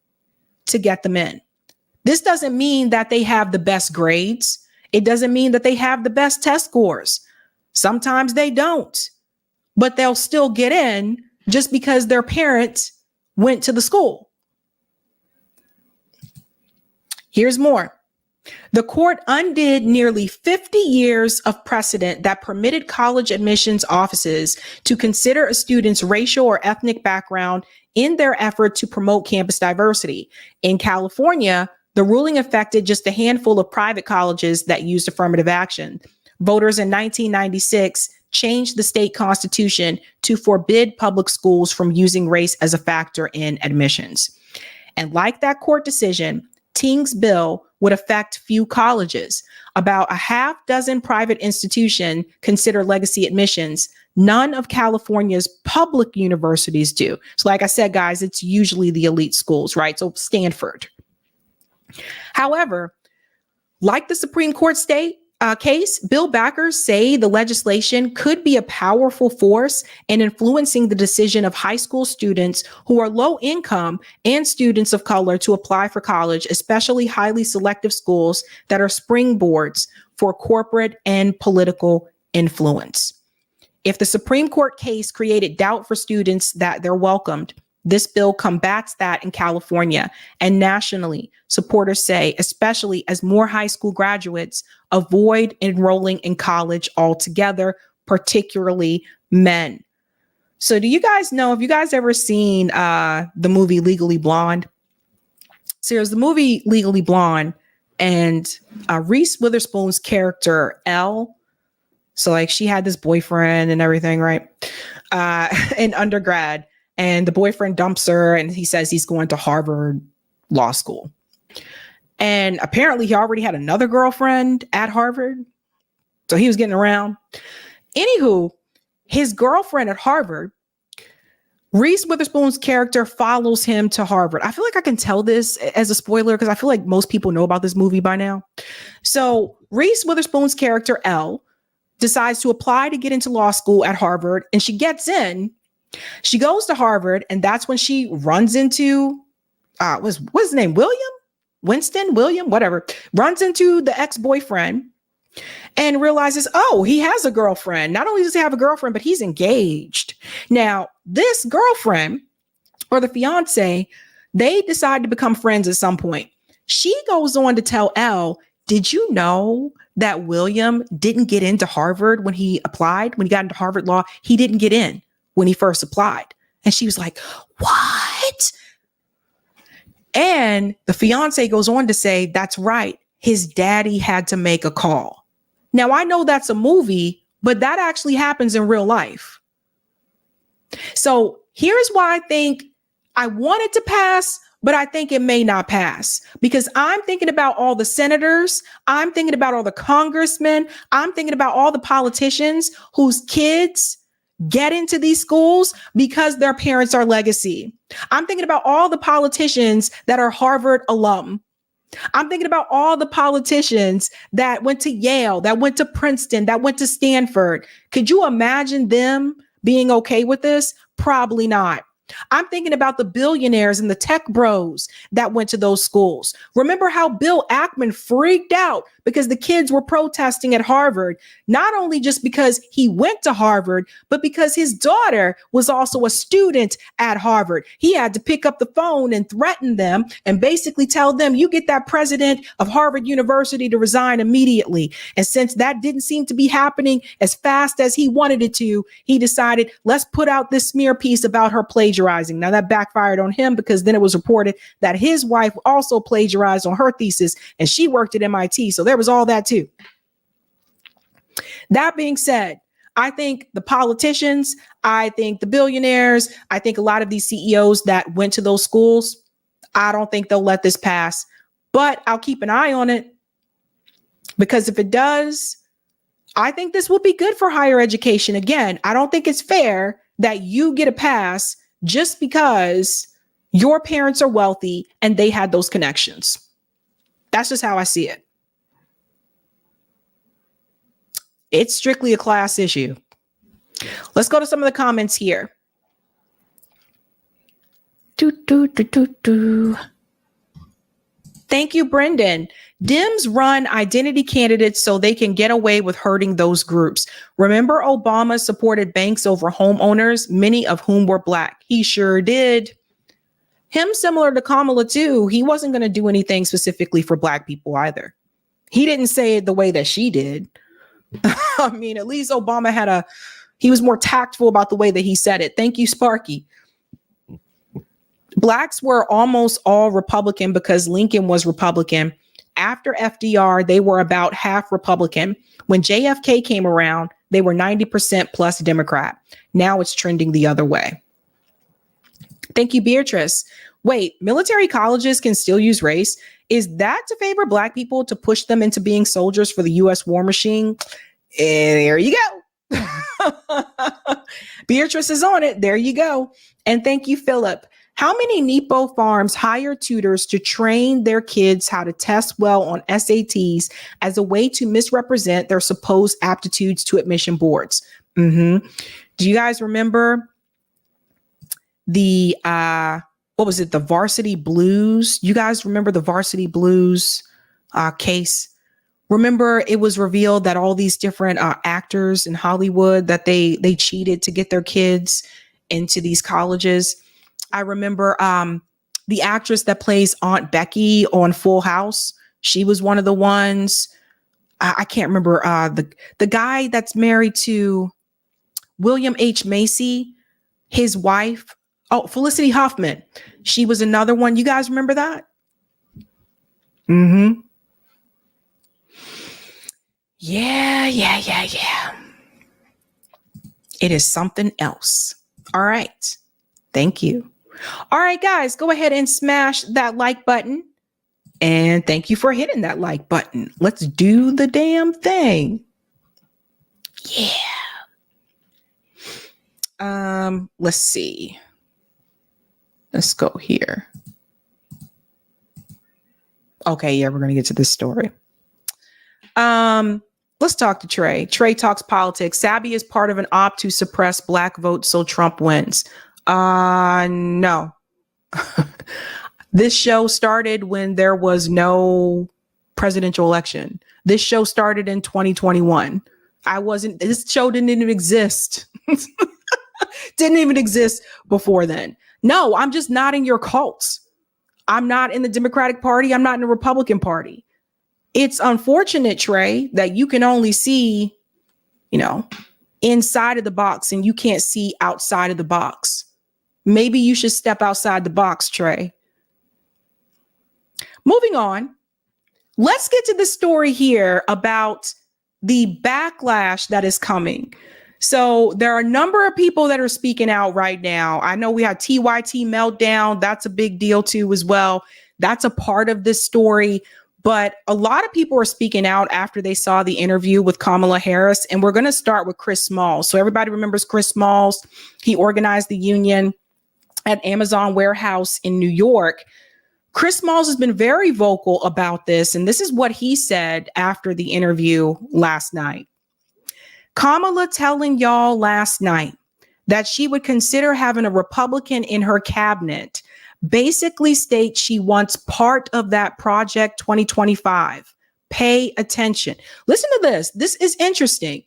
to get them in. This doesn't mean that they have the best grades. It doesn't mean that they have the best test scores. Sometimes they don't, but they'll still get in just because their parents went to the school. Here's more. The court undid nearly 50 years of precedent that permitted college admissions offices to consider a student's racial or ethnic background in their effort to promote campus diversity. In California, the ruling affected just a handful of private colleges that used affirmative action. Voters in 1996 changed the state constitution to forbid public schools from using race as a factor in admissions. And like that court decision, Ting's bill would affect few colleges. About a half dozen private institutions consider legacy admissions. None of California's public universities do. So like I said, guys, it's usually the elite schools, right? So Stanford. However, like the Supreme Court case, bill backers say the legislation could be a powerful force in influencing the decision of high school students who are low income and students of color to apply for college, especially highly selective schools that are springboards for corporate and political influence. If the Supreme Court case created doubt for students that they're welcomed, This bill combats that in California and nationally. Supporters say, especially as more high school graduates avoid enrolling in college altogether, particularly men. So do you guys know, have you guys ever seen the movie Legally Blonde? So there's the movie Legally Blonde, and Reese Witherspoon's character, Elle, so like she had this boyfriend and everything, right? In undergrad. And the boyfriend dumps her and he says he's going to Harvard Law School. And apparently he already had another girlfriend at Harvard. So he was getting around. Anywho, his girlfriend at Harvard, Reese Witherspoon's character follows him to Harvard. I feel like I can tell this as a spoiler because I feel like most people know about this movie by now. So Reese Witherspoon's character, Elle, decides to apply to get into law school at Harvard, and she gets in. She goes to Harvard, and that's when she runs into, what's his name? William, whatever. Runs into the ex-boyfriend and realizes, oh, he has a girlfriend. Not only does he have a girlfriend, but he's engaged. Now, this girlfriend or the fiance, they decide to become friends at some point. She goes on to tell Elle, did you know that William didn't get into Harvard when he applied? When he got into Harvard Law, he didn't get in when he first applied. And she was like, what? And the fiance goes on to say, that's right. His daddy had to make a call. Now, I know that's a movie, but that actually happens in real life. So here's why I think I want it to pass, but I think it may not pass because I'm thinking about all the senators. I'm thinking about all the congressmen. I'm thinking about all the politicians whose kids get into these schools because their parents are legacy. I'm thinking about all the politicians that are Harvard alum. I'm thinking about all the politicians that went to Yale, that went to Princeton, that went to Stanford. Could you imagine them being okay with this? Probably not. I'm thinking about the billionaires and the tech bros that went to those schools. Remember how Bill Ackman freaked out because the kids were protesting at Harvard, not only just because he went to Harvard, but because his daughter was also a student at Harvard. He had to pick up the phone and threaten them and basically tell them, you get that president of Harvard University to resign immediately. And since that didn't seem to be happening as fast as he wanted it to, he decided, let's put out this smear piece about her plagiarizing. Now that backfired on him because then it was reported that his wife also plagiarized on her thesis and she worked at MIT. So there was all that too. That being said, I think the politicians, I think the billionaires, I think a lot of these CEOs that went to those schools, I don't think they'll let this pass, but I'll keep an eye on it because if it does, I think this will be good for higher education. Again, I don't think it's fair that you get a pass just because your parents are wealthy and they had those connections. That's just how I see it. It's strictly a class issue. Let's go to some of the comments here. Thank you, Brendan. Dems run identity candidates so they can get away with hurting those groups. Remember, Obama supported banks over homeowners, many of whom were Black. He sure did. Him, similar to Kamala, too. He wasn't going to do anything specifically for Black people either. He didn't say it the way that she did. I mean, at least Obama he was more tactful about the way that he said it. Thank you, Sparky. Blacks were almost all Republican because Lincoln was Republican. After FDR, they were about half Republican. When JFK came around, they were 90% plus Democrat. Now it's trending the other way. Thank you, Beatrice. Wait, military colleges can still use race? Is that to favor Black people to push them into being soldiers for the U.S. war machine? And there you go. Beatrice is on it. There you go. And thank you, Philip. How many Nepo farms hire tutors to train their kids how to test well on SATs as a way to misrepresent their supposed aptitudes to admission boards? Do you guys remember the, what was it? The Varsity Blues? You guys remember the Varsity Blues case? Remember, it was revealed that all these different actors in Hollywood, that they cheated to get their kids into these colleges. I remember the actress that plays Aunt Becky on Full House. She was one of the ones. I can't remember the guy that's married to William H. Macy, his wife. Oh, Felicity Huffman. She was another one. You guys remember that? Mm-hmm. Yeah. It is something else. All right. Thank you. All right, guys, go ahead and smash that like button. And thank you for hitting that like button. Let's do the damn thing. Yeah. Let's see. Let's go here. Okay, yeah, we're going to get to this story. Let's talk to Trey. Trey talks politics. Sabby is part of an op to suppress black votes so Trump wins. No. This show started when there was no presidential election. This show started in 2021. This show didn't even exist. Didn't even exist before then. No, I'm just not in your cults. I'm not in the Democratic Party. I'm not in the Republican Party. It's unfortunate, Trey, that you can only see, inside of the box and you can't see outside of the box. Maybe you should step outside the box, Trey. Moving on, let's get to the story here about the backlash that is coming. So there are a number of people that are speaking out right now. I know we have TYT Meltdown. That's a big deal too as well. That's a part of this story. But a lot of people are speaking out after they saw the interview with Kamala Harris. And we're going to start with Chris Smalls. So everybody remembers Chris Smalls. He organized the union at Amazon warehouse in New York. Chris Smalls has been very vocal about this. And this is what he said after the interview last night. Kamala telling y'all last night that she would consider having a Republican in her cabinet basically states she wants part of that Project 2025. Pay attention. Listen to this. This is interesting.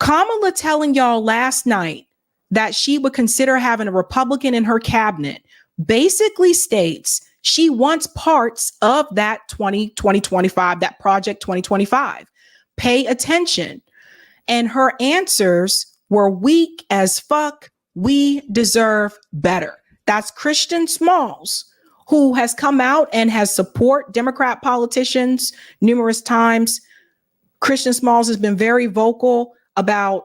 Kamala telling y'all last night that she would consider having a Republican in her cabinet basically states she wants parts of that 2025, that Project 2025. Pay attention. And her answers were weak as fuck. We deserve better. That's Christian Smalls, who has come out and has support Democrat politicians numerous times. Christian Smalls has been very vocal about,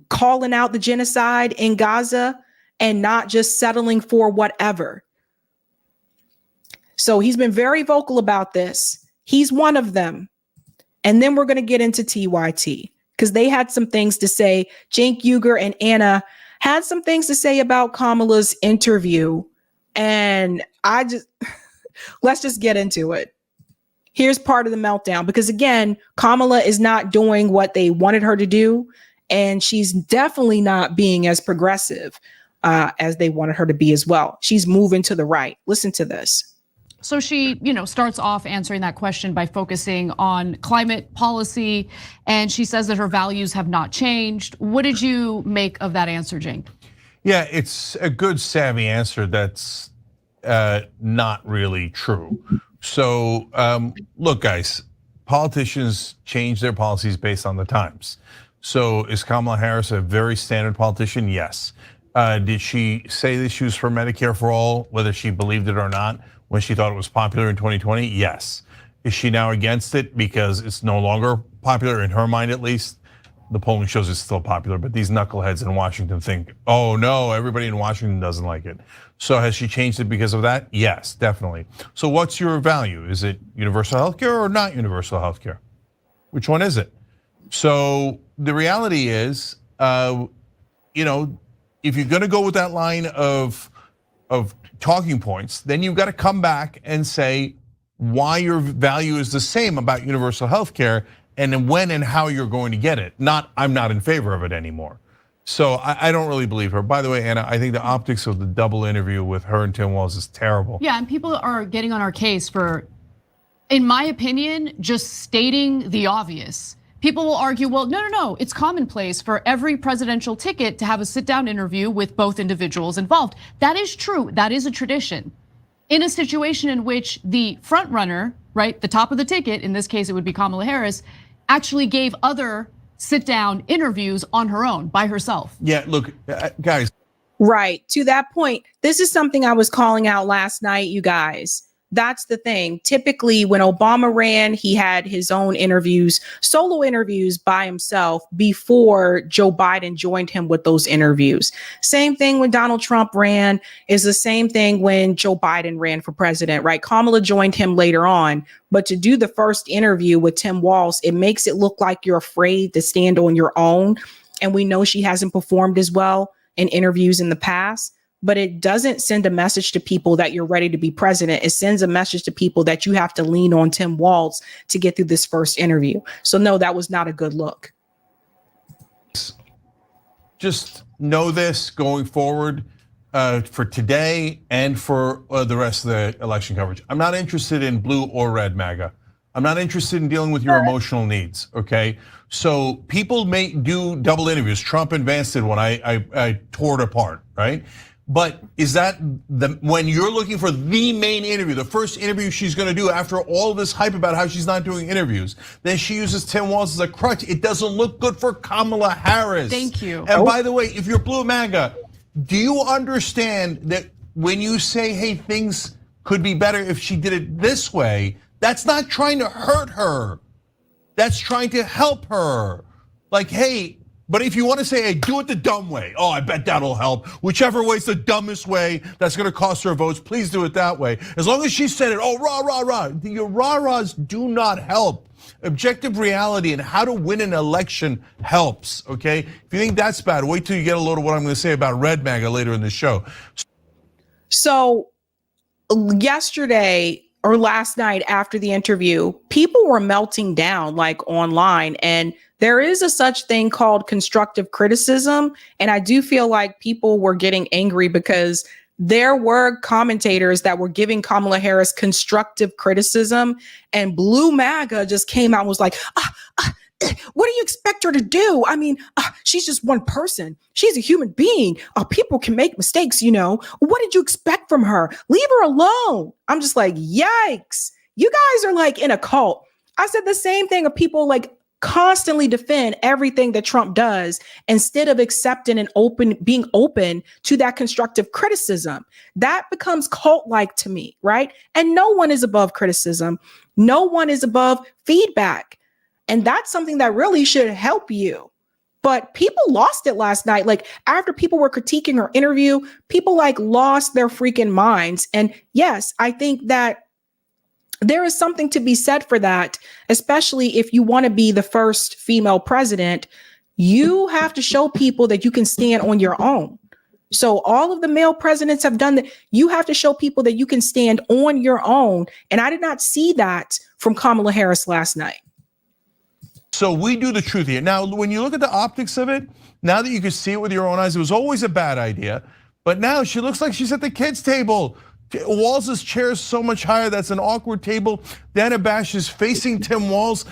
calling out the genocide in Gaza and not just settling for whatever. So he's been very vocal about this. He's one of them. And then we're going to get into TYT because they had some things to say. Cenk, Uyghur, and Anna had some things to say about Kamala's interview. And let's just get into it. Here's part of the meltdown, because again, Kamala is not doing what they wanted her to do. And she's definitely not being as progressive as they wanted her to be as well. She's moving to the right. Listen to this. So she, starts off answering that question by focusing on climate policy, and she says that her values have not changed. What did you make of that answer, Cenk? Yeah, it's a good, savvy answer that's not really true. So look, guys, politicians change their policies based on the times. So is Kamala Harris a very standard politician? Yes. Did she say that she was for Medicare for all, whether she believed it or not, when she thought it was popular in 2020? Yes. Is she now against it because it's no longer popular, in her mind at least? The polling shows it's still popular, but these knuckleheads in Washington think, oh no, everybody in Washington doesn't like it. So has she changed it because of that? Yes, definitely. So what's your value? Is it universal healthcare or not universal healthcare? Which one is it? So the reality is, if you're gonna go with that line of talking points, then you've got to come back and say why your value is the same about universal health care and then when and how you're going to get it. Not, I'm not in favor of it anymore. So I don't really believe her. By the way, Anna, I think the optics of the double interview with her and Tim Walz is terrible. Yeah, and people are getting on our case for, in my opinion, just stating the obvious. People will argue, well, no, it's commonplace for every presidential ticket to have a sit-down interview with both individuals involved. That is true. That is a tradition. In a situation in which the front runner, right, the top of the ticket, in this case it would be Kamala Harris, actually gave other sit-down interviews on her own, by herself. Yeah, look, guys. Right, to that point, this is something I was calling out last night, you guys. That's the thing. Typically, when Obama ran, he had his own interviews, solo interviews by himself before Joe Biden joined him with those interviews. Same thing when Donald Trump ran is the same thing when Joe Biden ran for president, right? Kamala joined him later on, but to do the first interview with Tim Walz, it makes it look like you're afraid to stand on your own. And we know she hasn't performed as well in interviews in the past. But it doesn't send a message to people that you're ready to be president. It sends a message to people that you have to lean on Tim Walz to get through this first interview. So no, that was not a good look. Just know this going forward for today and for the rest of the election coverage. I'm not interested in blue or red MAGA. I'm not interested in dealing with your emotional needs, okay? So people may do double interviews. Trump and Vance did one. I tore it apart, right? But is that when you're looking for the main interview, the first interview she's gonna do after all this hype about how she's not doing interviews, then she uses Tim Walz as a crutch. It doesn't look good for Kamala Harris. Thank you. And by the way, if you're blue MAGA, do you understand that when you say, hey, things could be better if she did it this way, that's not trying to hurt her. That's trying to help her. Like, hey, but if you want to say, hey, do it the dumb way. Oh, I bet that'll help. Whichever way's the dumbest way that's gonna cost her votes, please do it that way. As long as she said it, oh, rah, rah, rah. Your rah-rahs do not help. Objective reality and how to win an election helps, okay? If you think that's bad, wait till you get a load of what I'm gonna say about red MAGA later in the show. So yesterday, or last night after the interview, people were melting down like online, and there is a such thing called constructive criticism. And I do feel like people were getting angry because there were commentators that were giving Kamala Harris constructive criticism, and blue MAGA just came out and was like, what do you expect her to do? I mean, she's just one person. She's a human being. People can make mistakes, you know. What did you expect from her? Leave her alone. I'm just like, yikes. You guys are like in a cult. I said the same thing of people like constantly defend everything that Trump does instead of accepting and being open to that constructive criticism. That becomes cult-like to me, right? And no one is above criticism. No one is above feedback. And that's something that really should help you. But people lost it last night. Like after people were critiquing her interview, people like lost their freaking minds. And yes, I think that there is something to be said for that, especially if you want to be the first female president. You have to show people that you can stand on your own. So all of the male presidents have done that. You have to show people that you can stand on your own. And I did not see that from Kamala Harris last night. So we do the truth here. Now, when you look at the optics of it, now that you can see it with your own eyes, it was always a bad idea. But now she looks like she's at the kids' table. Walz's chair is so much higher. That's an awkward table. Dana Bash is facing Tim Walz.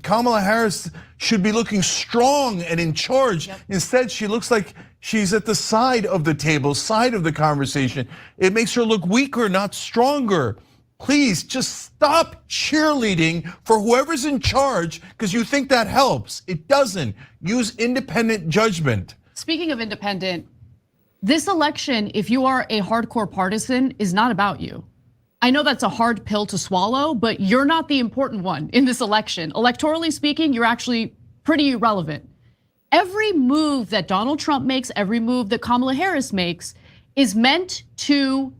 Kamala Harris should be looking strong and in charge. Yep. Instead, she looks like she's at the side of the table, side of the conversation. It makes her look weaker, not stronger. Please just stop cheerleading for whoever's in charge because you think that helps. It doesn't. Use independent judgment. Speaking of independent, this election, if you are a hardcore partisan, is not about you. I know that's a hard pill to swallow, but you're not the important one in this election. Electorally speaking, you're actually pretty irrelevant. Every move that Donald Trump makes, every move that Kamala Harris makes is meant to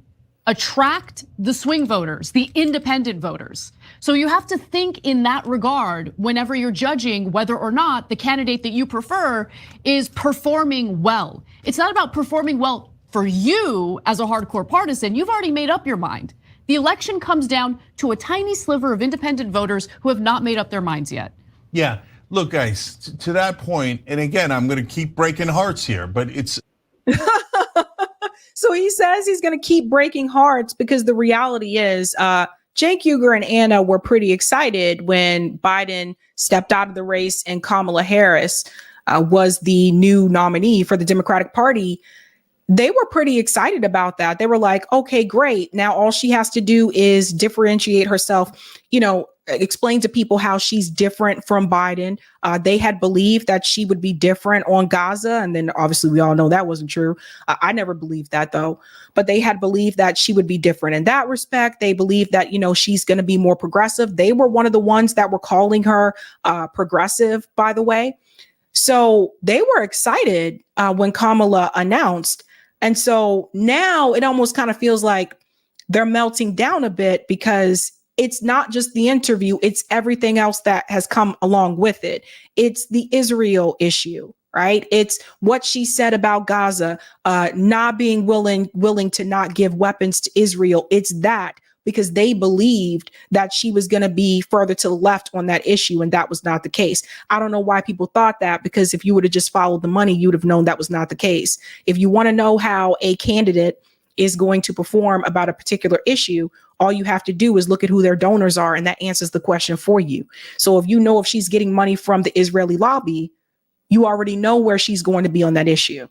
attract the swing voters, the independent voters. So you have to think in that regard whenever you're judging whether or not the candidate that you prefer is performing well. It's not about performing well for you as a hardcore partisan. You've already made up your mind. The election comes down to a tiny sliver of independent voters who have not made up their minds yet. Yeah, look guys, to that point, and again, I'm gonna keep breaking hearts here, but it's So he says he's going to keep breaking hearts because the reality is Cenk, Uygur, and Anna were pretty excited when Biden stepped out of the race and Kamala Harris was the new nominee for the Democratic Party. They were pretty excited about that. They were like, okay, great. Now all she has to do is differentiate herself, explain to people how she's different from Biden. They had believed that she would be different on Gaza. And then obviously we all know that wasn't true. I never believed that though, but they had believed that she would be different in that respect. They believed that, she's going to be more progressive. They were one of the ones that were calling her progressive, by the way. So they were excited when Kamala announced. And so now it almost kind of feels like they're melting down a bit because it's not just the interview, it's everything else that has come along with it. It's the Israel issue, right? It's what she said about Gaza, not being willing to not give weapons to Israel. It's that because they believed that she was going to be further to the left on that issue, and that was not the case. I don't know why people thought that, because if you would have just followed the money, you would have known that was not the case. If you want to know how a candidate is going to perform about a particular issue, all you have to do is look at who their donors are, and that answers the question for you. So if you know if she's getting money from the Israeli lobby, you already know where she's going to be on that issue,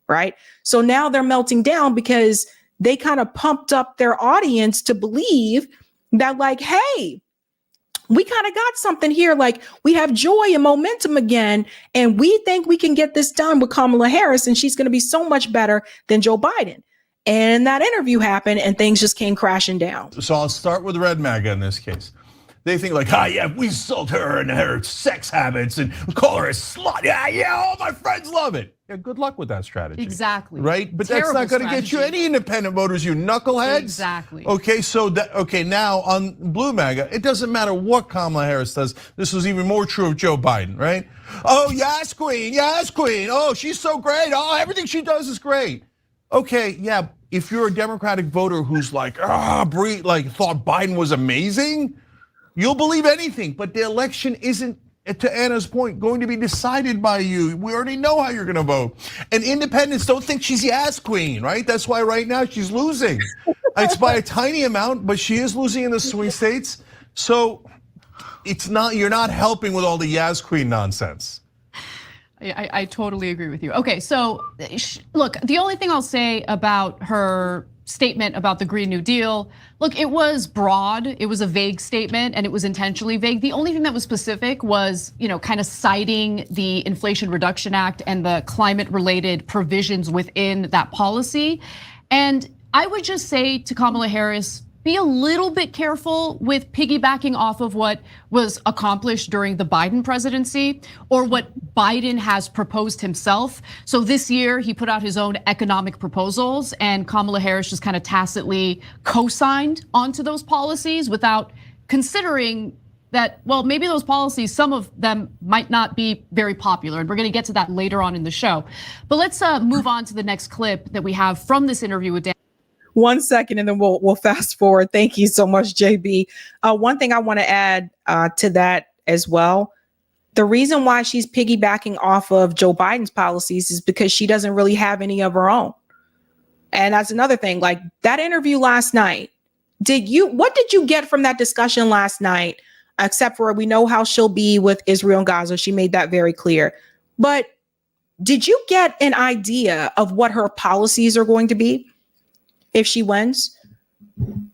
right? So now they're melting down because they kind of pumped up their audience to believe that, like, hey, we kind of got something here. Like, we have joy and momentum again, and we think we can get this done with Kamala Harris, and she's going to be so much better than Joe Biden. And that interview happened, and things just came crashing down. So I'll start with Red MAGA in this case. They think like, we insult her and her sex habits and call her a slut. Yeah, all my friends love it. Yeah, good luck with that strategy. Exactly. Right? But Terrible that's not going to get you any independent voters, you knuckleheads. Exactly. Okay, so now on Blue MAGA, it doesn't matter what Kamala Harris does. This was even more true of Joe Biden, right? Oh, yes, queen. Oh, she's so great. Oh, everything she does is great. Okay, yeah, if you're a Democratic voter who's like, thought Biden was amazing, you'll believe anything. But the election isn't, to Anna's point, going to be decided by you. We already know how you're going to vote. And independents don't think she's the ass queen, right? That's why right now she's losing. It's by a tiny amount, but she is losing in the swing states. So you're not helping with all the Yaz Queen nonsense. I totally agree with you. Okay, so look, the only thing I'll say about her statement about the Green New Deal, look, it was broad, it was a vague statement, and it was intentionally vague. The only thing that was specific was, kind of citing the Inflation Reduction Act and the climate-related provisions within that policy. And I would just say to Kamala Harris, be a little bit careful with piggybacking off of what was accomplished during the Biden presidency or what Biden has proposed himself. So this year he put out his own economic proposals, and Kamala Harris just kind of tacitly co-signed onto those policies without considering that, well, maybe those policies, some of them might not be very popular. And we're gonna get to that later on in the show. But let's move on to the next clip that we have from this interview with Dan. 1 second, and then we'll fast forward. Thank you so much, JB. One thing I want to add to that as well. The reason why she's piggybacking off of Joe Biden's policies is because she doesn't really have any of her own. And that's another thing, like that interview last night. What did you get from that discussion last night? Except for we know how she'll be with Israel and Gaza. She made that very clear. But did you get an idea of what her policies are going to be if she wins?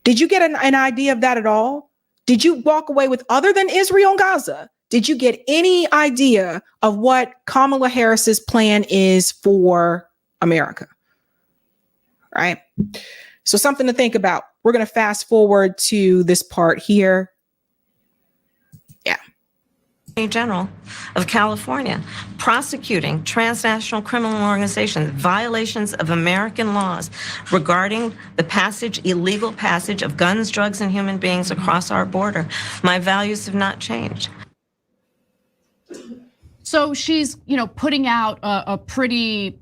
Did you get an idea of that at all? Did you walk away with, other than Israel and Gaza, did you get any idea of what Kamala Harris's plan is for America? Right? So something to think about. We're going to fast forward to this part here. Yeah. Attorney General of California prosecuting transnational criminal organizations, violations of American laws regarding the illegal passage of guns, drugs, and human beings across our border. My values have not changed. So she's, putting out a pretty,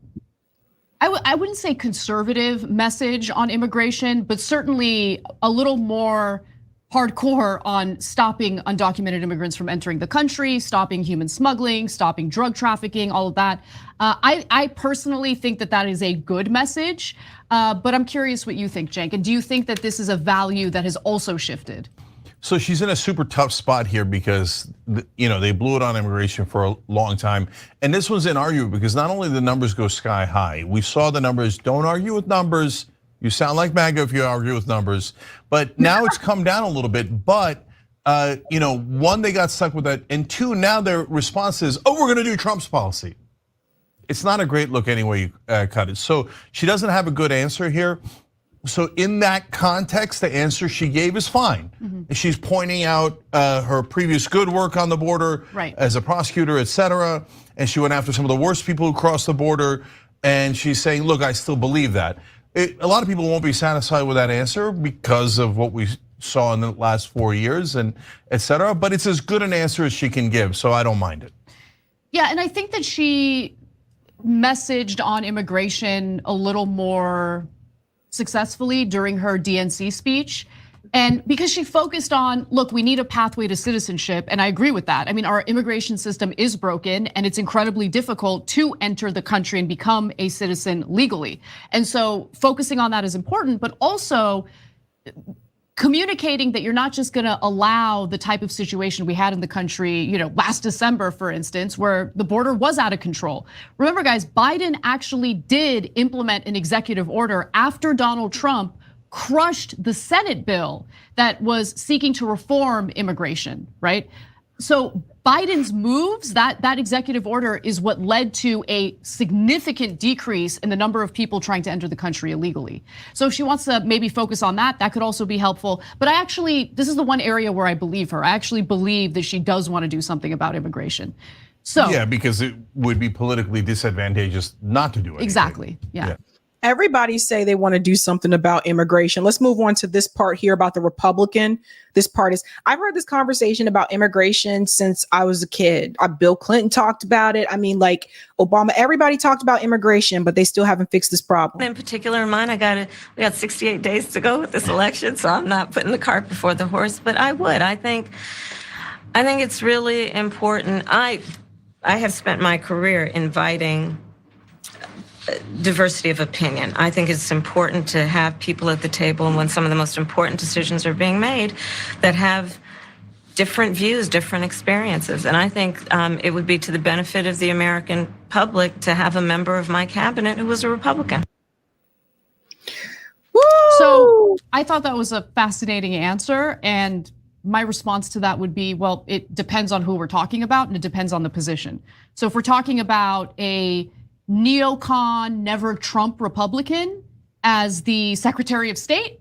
I wouldn't say conservative message on immigration, but certainly a little more hardcore on stopping undocumented immigrants from entering the country, stopping human smuggling, stopping drug trafficking, all of that. I personally think that that is a good message, but I'm curious what you think, Cenk. And do you think that this is a value that has also shifted? So she's in a super tough spot here because they blew it on immigration for a long time. And this one's inarguable because not only the numbers go sky high, we saw the numbers, don't argue with numbers. You sound like MAGA if you argue with numbers. But now it's come down a little bit. But one, they got stuck with that. And two, now their response is, oh, we're gonna do Trump's policy. It's not a great look any way you cut it. So she doesn't have a good answer here. So in that context, the answer she gave is fine. Mm-hmm. She's pointing out her previous good work on the border as a prosecutor, et cetera. And she went after some of the worst people who crossed the border. And she's saying, look, I still believe that. A lot of people won't be satisfied with that answer because of what we saw in the last 4 years and et cetera. But it's as good an answer as she can give, so I don't mind it. Yeah, and I think that she messaged on immigration a little more successfully during her DNC speech. And because she focused on, look, we need a pathway to citizenship, and I agree with that. I mean, our immigration system is broken, and it's incredibly difficult to enter the country and become a citizen legally. And so focusing on that is important, but also communicating that you're not just gonna allow the type of situation we had in the country, last December, for instance, where the border was out of control. Remember, guys, Biden actually did implement an executive order after Donald Trump crushed the Senate bill that was seeking to reform immigration, right? So Biden's moves, that executive order is what led to a significant decrease in the number of people trying to enter the country illegally. So if she wants to maybe focus on that, that could also be helpful. But this is the one area where I believe her. I actually believe that she does want to do something about immigration. So yeah, because it would be politically disadvantageous not to do it. Exactly, yeah. Everybody say they want to do something about immigration. Let's move on to this part here about the Republican. This part is, I've heard this conversation about immigration since I was a kid. Bill Clinton talked about it. I mean, like Obama, everybody talked about immigration, but they still haven't fixed this problem. In particular, in mine, we got 68 days to go with this election, so I'm not putting the cart before the horse, but I would. I think it's really important. I have spent my career inviting diversity of opinion. I think it's important to have people at the table, and when some of the most important decisions are being made, that have different views, different experiences. And I think it would be to the benefit of the American public to have a member of my cabinet who was a Republican. So I thought that was a fascinating answer, and my response to that would be, well, it depends on who we're talking about, and it depends on the position. So if we're talking about a neocon, never Trump Republican as the Secretary of State,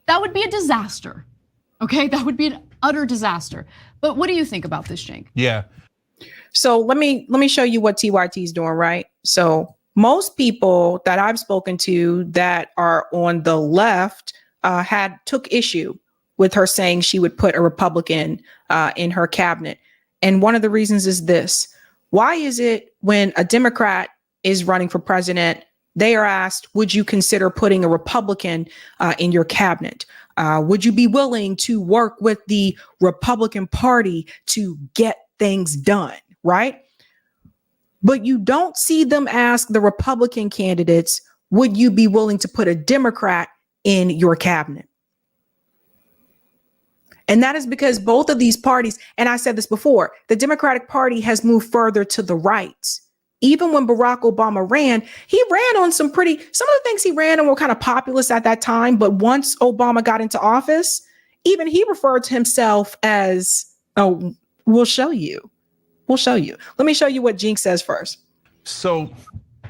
that would be a disaster. Okay, that would be an utter disaster. But what do you think about this, Cenk? Yeah. So let me show you what TYT is doing, right? So most people that I've spoken to that are on the left took issue with her saying she would put a Republican in her cabinet. And one of the reasons is this: why is it when a Democrat is running for president, they are asked, would you consider putting a Republican in your cabinet? Would you be willing to work with the Republican Party to get things done, right? But you don't see them ask the Republican candidates, would you be willing to put a Democrat in your cabinet? And that is because both of these parties, and I said this before, the Democratic Party has moved further to the right. Even when Barack Obama ran, he ran on some of the things he ran on were kind of populist at that time. But once Obama got into office, even he referred to himself as, oh, we'll show you. We'll show you. Let me show you what Cenk says first. So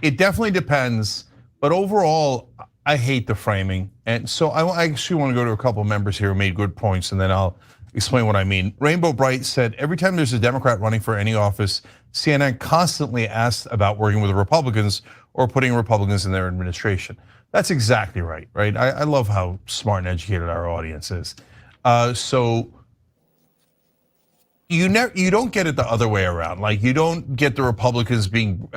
it definitely depends. But overall, I hate the framing. And so I actually want to go to a couple of members here who made good points, and then I'll explain what I mean. Rainbow Bright said, every time there's a Democrat running for any office, CNN constantly asks about working with the Republicans or putting Republicans in their administration. That's exactly right, right? I love how smart and educated our audience is. So you don't get it the other way around. Like, you don't get the Republicans being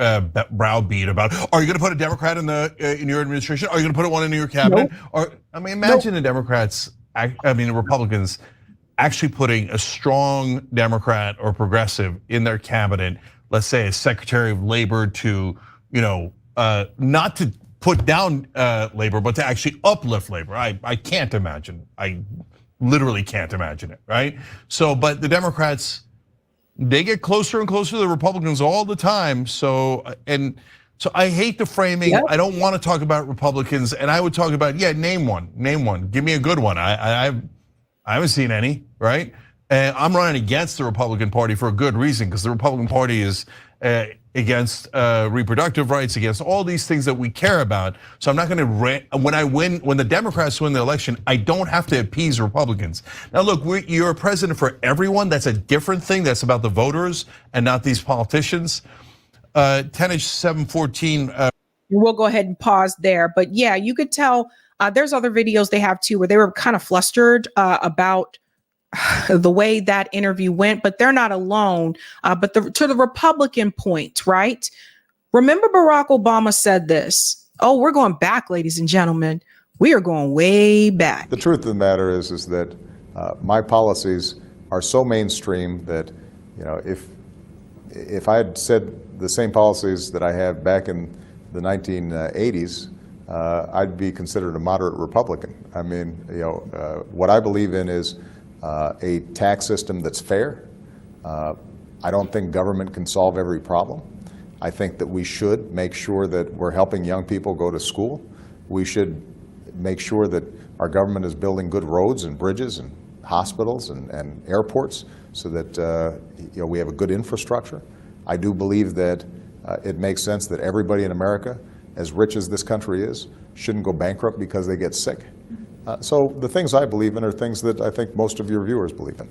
browbeat about, are you going to put a Democrat in your administration? Are you going to put one in your cabinet? Nope. Or imagine the Democrats, the Republicans actually putting a strong Democrat or progressive in their cabinet, let's say a Secretary of Labor to, not to put down labor, but to actually uplift labor. I can't imagine. I literally can't imagine it, right? So, but the Democrats, they get closer and closer to the Republicans all the time. So I hate the framing. Yep. I don't want to talk about Republicans, and I would talk about, name one, give me a good one. I haven't seen any, right? And I'm running against the Republican Party for a good reason, because the Republican Party is against reproductive rights, against all these things that we care about. So I'm not going to when the Democrats win the election, I don't have to appease Republicans. Now look, you're a president for everyone. That's a different thing. That's about the voters and not these politicians. 10-714. We'll go ahead and pause there. But yeah, you could tell there's other videos they have too where they were kind of flustered about the way that interview went, but they're not alone. But to the Republican point, right? Remember Barack Obama said this. Oh, we're going back, ladies and gentlemen. We are going way back. The truth of the matter is that my policies are so mainstream that, if I had said the same policies that I have back in the 1980s, I'd be considered a moderate Republican. I mean, what I believe in is a tax system that's fair. I don't think government can solve every problem. I think that we should make sure that we're helping young people go to school. We should make sure that our government is building good roads and bridges and hospitals and airports so that we have a good infrastructure. I do believe that it makes sense that everybody in America, as rich as this country is, shouldn't go bankrupt because they get sick. So the things I believe in are things that I think most of your viewers believe in.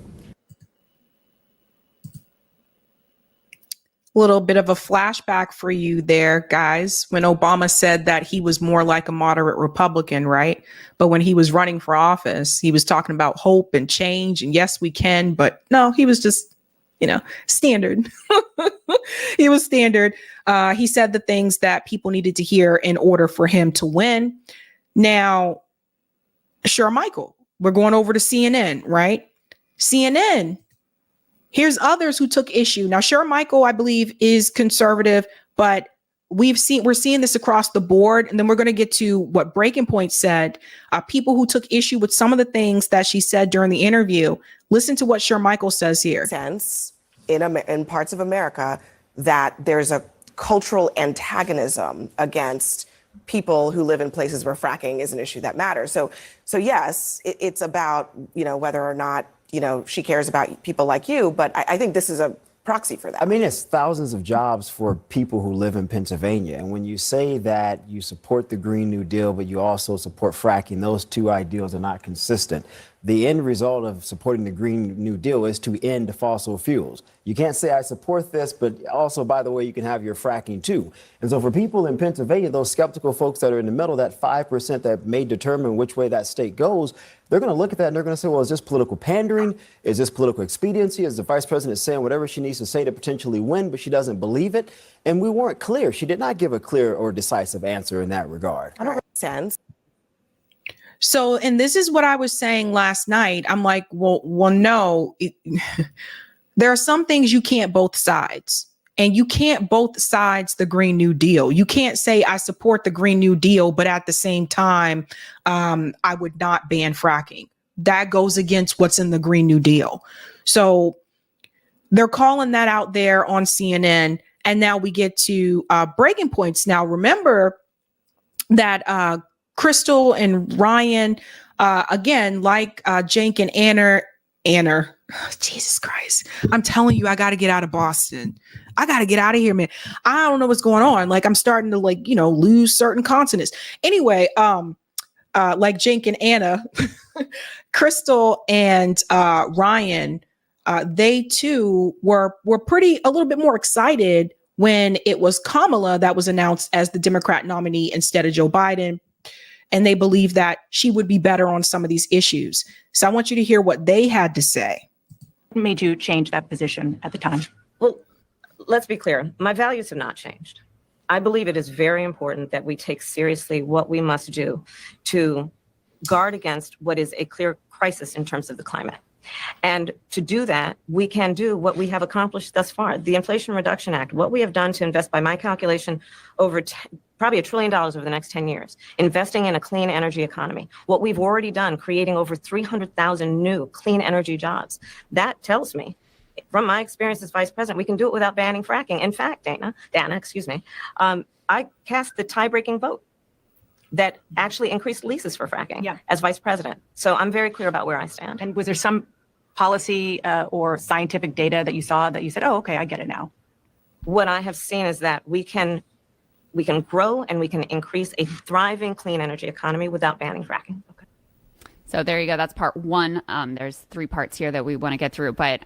A little bit of a flashback for you there, guys, when Obama said that he was more like a moderate Republican, right? But when he was running for office, he was talking about hope and change and yes, we can, but no, he was just, standard. He was standard. He said the things that people needed to hear in order for him to win. Now, sure, Michael, we're going over to CNN, right? CNN. Here's others who took issue. Now, sure, Michael, I believe, is conservative, but we're seeing this across the board. And then we're going to get to what Breaking Point said. People who took issue with some of the things that she said during the interview. Listen to what Sure Michael says here. Sense in parts of America that there's a cultural antagonism against people who live in places where fracking is an issue that matters. So yes, it's about, whether or not, she cares about people like you, but I think this is a proxy for that. I mean, it's thousands of jobs for people who live in Pennsylvania. And when you say that you support the Green New Deal, but you also support fracking, those two ideals are not consistent. The end result of supporting the Green New Deal is to end fossil fuels. You can't say I support this, but also, by the way, you can have your fracking too. And so for people in Pennsylvania, those skeptical folks that are in the middle, that 5% that may determine which way that state goes, they're going to look at that and they're going to say, well, is this political pandering? Is this political expediency? Is the vice president saying whatever she needs to say to potentially win, but she doesn't believe it? And we weren't clear. She did not give a clear or decisive answer in that regard. I don't make sense. So, and this is what I was saying last night. I'm like, well, no, there are some things you can't both sides. And you can't both sides the Green New Deal. You can't say I support the Green New Deal, but at the same time, I would not ban fracking. That goes against what's in the Green New Deal. So they're calling that out there on CNN. And now we get to breaking points. Now, remember that Crystal and Ryan, again, like Cenk and Anna, Jesus Christ. I'm telling you, I got to get out of Boston. I got to get out of here, man. I don't know what's going on. Like, I'm starting to lose certain consonants. Anyway, like Cenk and Anna, Crystal and Ryan, they too were a little bit more excited when it was Kamala that was announced as the Democrat nominee instead of Joe Biden. And they believe that she would be better on some of these issues. So I want you to hear what they had to say. What made you change that position at the time? Well, let's be clear. My values have not changed. I believe it is very important that we take seriously what we must do to guard against what is a clear crisis in terms of the climate. And to do that, we can do what we have accomplished thus far. The Inflation Reduction Act, what we have done to invest, by my calculation, over probably $1 trillion over the next 10 years, investing in a clean energy economy. What we've already done, creating over 300,000 new clean energy jobs. That tells me, from my experience as vice president, we can do it without banning fracking. In fact, Dana, I cast the tie-breaking vote that actually increased leases for fracking as vice president. So I'm very clear about where I stand. And was there some policy or scientific data that you saw that you said, oh, okay, I get it now? What I have seen is that we can grow and we can increase a thriving clean energy economy without banning fracking. Okay. So there you go. That's part one. There's 3 parts here that we want to get through. But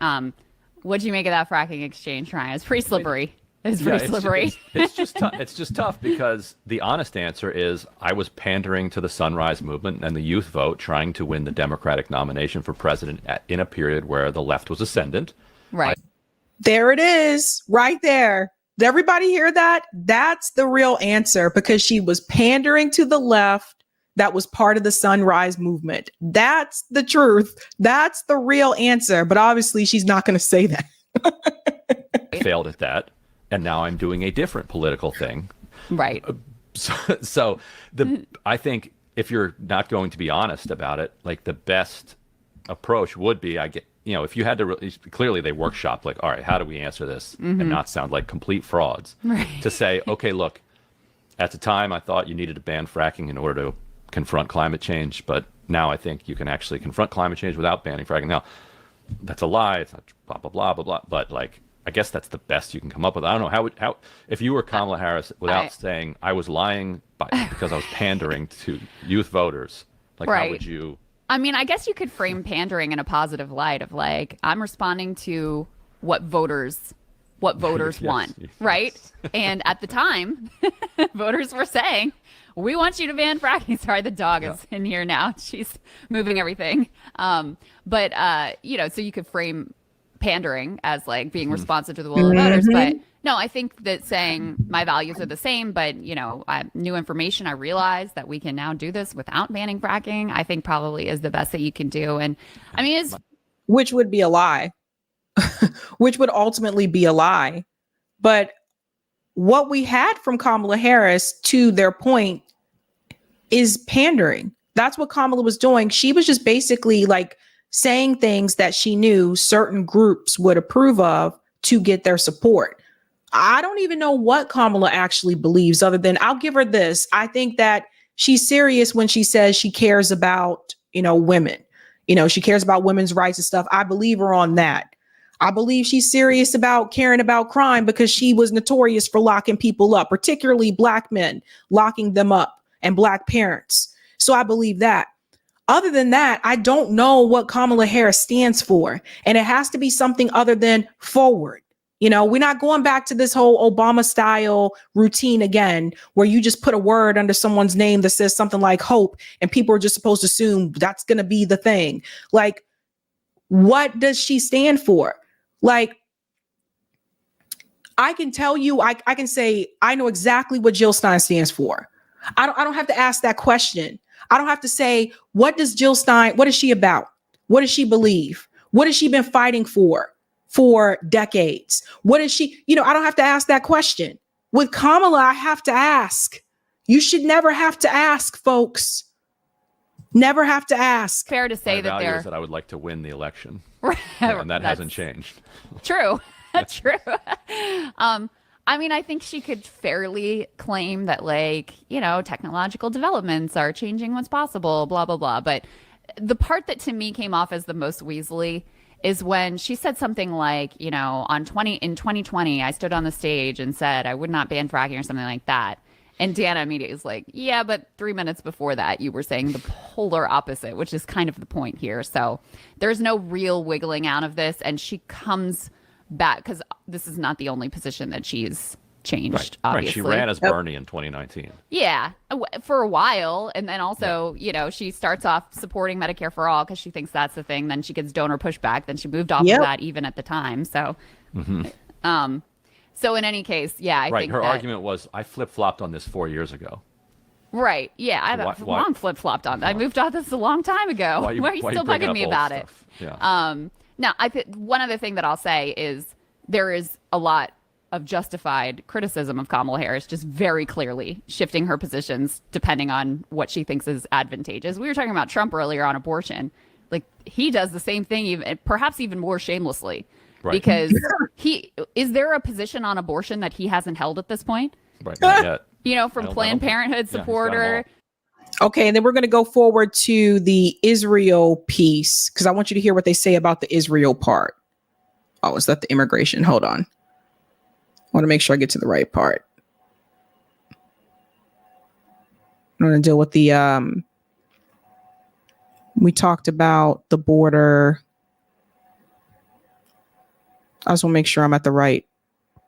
what do you make of that fracking exchange, Ryan? It's pretty slippery. It's pretty slippery. It's just tough because the honest answer is I was pandering to the Sunrise Movement and the youth vote, trying to win the Democratic nomination for president in a period where the left was ascendant. Right. There it is, right there. Did everybody hear that? That's the real answer, because she was pandering to the left that was part of the Sunrise Movement. That's the truth. That's the real answer. But obviously she's not going to say that. I failed at that. And now I'm doing a different political thing. Right. So I think if you're not going to be honest about it, like the best approach would be, if you had to, clearly they workshop, like, all right, how do we answer this and not sound like complete frauds? Right. To say, okay, look, at the time I thought you needed to ban fracking in order to confront climate change, but now I think you can actually confront climate change without banning fracking. Now, that's a lie. It's not blah, blah, blah, blah, blah. But like, I guess that's the best you can come up with. I don't know how if you were Kamala Harris, without saying I was lying because I was pandering to youth voters, like how would you? I mean, I guess you could frame pandering in a positive light of like, I'm responding to what voters want, right? And at the time, voters were saying, we want you to ban fracking. Sorry, the dog is in here now. She's moving everything. So you could frame pandering as like being responsive to the will of voters. But no, I think that saying my values are the same, but new information, I realize that we can now do this without banning fracking, I think probably is the best that you can do. And I mean, which would be a lie, which would ultimately be a lie. But what we had from Kamala Harris, to their point, is pandering. That's what Kamala was doing. She was just basically like saying things that she knew certain groups would approve of to get their support. I don't even know what Kamala actually believes, other than I'll give her this. I think that she's serious when she says she cares about, women. She cares about women's rights and stuff. I believe her on that. I believe she's serious about caring about crime, because she was notorious for locking people up, particularly Black men, locking them up, and Black parents. So I believe that. Other than that, I don't know what Kamala Harris stands for. And it has to be something other than forward. We're not going back to this whole Obama style routine again, where you just put a word under someone's name that says something like hope, and people are just supposed to assume that's going to be the thing. Like, what does she stand for? Like, I can tell you, I can say, I know exactly what Jill Stein stands for. I don't have to ask that question. I don't have to say, what does Jill Stein, what is she about? What does she believe? What has she been fighting for decades? What is she, I don't have to ask that question. With Kamala, I have to ask. You should never have to ask, folks. Never have to ask. Fair to say that that I would like to win the election. And that hasn't changed. True. True. I mean, I think she could fairly claim that, technological developments are changing what's possible, blah, blah, blah. But the part that to me came off as the most weaselly is when she said something like, in 2020, I stood on the stage and said I would not ban fracking or something like that. And Deanna immediately was like, yeah, but 3 minutes before that, you were saying the polar opposite, which is kind of the point here. So there's no real wiggling out of this. And she comes back, because this is not the only position that she's changed, obviously. Right. She ran as Bernie in 2019. Yeah, for a while. And then also, she starts off supporting Medicare for all because she thinks that's the thing. Then she gets donor pushback. Then she moved off of that even at the time. So, so in any case, I think her argument was, I flip-flopped on this 4 years ago. Right. Yeah. I've long flip-flopped on that. I moved on this a long time ago. Why are you still bugging me about it? Yeah. Now, I think one other thing that I'll say is there is a lot of justified criticism of Kamala Harris, just very clearly shifting her positions depending on what she thinks is advantageous. We were talking about Trump earlier on abortion. Like, he does the same thing, even perhaps even more shamelessly. Right. Because is there a position on abortion that he hasn't held at this point? Right, not yet. You know, from Planned Parenthood supporter. Okay, and then we're going to go forward to the Israel piece because I want you to hear what they say about the Israel part. Oh, is that the immigration? Hold on. I want to make sure I get to the right part. I'm going to deal with the, we talked about the border. I just want to make sure I'm at the right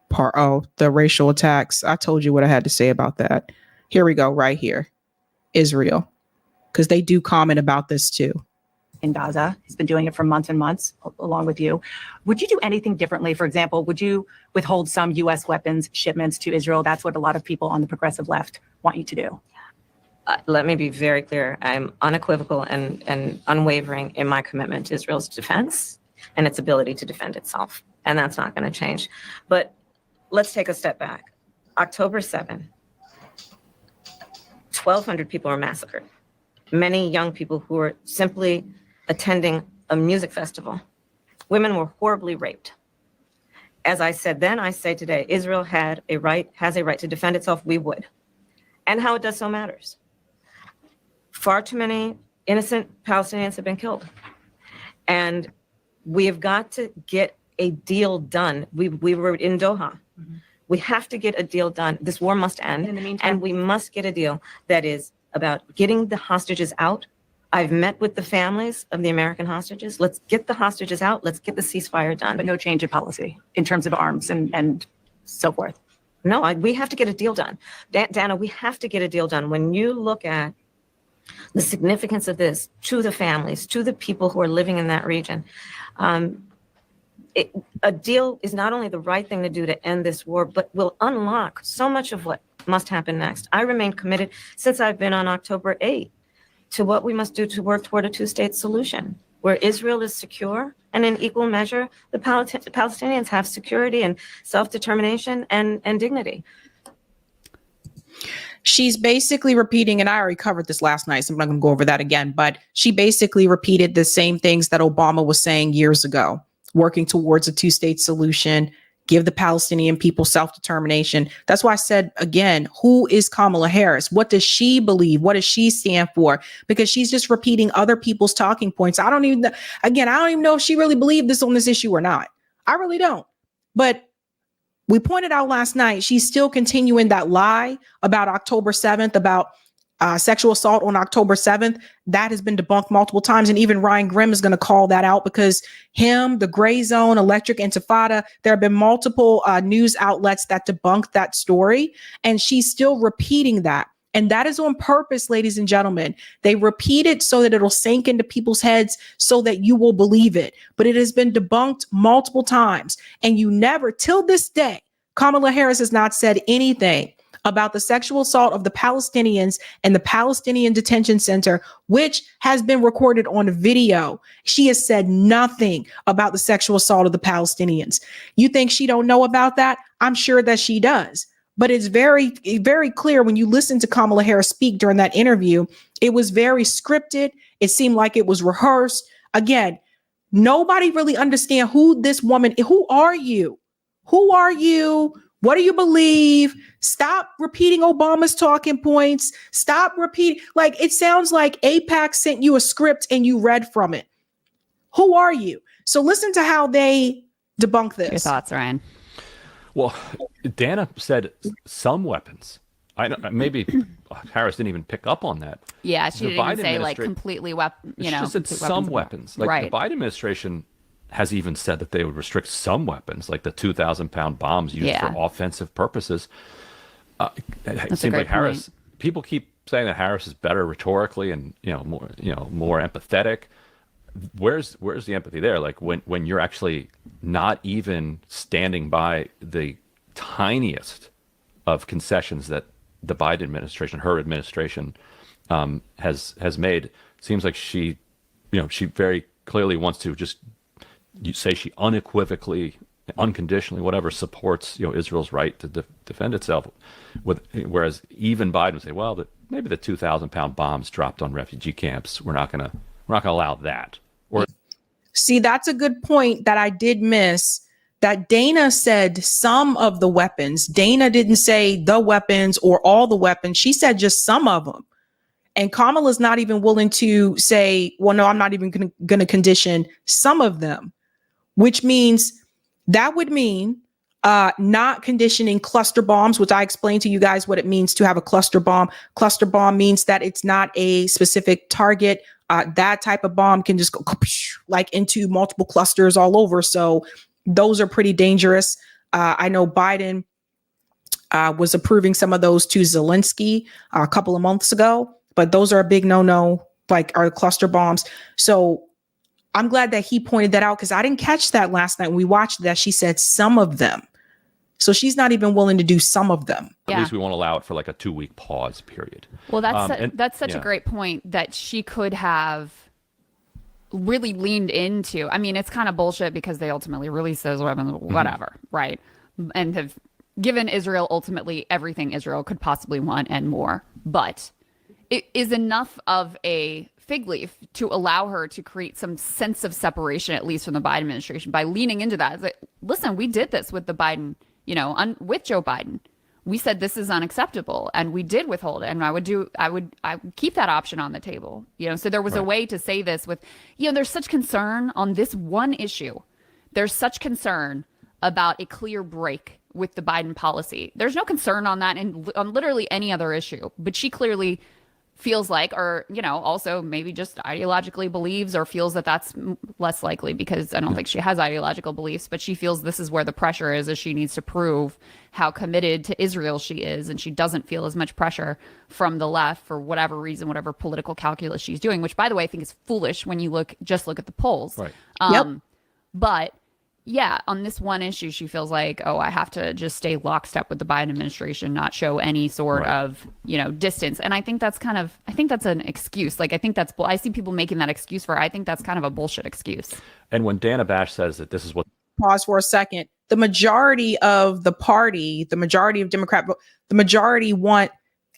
part. Oh, the racial attacks. I told you what I had to say about that. Here we go, right here. Israel, because they do comment about this too. In Gaza, he's been doing it for months and months, along with you. Would you do anything differently? For example, would you withhold some U.S. weapons shipments to Israel? That's what a lot of people on the progressive left want you to do. Let me be very clear. I'm unequivocal and unwavering in my commitment to Israel's defense and its ability to defend itself. And that's not going to change. But let's take a step back. October 7, 1,200 people were massacred. Many young people who were simply attending a music festival. Women were horribly raped. As I said then, I say today, Israel has a right to defend itself. We would. And how it does so matters. Far too many innocent Palestinians have been killed. And we have got to get a deal done. We were in Doha. Mm-hmm. We have to get a deal done. This war must end. In the meantime, and we must get a deal that is about getting the hostages out. I've met with the families of the American hostages. Let's get the hostages out. Let's get the ceasefire done. But no change in policy in terms of arms and so forth. No, we have to get a deal done. Dana, we have to get a deal done. When you look at the significance of this to the families, to the people who are living in that region, a deal is not only the right thing to do to end this war, but will unlock so much of what must happen next. I remain committed since I've been on October 8 to what we must do to work toward a two-state solution where Israel is secure and in equal measure, the Palestinians have security and self-determination and dignity. She's basically repeating, and I already covered this last night, so I'm not going to go over that again, but she basically repeated the same things that Obama was saying years ago, working towards a two-state solution, give the Palestinian people self-determination. That's why I said, again, who is Kamala Harris? What does she believe? What does she stand for? Because she's just repeating other people's talking points. I don't even know if she really believed this on this issue or not. I really don't. But we pointed out last night, she's still continuing that lie about October 7th, about sexual assault on October 7th. That has been debunked multiple times. And even Ryan Grimm is going to call that out because the Gray Zone, Electric Intifada, there have been multiple news outlets that debunk that story. And she's still repeating that. And that is on purpose, ladies and gentlemen. They repeat it so that it'll sink into people's heads so that you will believe it. But it has been debunked multiple times. And you never, till this day, Kamala Harris has not said anything about the sexual assault of the Palestinians and the Palestinian detention center, which has been recorded on video. She has said nothing about the sexual assault of the Palestinians. You think she don't know about that? I'm sure that she does. But it's very, very clear when you listen to Kamala Harris speak during that interview, it was very scripted. It seemed like it was rehearsed. Again, nobody really understands who this woman is. Who are you? Who are you? What do you believe? Stop repeating Obama's talking points. Stop repeating. Like, it sounds like AIPAC sent you a script and you read from it. Who are you? So listen to how they debunk this. Your thoughts, Ryan? Well, Dana said some weapons. Maybe Harris didn't even pick up on that. Yeah, she didn't even say like completely She just said some weapons. Like the Biden administration has even said that they would restrict some weapons, like the 2,000-pound bombs used for offensive purposes. It seems like Harris. People keep saying that Harris is better rhetorically and more empathetic. Where's the empathy there? Like when you're actually not even standing by the tiniest of concessions that the Biden administration, her administration, has made, seems like she very clearly wants to just say she unequivocally, unconditionally, whatever, supports Israel's right to defend itself. Whereas even Biden would say, well, maybe the 2,000-pound bombs dropped on refugee camps, we're not gonna allow that. Or see, that's a good point that I did miss. That Dana said some of the weapons. Dana didn't say the weapons or all the weapons. She said just some of them. And Kamala's not even willing to say, well, no, I'm not even going to condition some of them, which means that would mean not conditioning cluster bombs, which I explained to you guys what it means to have a cluster bomb. Cluster bomb means that it's not a specific target. That type of bomb can just go like into multiple clusters all over. So those are pretty dangerous. I know Biden was approving some of those to Zelensky a couple of months ago, but those are a big no-no, like are cluster bombs. So I'm glad that he pointed that out because I didn't catch that last night when we watched that. She said some of them. So she's not even willing to do some of them. At least we won't allow it for like a 2-week pause period. Well, that's such a great point that she could have really leaned into. I mean, it's kind of bullshit because they ultimately released those weapons, whatever, right? And have given Israel ultimately everything Israel could possibly want and more. But it is enough of a fig leaf to allow her to create some sense of separation, at least from the Biden administration, by leaning into that. It's like, listen, we did this with the Biden, with Joe Biden. We said this is unacceptable, and we did withhold it. And I would keep that option on the table. So there was a way to say this with, there's such concern on this one issue. There's such concern about a clear break with the Biden policy. There's no concern on that on literally any other issue, but she clearly feels like, or, also maybe just ideologically believes or feels that that's less likely because I don't think she has ideological beliefs, but she feels this is where the pressure is, as she needs to prove how committed to Israel she is. And she doesn't feel as much pressure from the left for whatever reason, whatever political calculus she's doing, which, by the way, I think is foolish when you look at the polls. Right. But yeah, on this one issue, she feels like, I have to just stay lockstep with the Biden administration, not show any sort of, distance. And I think that's an excuse. Like, I see people making that excuse for her. I think that's kind of a bullshit excuse. And when Dana Bash says that this is what. Pause for a second. The majority of the party, the majority of Democrat, the majority want,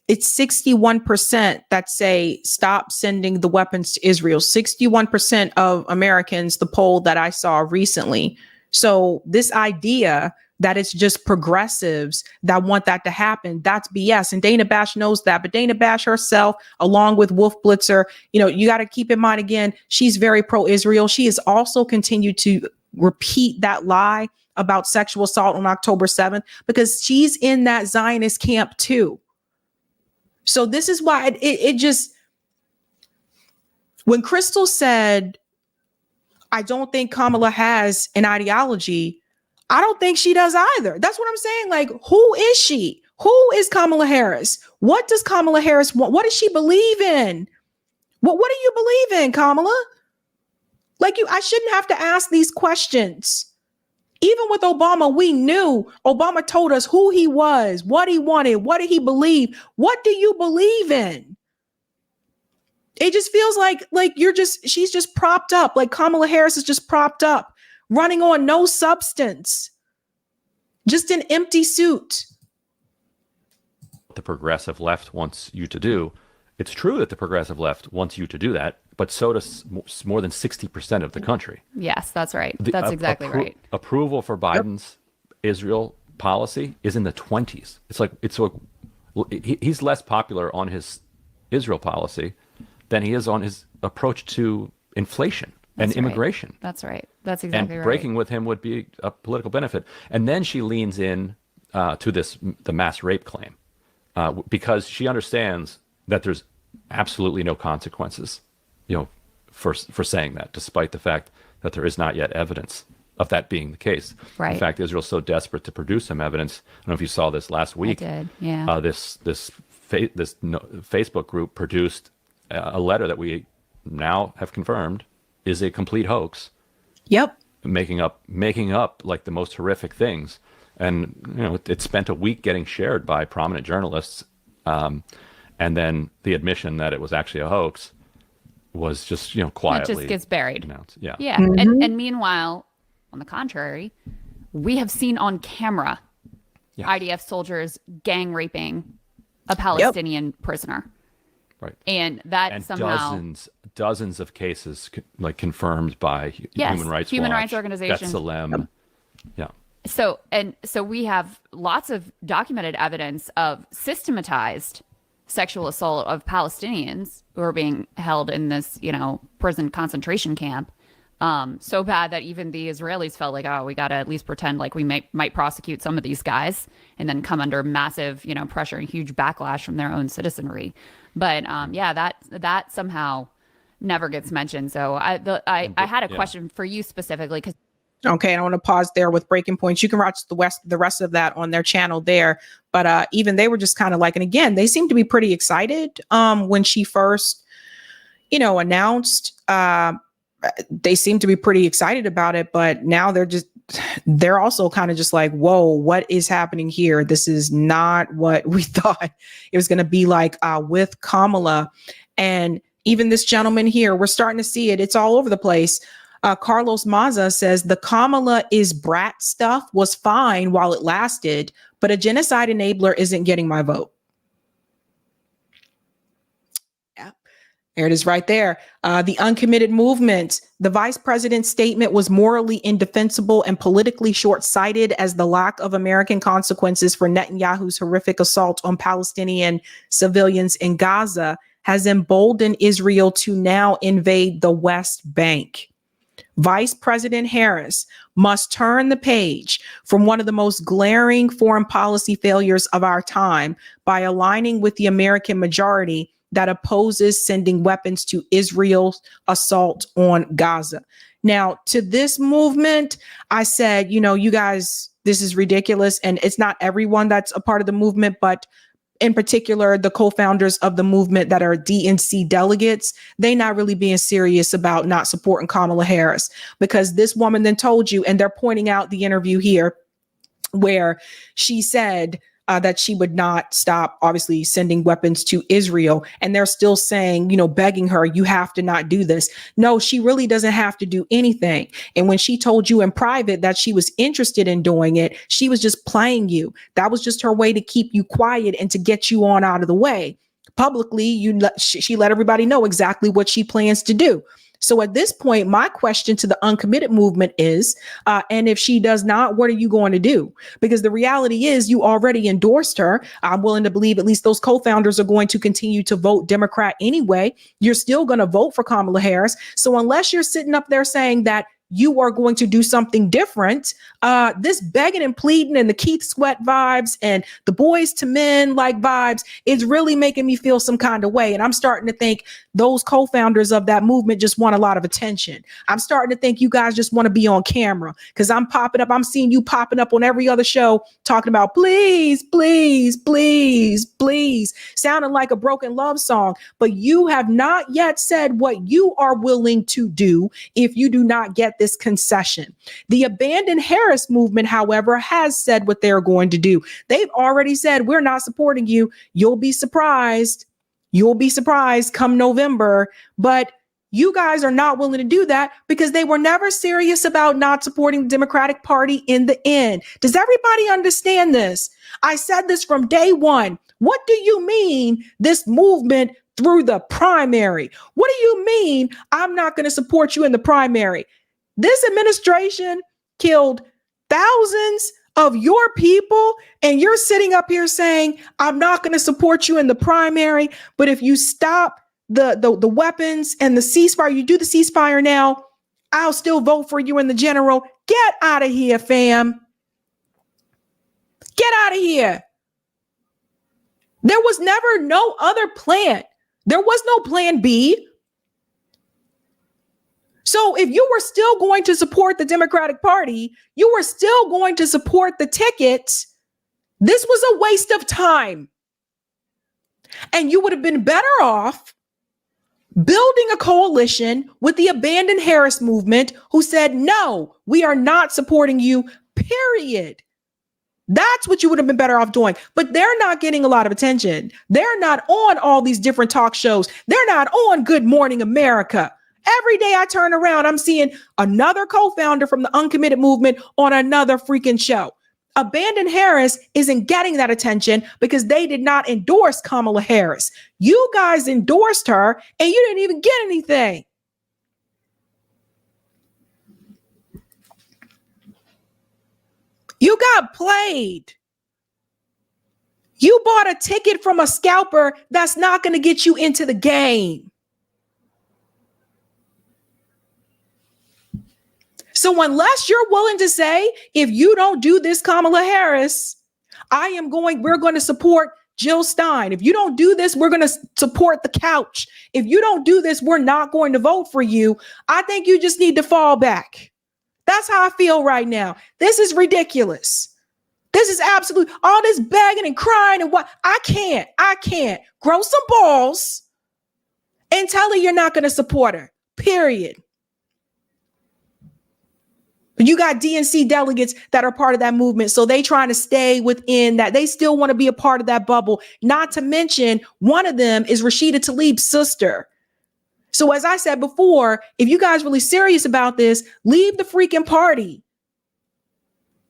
it's 61% that say stop sending the weapons to Israel. 61% of Americans, the poll that I saw recently. So this idea that it's just progressives that want that to happen, that's BS. And Dana Bash knows that. But Dana Bash herself, along with Wolf Blitzer, you got to keep in mind, again, she's very pro-Israel. She has also continued to repeat that lie about sexual assault on October 7th because she's in that Zionist camp too. So this is why it just, when Crystal said, I don't think Kamala has an ideology, I don't think she does either. That's what I'm saying. Like, who is she? Who is Kamala Harris? What does Kamala Harris want? What does she believe in? What do you believe in, Kamala? Like, I shouldn't have to ask these questions. Even with Obama, we knew Obama told us who he was, what he wanted, what did he believe? What do you believe in? It just feels like she's just propped up. Like Kamala Harris is just propped up, running on no substance, just an empty suit. The progressive left wants you to do. It's true that the progressive left wants you to do that, but so does more than 60% of the country. Yes, that's right. That's exactly right. Approval for Biden's Israel policy is in the 20s. He's less popular on his Israel policy than he is on his approach to inflation and immigration. That's right. That's exactly right. And breaking with him would be a political benefit. And then she leans in to the mass rape claim because she understands that there's absolutely no consequences, for saying that, despite the fact that there is not yet evidence of that being the case. Right. In fact, Israel's so desperate to produce some evidence. I don't know if you saw this last week. I did. Yeah. This Facebook group produced a letter that we now have confirmed is a complete hoax. Yep. Making up like the most horrific things. And, it spent a week getting shared by prominent journalists And then the admission that it was actually a hoax was just, quietly. It just gets buried. Announced. Yeah. Yeah. Mm-hmm. And meanwhile, on the contrary, we have seen on camera IDF soldiers gang raping a Palestinian prisoner. Right. And that somehow dozens of cases confirmed by Human Rights Watch, organizations. B'Tselem. Yeah. So we have lots of documented evidence of systematized sexual assault of Palestinians who are being held in this, prison concentration camp. So bad that even the Israelis felt like, oh, we got to at least pretend like we might prosecute some of these guys, and then come under massive, pressure and huge backlash from their own citizenry. But that somehow never gets mentioned. So I had a question for you specifically, because. Okay, I want to pause there with breaking points. You can watch the rest of that on their channel there. But even they were just kind of like, and again, they seemed to be pretty excited when she first, announced. They seemed to be pretty excited about it, but now they're also kind of just like, whoa, what is happening here? This is not what we thought it was going to be like with Kamala. And even this gentleman here, we're starting to see it. It's all over the place. Carlos Maza says the Kamala is brat stuff was fine while it lasted, but a genocide enabler isn't getting my vote. Yeah, there it is right there. The uncommitted movement. The vice president's statement was morally indefensible and politically short-sighted, as the lack of American consequences for Netanyahu's horrific assault on Palestinian civilians in Gaza has emboldened Israel to now invade the West Bank. Vice President Harris must turn the page from one of the most glaring foreign policy failures of our time by aligning with the American majority that opposes sending weapons to Israel's assault on Gaza. Now, to this movement, I said, you guys, this is ridiculous. And it's not everyone that's a part of the movement, but in particular, the co-founders of the movement that are DNC delegates, they not really being serious about not supporting Kamala Harris, because this woman then told you, and they're pointing out the interview here where she said that she would not stop, obviously, sending weapons to Israel. And they're still saying, begging her, you have to not do this. No, she really doesn't have to do anything. And when she told you in private that she was interested in doing it, she was just playing you. That was just her way to keep you quiet and to get you on out of the way. Publicly, she let everybody know exactly what she plans to do. So at this point, my question to the uncommitted movement is, and if she does not, what are you going to do? Because the reality is you already endorsed her. I'm willing to believe at least those co-founders are going to continue to vote Democrat anyway. You're still going to vote for Kamala Harris. So unless you're sitting up there saying that you are going to do something different, this begging and pleading and the Keith Sweat vibes and the Boys to Men like vibes is really making me feel some kind of way. And I'm starting to think those co-founders of that movement just want a lot of attention. I'm starting to think you guys just want to be on camera, because I'm popping up. I'm seeing you popping up on every other show talking about please, please, please, please, sounding like a broken love song. But you have not yet said what you are willing to do if you do not get this concession. The Abandon Harris movement, however, has said what they're going to do. They've already said, we're not supporting you. You'll be surprised. You'll be surprised come November. But you guys are not willing to do that because they were never serious about not supporting the Democratic Party in the end. Does everybody understand this? I said this from day one. What do you mean this movement through the primary? What do you mean I'm not going to support you in the primary? This administration killed thousands of your people, and you're sitting up here saying, I'm not going to support you in the primary, but if you stop the weapons and the ceasefire, you do the ceasefire now, I'll still vote for you in the general. Get out of here, fam. Get out of here. There was never no other plan. There was no plan B. So if you were still going to support the Democratic Party, you were still going to support the tickets, this was a waste of time. And you would have been better off building a coalition with the Abandon Harris movement, who said, no, we are not supporting you, period. That's what you would have been better off doing. But they're not getting a lot of attention. They're not on all these different talk shows. They're not on Good Morning America. Every day I turn around, I'm seeing another co-founder from the uncommitted movement on another freaking show. Abandon Harris isn't getting that attention because they did not endorse Kamala Harris. You guys endorsed her and you didn't even get anything. You got played. You bought a ticket from a scalper that's not going to get you into the game. So unless you're willing to say, if you don't do this, Kamala Harris, we're going to support Jill Stein. If you don't do this, we're going to support the couch. If you don't do this, we're not going to vote for you. I think you just need to fall back. That's how I feel right now. This is ridiculous. This is absolute, all this begging and crying and what. I can't grow some balls and tell her you're not going to support her, period. You got DNC delegates that are part of that movement. So they trying to stay within that. They still want to be a part of that bubble. Not to mention, one of them is Rashida Tlaib's sister. So as I said before, if you guys really serious about this, leave the freaking party.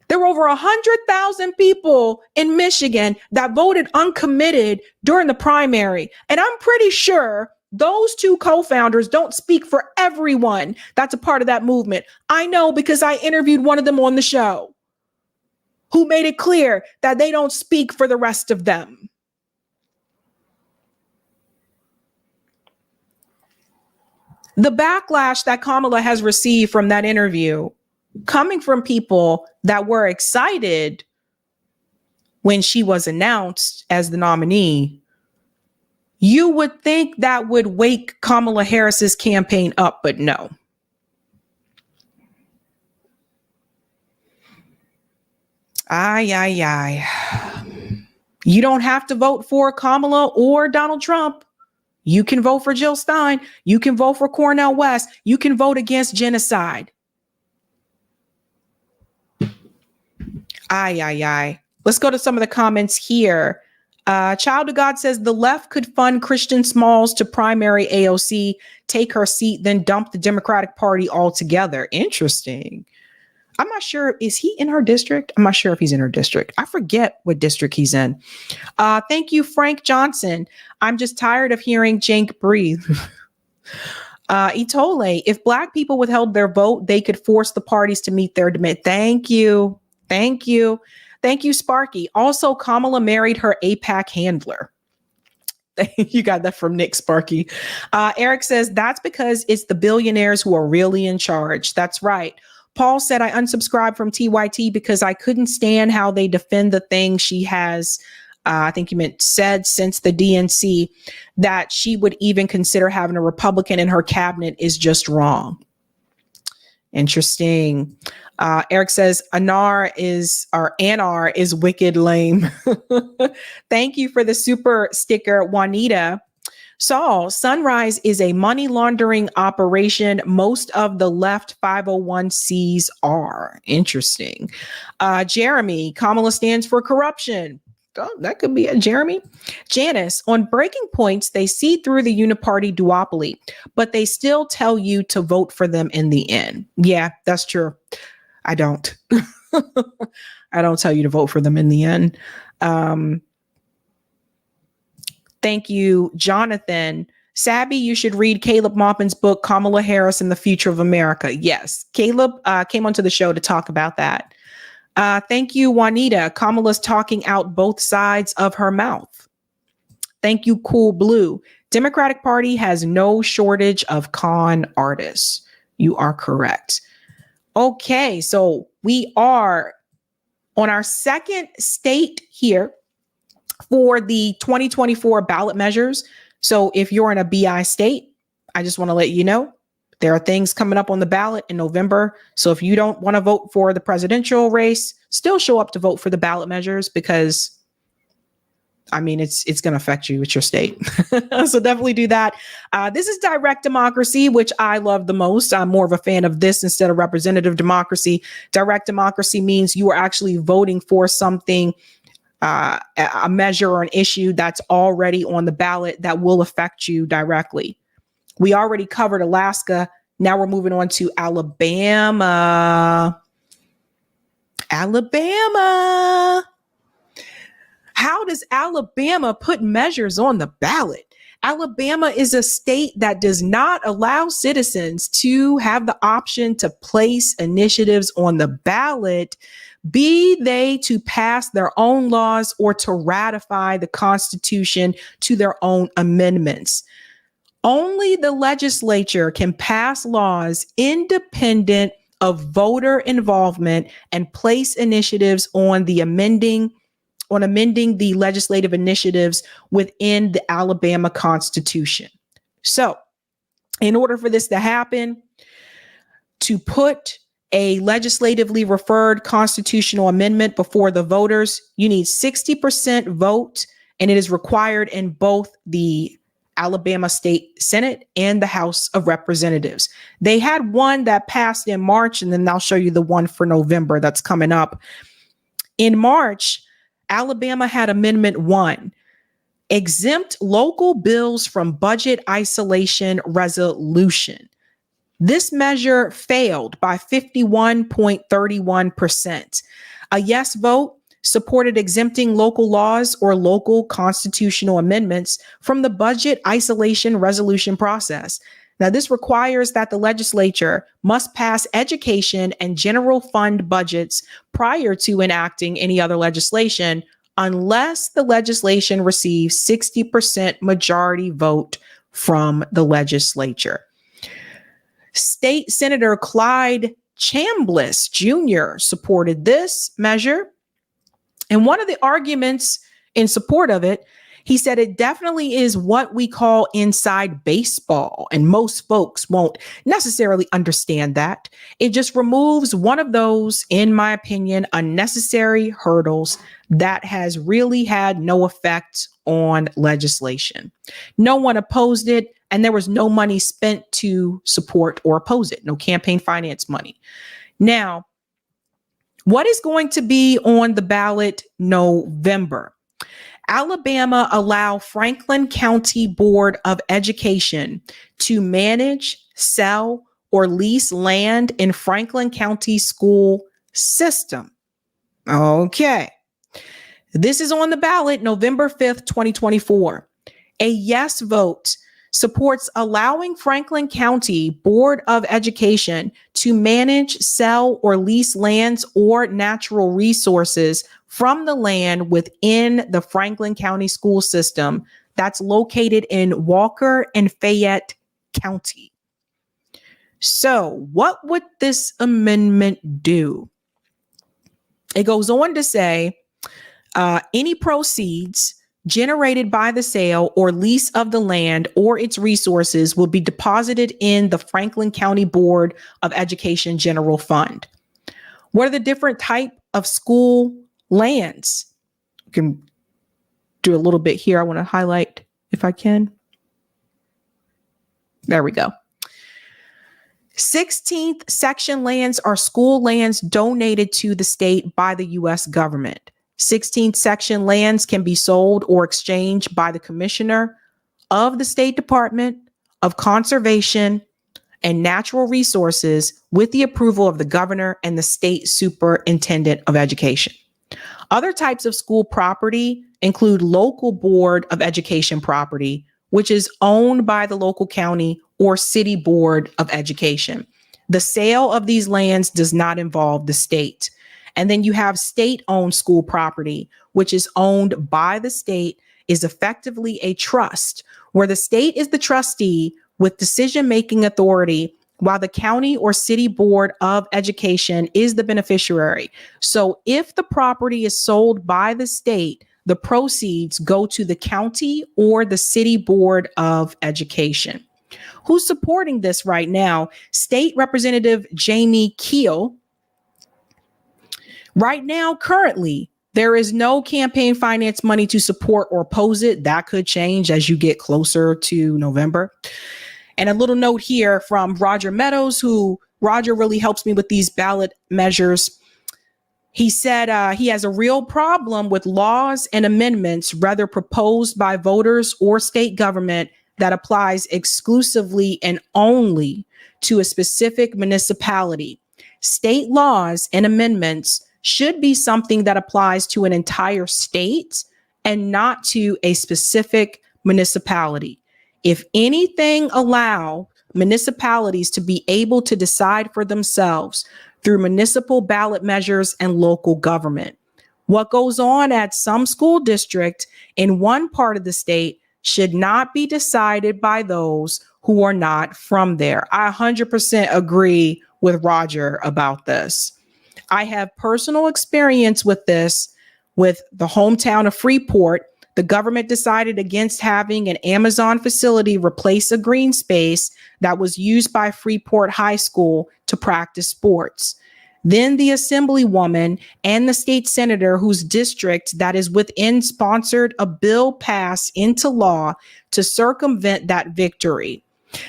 There were over 100,000 people in Michigan that voted uncommitted during the primary. And I'm pretty sure those two co-founders don't speak for everyone that's a part of that movement. I know because I interviewed one of them on the show who made it clear that they don't speak for the rest of them. The backlash that Kamala has received from that interview, coming from people that were excited when she was announced as the nominee, you would think that would wake Kamala Harris's campaign up, but no. You don't have to vote for Kamala or Donald Trump. You can vote for Jill Stein. You can vote for Cornel West. You can vote against genocide. Let's go to some of the comments here. Child of God says the left could fund Christian Smalls to primary AOC, take her seat, then dump the Democratic Party altogether. Interesting. I'm not sure. Is he in her district? I'm not sure if he's in her district. I forget what district he's in. Thank you, Frank Johnson. I'm just tired of hearing Cenk breathe. Itole, if Black people withheld their vote, they could force the parties to meet their demand. Thank you. Thank you. Thank you, Sparky. Also, Kamala married her AIPAC handler. You got that from Nick Sparky. Eric says that's because it's the billionaires who are really in charge. That's right. Paul said, I unsubscribed from TYT because I couldn't stand how they defend the thing she has, I think you meant said since the DNC, that she would even consider having a Republican in her cabinet is just wrong. Interesting. Eric says Anar is wicked lame. Thank you for the super sticker, Juanita. Saul, Sunrise is a money laundering operation. Most of the left 501c are. Interesting. Jeremy, Kamala stands for corruption. Oh, that could be it, Jeremy. Janice, on Breaking Points, they see through the uniparty duopoly, but they still tell you to vote for them in the end. Yeah, that's true. I don't. I don't tell you to vote for them in the end. Thank you, Jonathan. Sabby, you should read Caleb Maupin's book, Kamala Harris and the Future of America. Yes, Caleb came onto the show to talk about that. Thank you, Juanita. Kamala's talking out both sides of her mouth. Thank you, Cool Blue. Democratic Party has no shortage of con artists. You are correct. Okay, so we are on our second state here for the 2024 ballot measures. So if you're in a BI state, I just want to let you know there are things coming up on the ballot in November. So if you don't want to vote for the presidential race, still show up to vote for the ballot measures, because I mean, it's going to affect you. It's your state. So definitely do that. This is direct democracy, which I love the most. I'm more of a fan of this instead of representative democracy. Direct democracy means you are actually voting for something, a measure or an issue that's already on the ballot that will affect you directly. We already covered Alaska. Now we're moving on to Alabama. Alabama. How does Alabama put measures on the ballot? Alabama is a state that does not allow citizens to have the option to place initiatives on the ballot, be they to pass their own laws or to ratify the Constitution to their own amendments. Only the legislature can pass laws independent of voter involvement and place initiatives on amending the legislative initiatives within the Alabama Constitution. So, in order for this to happen, to put a legislatively referred constitutional amendment before the voters, you need 60% vote, and it is required in both the Alabama State Senate and the House of Representatives. They had one that passed in March, and then I'll show you the one for November that's coming up. In March, Alabama had Amendment 1, exempt local bills from budget isolation resolution. This measure failed by 51.31%. A yes vote supported exempting local laws or local constitutional amendments from the budget isolation resolution process. Now, this requires that the legislature must pass education and general fund budgets prior to enacting any other legislation, unless the legislation receives 60% majority vote from the legislature. State Senator Clyde Chambliss Jr. supported this measure. And one of the arguments in support of it, he said it definitely is what we call inside baseball, and most folks won't necessarily understand that. It just removes one of those, in my opinion, unnecessary hurdles that has really had no effect on legislation. No one opposed it, and there was no money spent to support or oppose it, no campaign finance money. Now, what is going to be on the ballot November? Alabama allow Franklin County Board of Education to manage, sell, or lease land in Franklin County school system. Okay. This is on the ballot November 5th, 2024. A yes vote supports allowing Franklin County Board of Education to manage, sell, or lease lands or natural resources from the land within the Franklin County school system that's located in Walker and Fayette County. So, what would this amendment do? It goes on to say, any proceeds generated by the sale or lease of the land or its resources will be deposited in the Franklin County Board of Education General Fund. What are the different type of school lands? You can do a little bit here. I want to highlight if I can. There we go. 16th section lands are school lands donated to the state by the U.S. government. 16th section lands can be sold or exchanged by the Commissioner of the State Department of Conservation and Natural Resources with the approval of the Governor and the State Superintendent of Education. Other types of school property include local Board of Education property, which is owned by the local county or city Board of Education. The sale of these lands does not involve the state. And then you have state-owned school property, which is owned by the state, is effectively a trust, where the state is the trustee with decision-making authority, while the county or city Board of Education is the beneficiary. So if the property is sold by the state, the proceeds go to the county or the city Board of Education. Who's supporting this right now? State Representative Jamie Keel. Right now, currently, There is no campaign finance money to support or oppose it. That could change as you get closer to November. And a little note here from Roger Meadows, who Roger really helps me with these ballot measures. He said he has a real problem with laws and amendments, whether proposed by voters or state government, that applies exclusively and only to a specific municipality. State laws and amendments should be something that applies to an entire state and not to a specific municipality. If anything, allow municipalities to be able to decide for themselves through municipal ballot measures and local government. What goes on at some school district in one part of the state should not be decided by those who are not from there. I 100% agree with Roger about this. I have personal experience with this with the hometown of Freeport. The government decided against having an Amazon facility replace a green space that was used by Freeport High School to practice sports. Then the assemblywoman and the state senator whose district that is within sponsored a bill passed into law to circumvent that victory.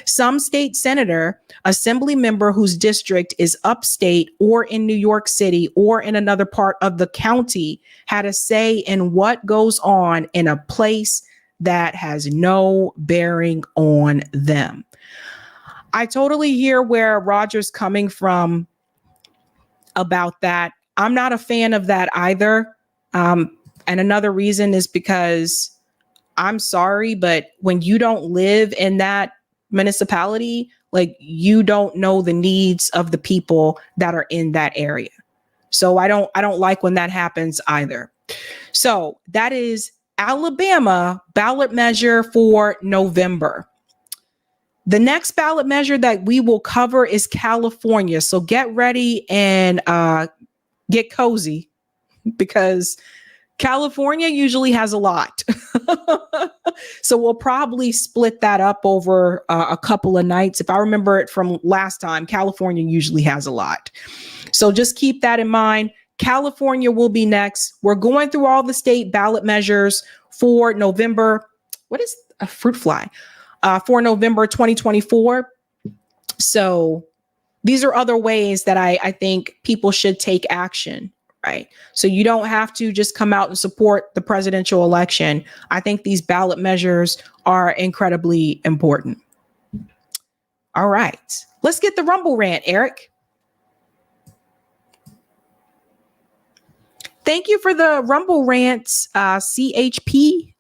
Some state senator, assembly member whose district is upstate or in New York City or in another part of the county had a say in what goes on in a place that has no bearing on them. I totally hear where Roger's coming from about that. I'm not a fan of that either. And another reason is because I'm sorry, but when you don't live in that municipality, like, you don't know the needs of the people that are in that area. So I don't like when that happens either. So that is Alabama ballot measure for November. The next ballot measure that we will cover is California. So get ready and get cozy, because California usually has a lot. So we'll probably split that up over a couple of nights. If I remember it from last time, California usually has a lot. So just keep that in mind. California will be next. We're going through all the state ballot measures for November. What is a fruit fly? For November 2024. So these are other ways that I think people should take action. Right. So you don't have to just come out and support the presidential election. I think these ballot measures are incredibly important. All right. Let's get the Rumble rant, Eric. Thank you for the Rumble rants, CHPO.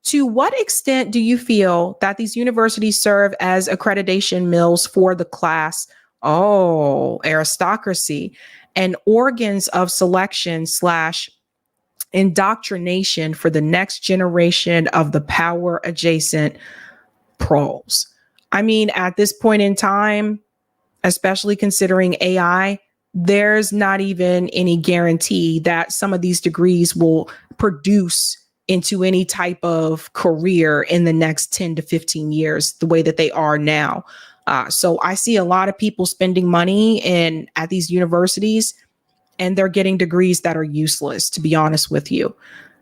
To what extent do you feel that these universities serve as accreditation mills for the class? Oh, aristocracy. And organs of selection / indoctrination for the next generation of the power adjacent proles. I mean, at this point in time, especially considering AI, there's not even any guarantee that some of these degrees will produce into any type of career in the next 10 to 15 years, the way that they are now. So I see a lot of people spending money at these universities, and they're getting degrees that are useless, to be honest with you.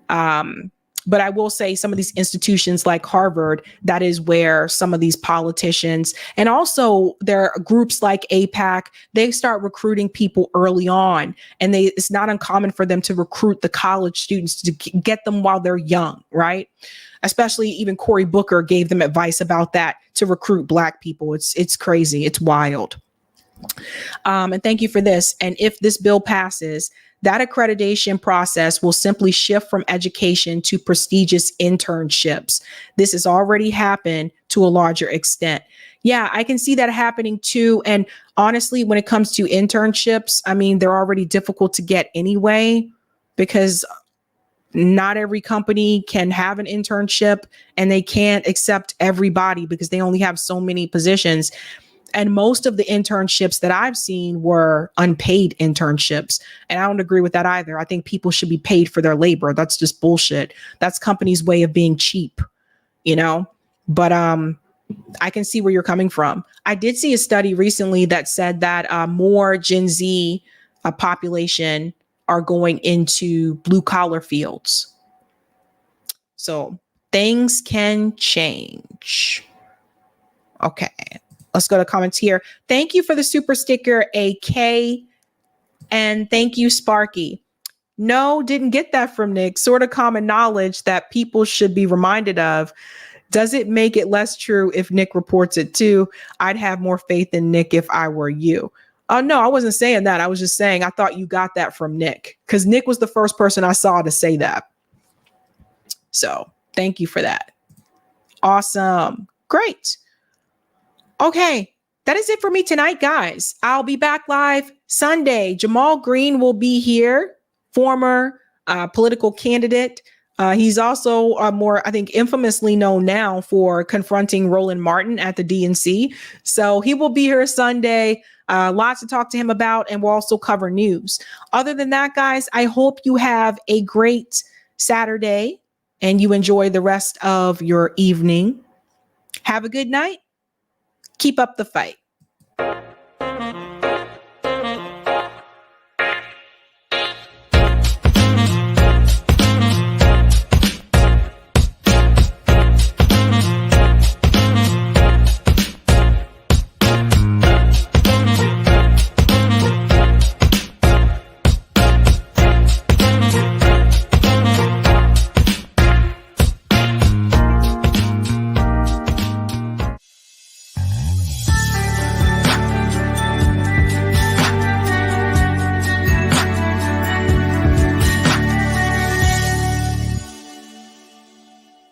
But I will say some of these institutions like Harvard, that is where some of these politicians, and also there are groups like APAC, they start recruiting people early on, and it's not uncommon for them to recruit the college students to get them while they're young, right? Especially even Cory Booker gave them advice about that, to recruit Black people. It's crazy. It's wild. And thank you for this. And if this bill passes, that accreditation process will simply shift from education to prestigious internships. This has already happened to a larger extent. Yeah, I can see that happening too. And honestly, when it comes to internships, I mean, they're already difficult to get anyway, because not every company can have an internship, and they can't accept everybody because they only have so many positions. And most of the internships that I've seen were unpaid internships. And I don't agree with that either. I think people should be paid for their labor. That's just bullshit. That's companies' way of being cheap, you know? But I can see where you're coming from. I did see a study recently that said that more Gen Z population are going into blue collar fields. So things can change. Okay, let's go to comments here. Thank you for the super sticker, AK, and thank you, Sparky. No, didn't get that from Nick. Sort of common knowledge that people should be reminded of. Does it make it less true if Nick reports it too? I'd have more faith in Nick if I were you. Oh, no, I wasn't saying that. I was just saying I thought you got that from Nick because Nick was the first person I saw to say that. So thank you for that. Awesome. Great. Okay. That is it for me tonight, guys. I'll be back live Sunday. Jamal Green will be here, former political candidate. He's also more, I think, infamously known now for confronting Roland Martin at the DNC. So he will be here Sunday. Lots to talk to him about, and we'll also cover news. Other than that, guys, I hope you have a great Saturday and you enjoy the rest of your evening. Have a good night. Keep up the fight.